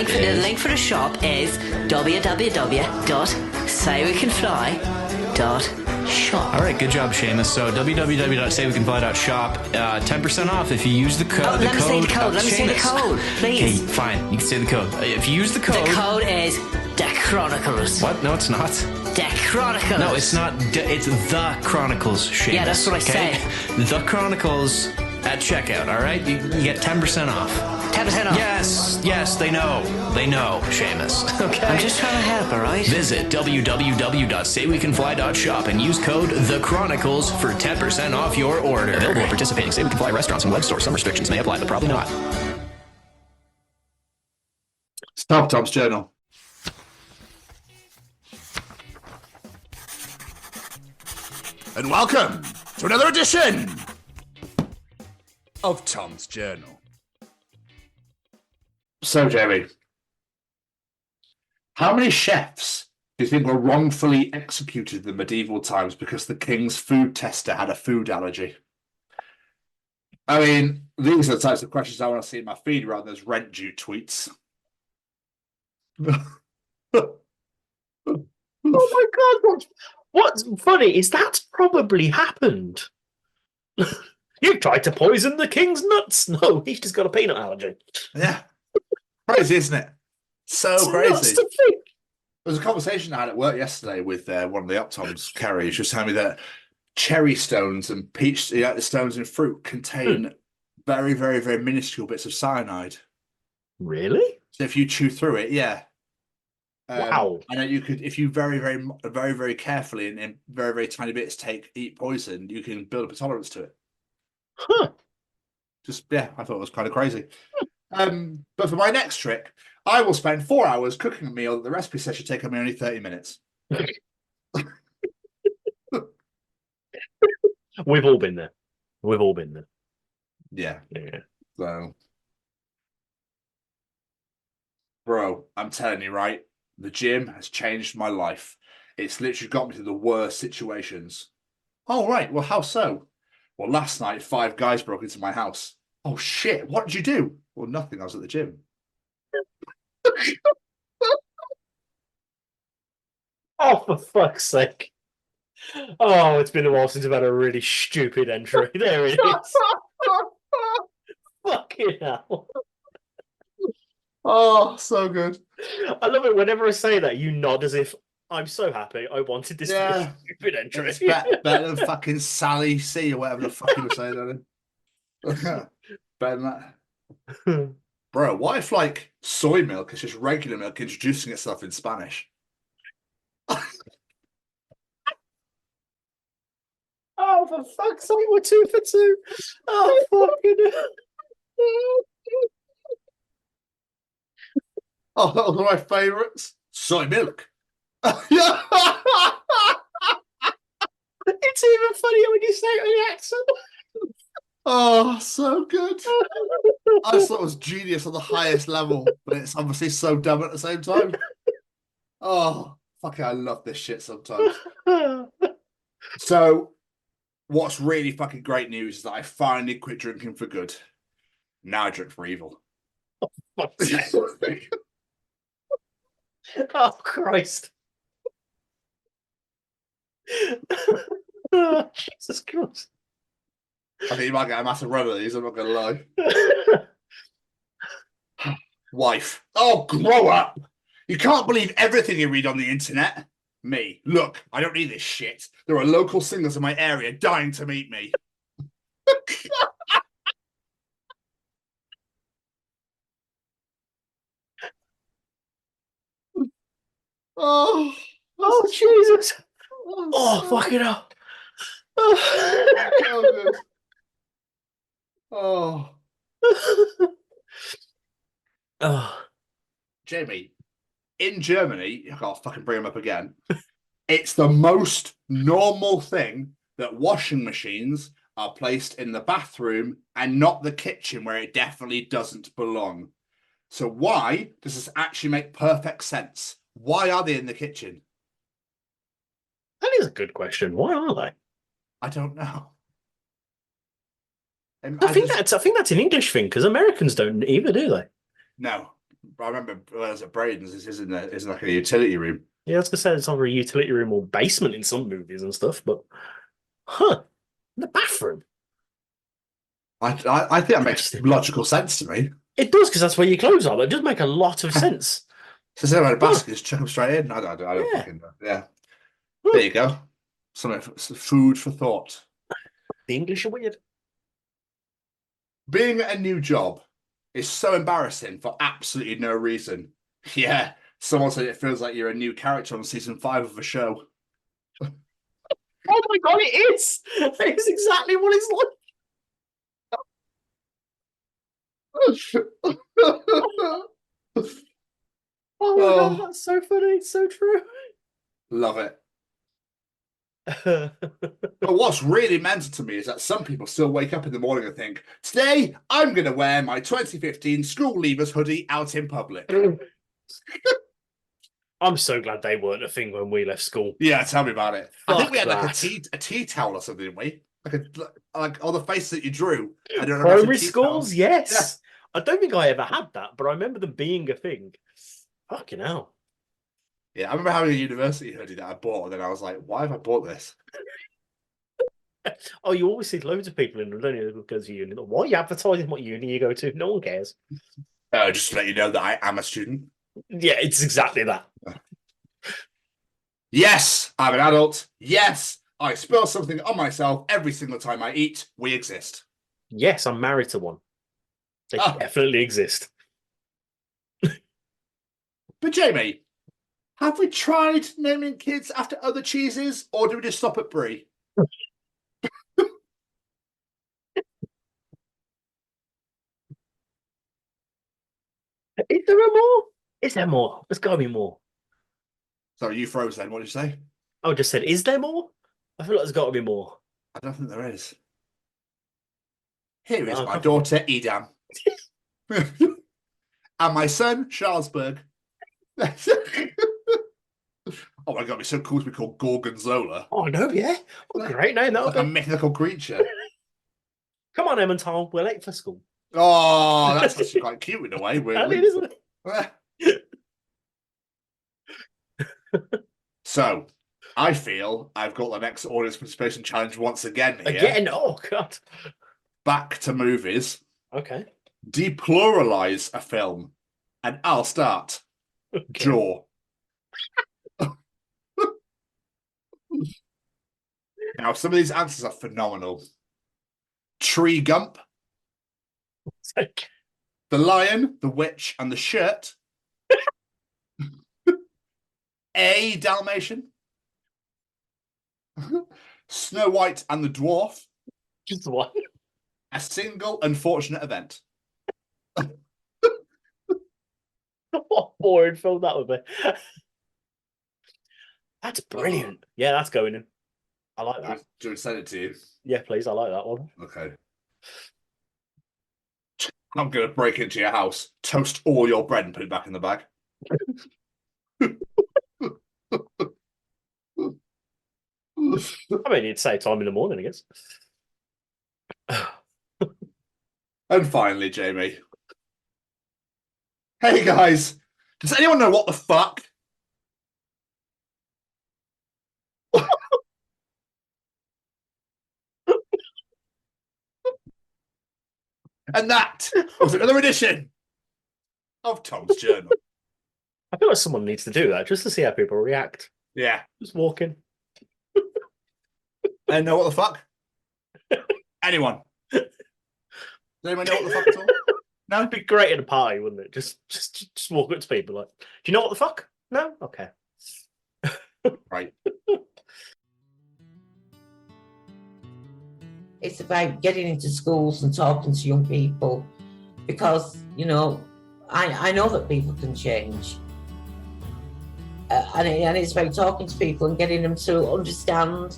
link for the shop is www.saywecanfly.shop. All right, good job, Seamus. So www.saywecanfly.shop. 10% off if you use the code. Let me say the code. Let me say the code, please. Okay, fine. You can say the code. If you use the code. The code is the Chronicles. What? No, it's not. The Chronicles. No, it's not. It's the Chronicles, Seamus. Yeah, that's what I said. The Chronicles at checkout, all right? You get 10% off. 10% off? Yes, they know. They know, Seamus. Okay? I'm just trying to help, all right? Visit www.saywecanfly.shop and use code The Chronicles for 10% off your order. Available at participating Say We Can Fly restaurants and web stores. Some restrictions may apply, but probably not. Stop Tom's Journal. And welcome to another edition of Tom's Journal. So, Jerry, how many chefs do you think were wrongfully executed in the medieval times because the king's food tester had a food allergy? I mean, these are the types of questions I want to see in my feed rather than those rent due tweets. Oh my God! What's funny is that's probably happened. You tried to poison the king's nuts. No, he's just got a peanut allergy. Yeah, crazy, isn't it? So It's crazy. nuts to think. There was a conversation I had at work yesterday with one of the Optoms, Kerry. She was telling me that cherry stones and peach, the stones in fruit contain very, very, very minuscule bits of cyanide. Really? So if you chew through it, yeah. Wow. I know you could, if you very, very, very, very carefully and in very, very tiny bits eat poison, you can build up a tolerance to it. Huh. Just, yeah, I thought it was kind of crazy. But for my next trick, I will spend 4 hours cooking a meal that the recipe says should take me only 30 minutes. We've all been there. We've all been there. Yeah. Yeah. So, bro, I'm telling you, right? The gym has changed my life. It's literally got me to the worst situations. Oh, right. Well, how so? Well, last night, 5 guys broke into my house. Oh, shit. What did you do? Well, nothing. I was at the gym. Oh, for fuck's sake. Oh, it's been a while since I've had a really stupid entry. There it is. Fucking hell. Oh, so good. I love it. Whenever I say that, you nod as if I'm so happy I wanted this to be a stupid entry. It's better than fucking Sally C or whatever the fuck you were saying. Better than that. Bro, what if like soy milk is just regular milk introducing itself in Spanish? Oh, for fuck's sake, we're 2 for 2. Oh, fucking hell. Oh, that was one of my favourites. Soy milk. It's even funnier when you say it with the accent. Oh, so good. I just thought it was genius on the highest level, but it's obviously so dumb at the same time. Oh, fucking, I love this shit sometimes. So, what's really fucking great news is that I finally quit drinking for good. Now I drink for evil. Oh, Christ. Oh, Jesus Christ. I think you might get a massive run of these, I'm not going to lie. Wife. Oh, grow up. You can't believe everything you read on the internet. Me. Look, I don't need this shit. There are local singers in my area dying to meet me. Oh, Jesus. Oh, fucking hell. Oh, good. Oh. Oh. Jamie, in Germany, I'll fucking bring him up again. It's the most normal thing that washing machines are placed in the bathroom and not the kitchen where it definitely doesn't belong. So why does this actually make perfect sense? Why are they in the kitchen? That is a good question. Why are they? I don't know. I think that's an English thing because Americans don't either, do they? No. I remember when I was at Braden's, this isn't like a utility room. Yeah, I was gonna say it's either a utility room or basement in some movies and stuff, but in the bathroom. I think that makes logical sense to me. It does because that's where your clothes are. That does make a lot of sense. So instead of a basket, just chuck them straight in. I don't fucking know. Yeah. There you go. Some food for thought. The English are weird. Being at a new job is so embarrassing for absolutely no reason. Yeah, someone said it feels like you're a new character on season 5 of a show. Oh my god, it is! It is exactly what it's like. Oh my god, that's so funny. It's so true. Love it. But what's really mental to me is that some people still wake up in the morning and think, today I'm going to wear my 2015 school leavers hoodie out in public. I'm so glad they weren't a thing when we left school. Yeah, tell me about it. I think we had Fuck like that. a tea towel or something, didn't we? Like all the faces that you drew. I don't know. Primary schools, yes. Yeah. I don't think I ever had that, but I remember them being a thing. Fucking hell. Yeah, I remember having a university hoodie that I bought, and then I was like, why have I bought this? Oh, you always see loads of people in them, don't you, that go to uni. Why are you advertising what uni you go to? No one cares. Just to let you know that I am a student. Yeah, it's exactly that. Yes, I'm an adult. Yes, I spill something on myself every single time I eat. We exist. Yes, I'm married to one. They definitely exist. But Jamie, have we tried naming kids after other cheeses, or do we just stop at brie? Is there a more? Is there more? There's got to be more. Sorry, you froze then. What did you say? I just said, is there more? I feel like there's got to be more. I don't think there is. Here is my daughter, Edam. And my son, Charlesburg. Oh my god, it'd be so cool to be called Gorgonzola. Oh, no, yeah. What a great name, that like a mythical creature. Come on, Emmental, we're late for school. Oh, that's actually quite cute in a way, weirdly. Isn't it? So, I feel I've got the next audience participation challenge once again here. Again? Oh, God. Back to movies. Okay. Depluralize a film. And I'll start. Okay. Jaw. Now, some of these answers are phenomenal. Tree Gump. The Lion, the Witch, and the Shirt. A Dalmatian. Snow White and the Dwarf. Just one. A Single Unfortunate Event. What a boring film that would be. That's brilliant. Yeah, that's going in. I like that. Do you want to send it to you? Yeah, please. I like that one. Okay. I'm going to break into your house, toast all your bread and put it back in the bag. I mean, you'd say time in the morning, I guess. And finally, Jamie. Hey, guys. Does anyone know what the fuck? And that was another edition of Tom's Journal. I feel like someone needs to do that just to see how people react. Yeah. Just walking. And know what the fuck? Anyone? Does anyone know what the fuck at all? No, it'd be great at a party, wouldn't it? Just walk up to people like, do you know what the fuck? No? Okay. Right. It's about getting into schools and talking to young people because, you know, I know that people can change. And it's about talking to people and getting them to understand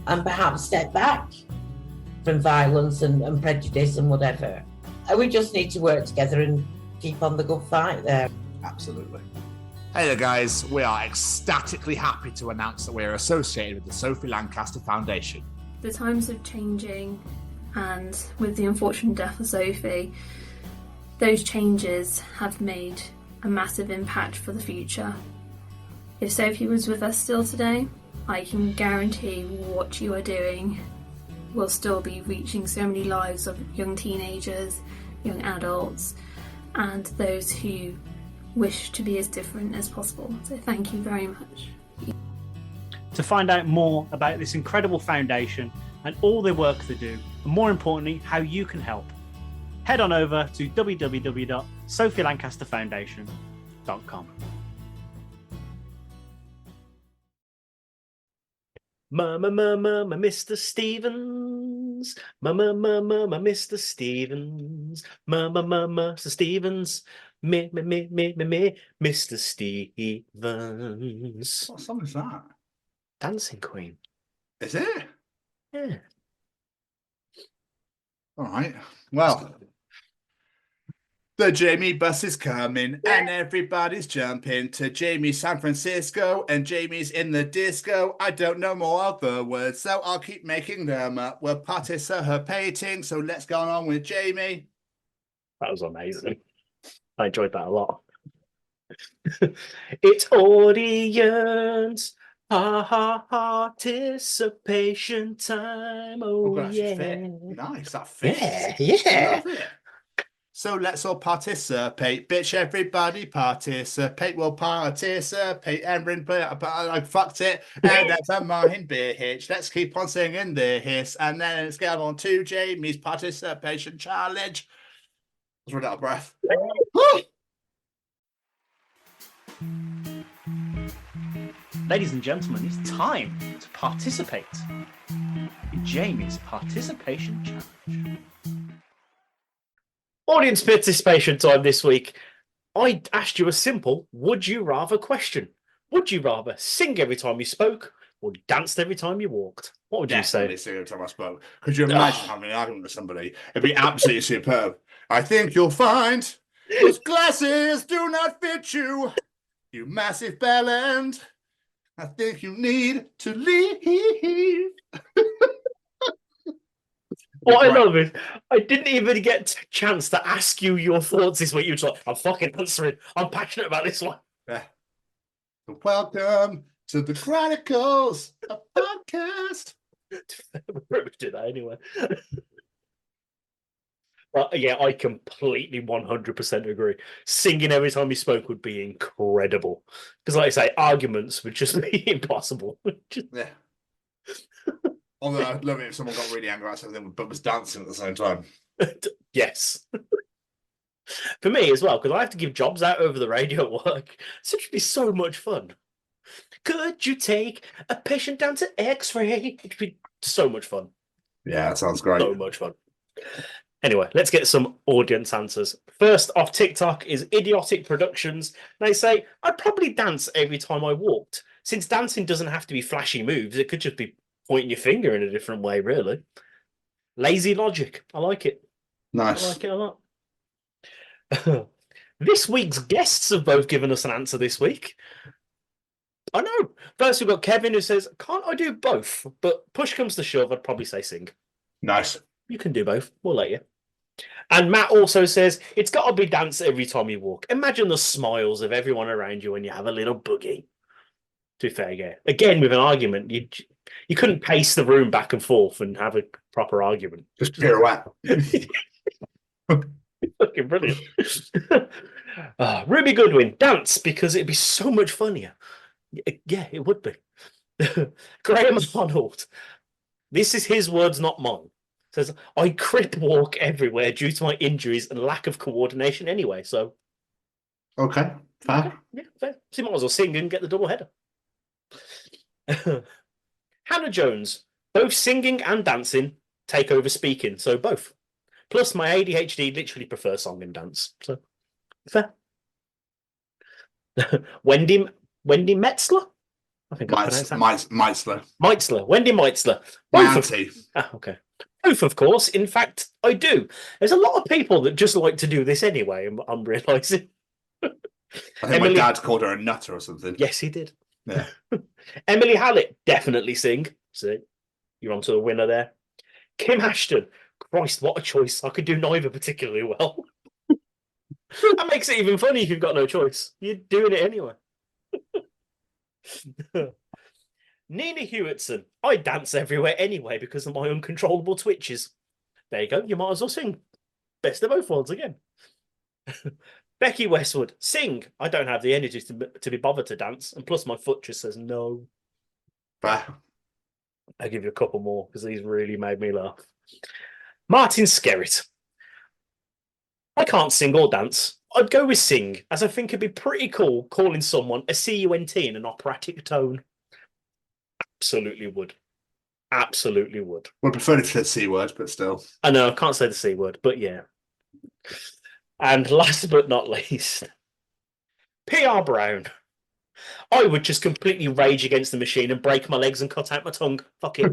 and perhaps step back from violence and prejudice and whatever. And we just need to work together and keep on the good fight there. Absolutely. Hey there, guys. We are ecstatically happy to announce that we are associated with the Sophie Lancaster Foundation. The times are changing, and with the unfortunate death of Sophie, those changes have made a massive impact for the future. If Sophie was with us still today, I can guarantee what you are doing will still be reaching so many lives of young teenagers, young adults, and those who wish to be as different as possible. So thank you very much. to find out more about this incredible foundation and all the work they do, and more importantly, how you can help, head on over to www.sophielancasterfoundation.com. Mama, Mr. Stevens. Mama, Mr. Stevens. Mama, Mr. Stevens. Me, Mr. Stevens. What song is that? Dancing Queen. Is it? Yeah. All right. Well, the Jamie bus is coming and everybody's jumping to Jamie San Francisco and Jamie's in the disco. I don't know more of the words, so I'll keep making them up. We're participating, so let's go on with Jamie. That was amazing. I enjoyed that a lot. It's audience participation time. Oh, that yeah. fit. Nice, that fits. Yeah. Love it. So let's all participate, bitch. Everybody participate. We'll participate and bring. I fucked it. And that's a mine, bitch. Let's keep on singing the hiss, and then let's get on to Jamie's participation challenge. I was running out of breath. Ladies and gentlemen, it's time to participate in Jamie's participation challenge. Audience participation time this week. I asked you a simple would you rather question. Would you rather sing every time you spoke or danced every time you walked? What would you say? Sing every time I spoke. Could you imagine having an argument with somebody? It'd be absolutely superb. I think you'll find those glasses do not fit you, you massive bellend. I think you need to leave. What I love is I didn't even get a chance to ask you your thoughts this week. You were just like, I'm fucking answering. I'm passionate about this one. Yeah. Welcome to the Chronicles, a podcast. We pretty much did that anyway. But yeah, I completely 100% agree. Singing every time you spoke would be incredible. Because like I say, arguments would just be impossible. Yeah. Although I'd love it if someone got really angry at something but was dancing at the same time. Yes. For me as well, because I have to give jobs out over the radio at work. So it would be so much fun. Could you take a patient down to X-ray? It'd be so much fun. Yeah, that sounds great. So much fun. Anyway, let's get some audience answers. First off TikTok is Idiotic Productions. They say, I'd probably dance every time I walked. Since dancing doesn't have to be flashy moves, it could just be pointing your finger in a different way, really. Lazy Logic. I like it. Nice. I like it a lot. This week's guests have both given us an answer this week. I know. First, we've got Kevin who says, can't I do both? But push comes to shove, I'd probably say sing. Nice. You can do both. We'll let you. And Matt also says, it's got to be dance every time you walk. Imagine the smiles of everyone around you when you have a little boogie. To be fair, yeah. Again, with an argument, you couldn't pace the room back and forth and have a proper argument. Just pirouette. Fucking brilliant. Ruby Goodwin, dance because it'd be so much funnier. Yeah, it would be. Graham Arnold, this is his words, not mine. Says, I crip walk everywhere due to my injuries and lack of coordination anyway, so. Okay, fair. Okay. Yeah, fair. So you might as well sing and get the double header. Hannah Jones, both singing and dancing take over speaking, so both. Plus, my ADHD literally prefers song and dance, so fair. Wendy Metzler? I think I pronounced that. Meitzler. Wendy Meitzler. My auntie. Okay. Both, of course. In fact, I do. There's a lot of people that just like to do this anyway, I'm realising. I think my dad called her a nutter or something. Yes, he did. Yeah. Emily Hallett, definitely sing. See, you're onto a winner there. Kim Ashton, Christ, what a choice. I could do neither particularly well. That makes it even funny if you've got no choice. You're doing it anyway. Nina Hewitson, I dance everywhere anyway because of my uncontrollable twitches. There you go. You might as well sing. Best of both worlds again. Becky Westwood, sing. I don't have the energy to be bothered to dance, and plus my foot just says no. Fair. I'll give you a couple more because these really made me laugh. Martin Skerritt. I can't sing or dance. I'd go with sing, as I think it'd be pretty cool calling someone a CUNT in an operatic tone. Absolutely would. Absolutely would. Would prefer if you said C word, but still. I know, I can't say the C word, but yeah. And last but not least, PR Brown. I would just completely rage against the machine and break my legs and cut out my tongue. Fuck it.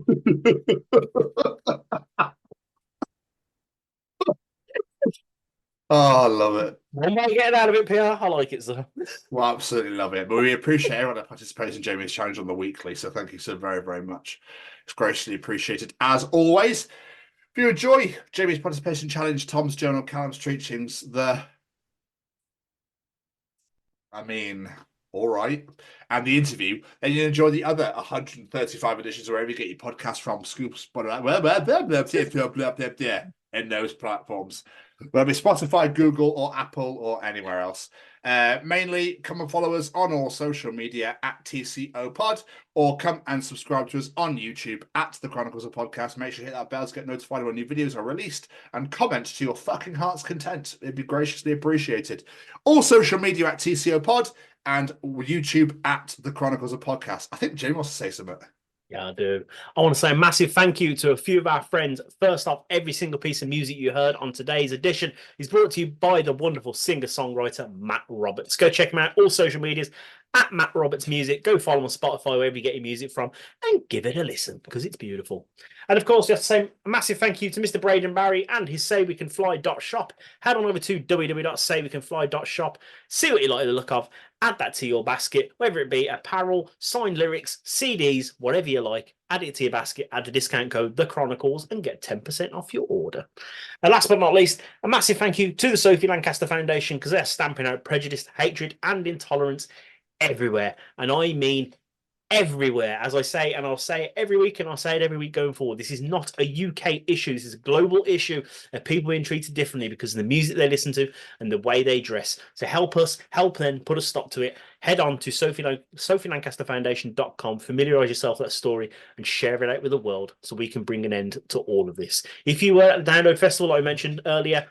Oh, I love it. One way of getting out of it, PR. I like it, so. Well, absolutely love it. But we appreciate everyone that participates in Jamie's challenge on the weekly. So thank you so very, very much. It's graciously appreciated as always. If you enjoy Jamie's participation challenge, Tom's journal, Callum's Treachings, all right, and the interview, and you enjoy the other 135 editions wherever you get your podcast from, Scoops, in those platforms, whether it's Spotify, Google, or Apple, or anywhere else. Mainly, come and follow us on all social media at TCO Pod, or come and subscribe to us on YouTube at The Chronicles of Podcast. Make sure you hit that bell to get notified when new videos are released, and comment to your fucking heart's content. It'd be graciously appreciated. All social media at TCO Pod, and YouTube at The Chronicles of Podcast. I think Jamie wants to say something. Yeah, I do. I want to say a massive thank you to a few of our friends. First off, every single piece of music you heard on today's edition is brought to you by the wonderful singer-songwriter Matt Roberts. Go check him out, all social medias, at Matt Roberts Music. Go follow him on Spotify, wherever you get your music from, and give it a listen, because it's beautiful. And of course, we have to say a massive thank you to Mr. Braden Barry and his SayWeCanFly.shop. Head on over to www.saywecanfly.shop. See what you like the look of. Add that to your basket, whether it be apparel, signed lyrics, CDs, whatever you like. Add it to your basket, add the discount code The Chronicles, and get 10% off your order. And last but not least, a massive thank you to the Sophie Lancaster Foundation, because they're stamping out prejudice, hatred, and intolerance everywhere. And I mean everywhere, as I say, and I'll say it every week, and I'll say it every week going forward. This is not a UK issue. This is a global issue of people being treated differently because of the music they listen to and the way they dress. So help us, help them, put a stop to it. Head on to SophieLancasterFoundation.com, familiarise yourself with that story, and share it out with the world so we can bring an end to all of this. If you were at the Download Festival, like I mentioned earlier,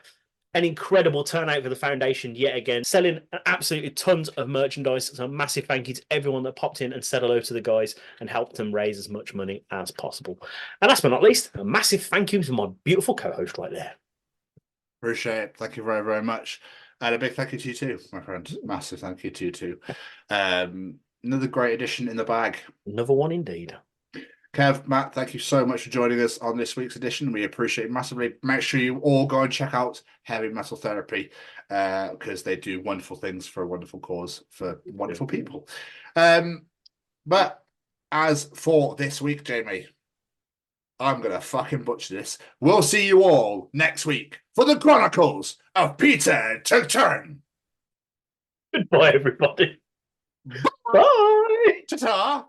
an incredible turnout for the foundation yet again, selling absolutely tons of merchandise. So a massive thank you to everyone that popped in and said hello to the guys and helped them raise as much money as possible. And last but not least, a massive thank you to my beautiful co-host right there. Appreciate it. Thank you very, very much. And a big thank you to you too, my friend. Massive thank you to you too. Another great edition in the bag. Another one indeed. Kev, Matt, thank you so much for joining us on this week's edition. We appreciate it massively. Make sure you all go and check out Heavy Metal Therapy, because they do wonderful things for a wonderful cause for wonderful people. But as for this week, Jamie, I'm going to fucking butcher this. We'll see you all next week for the Chronicles of Peter Turn. Goodbye, everybody. Bye. Ta-ta.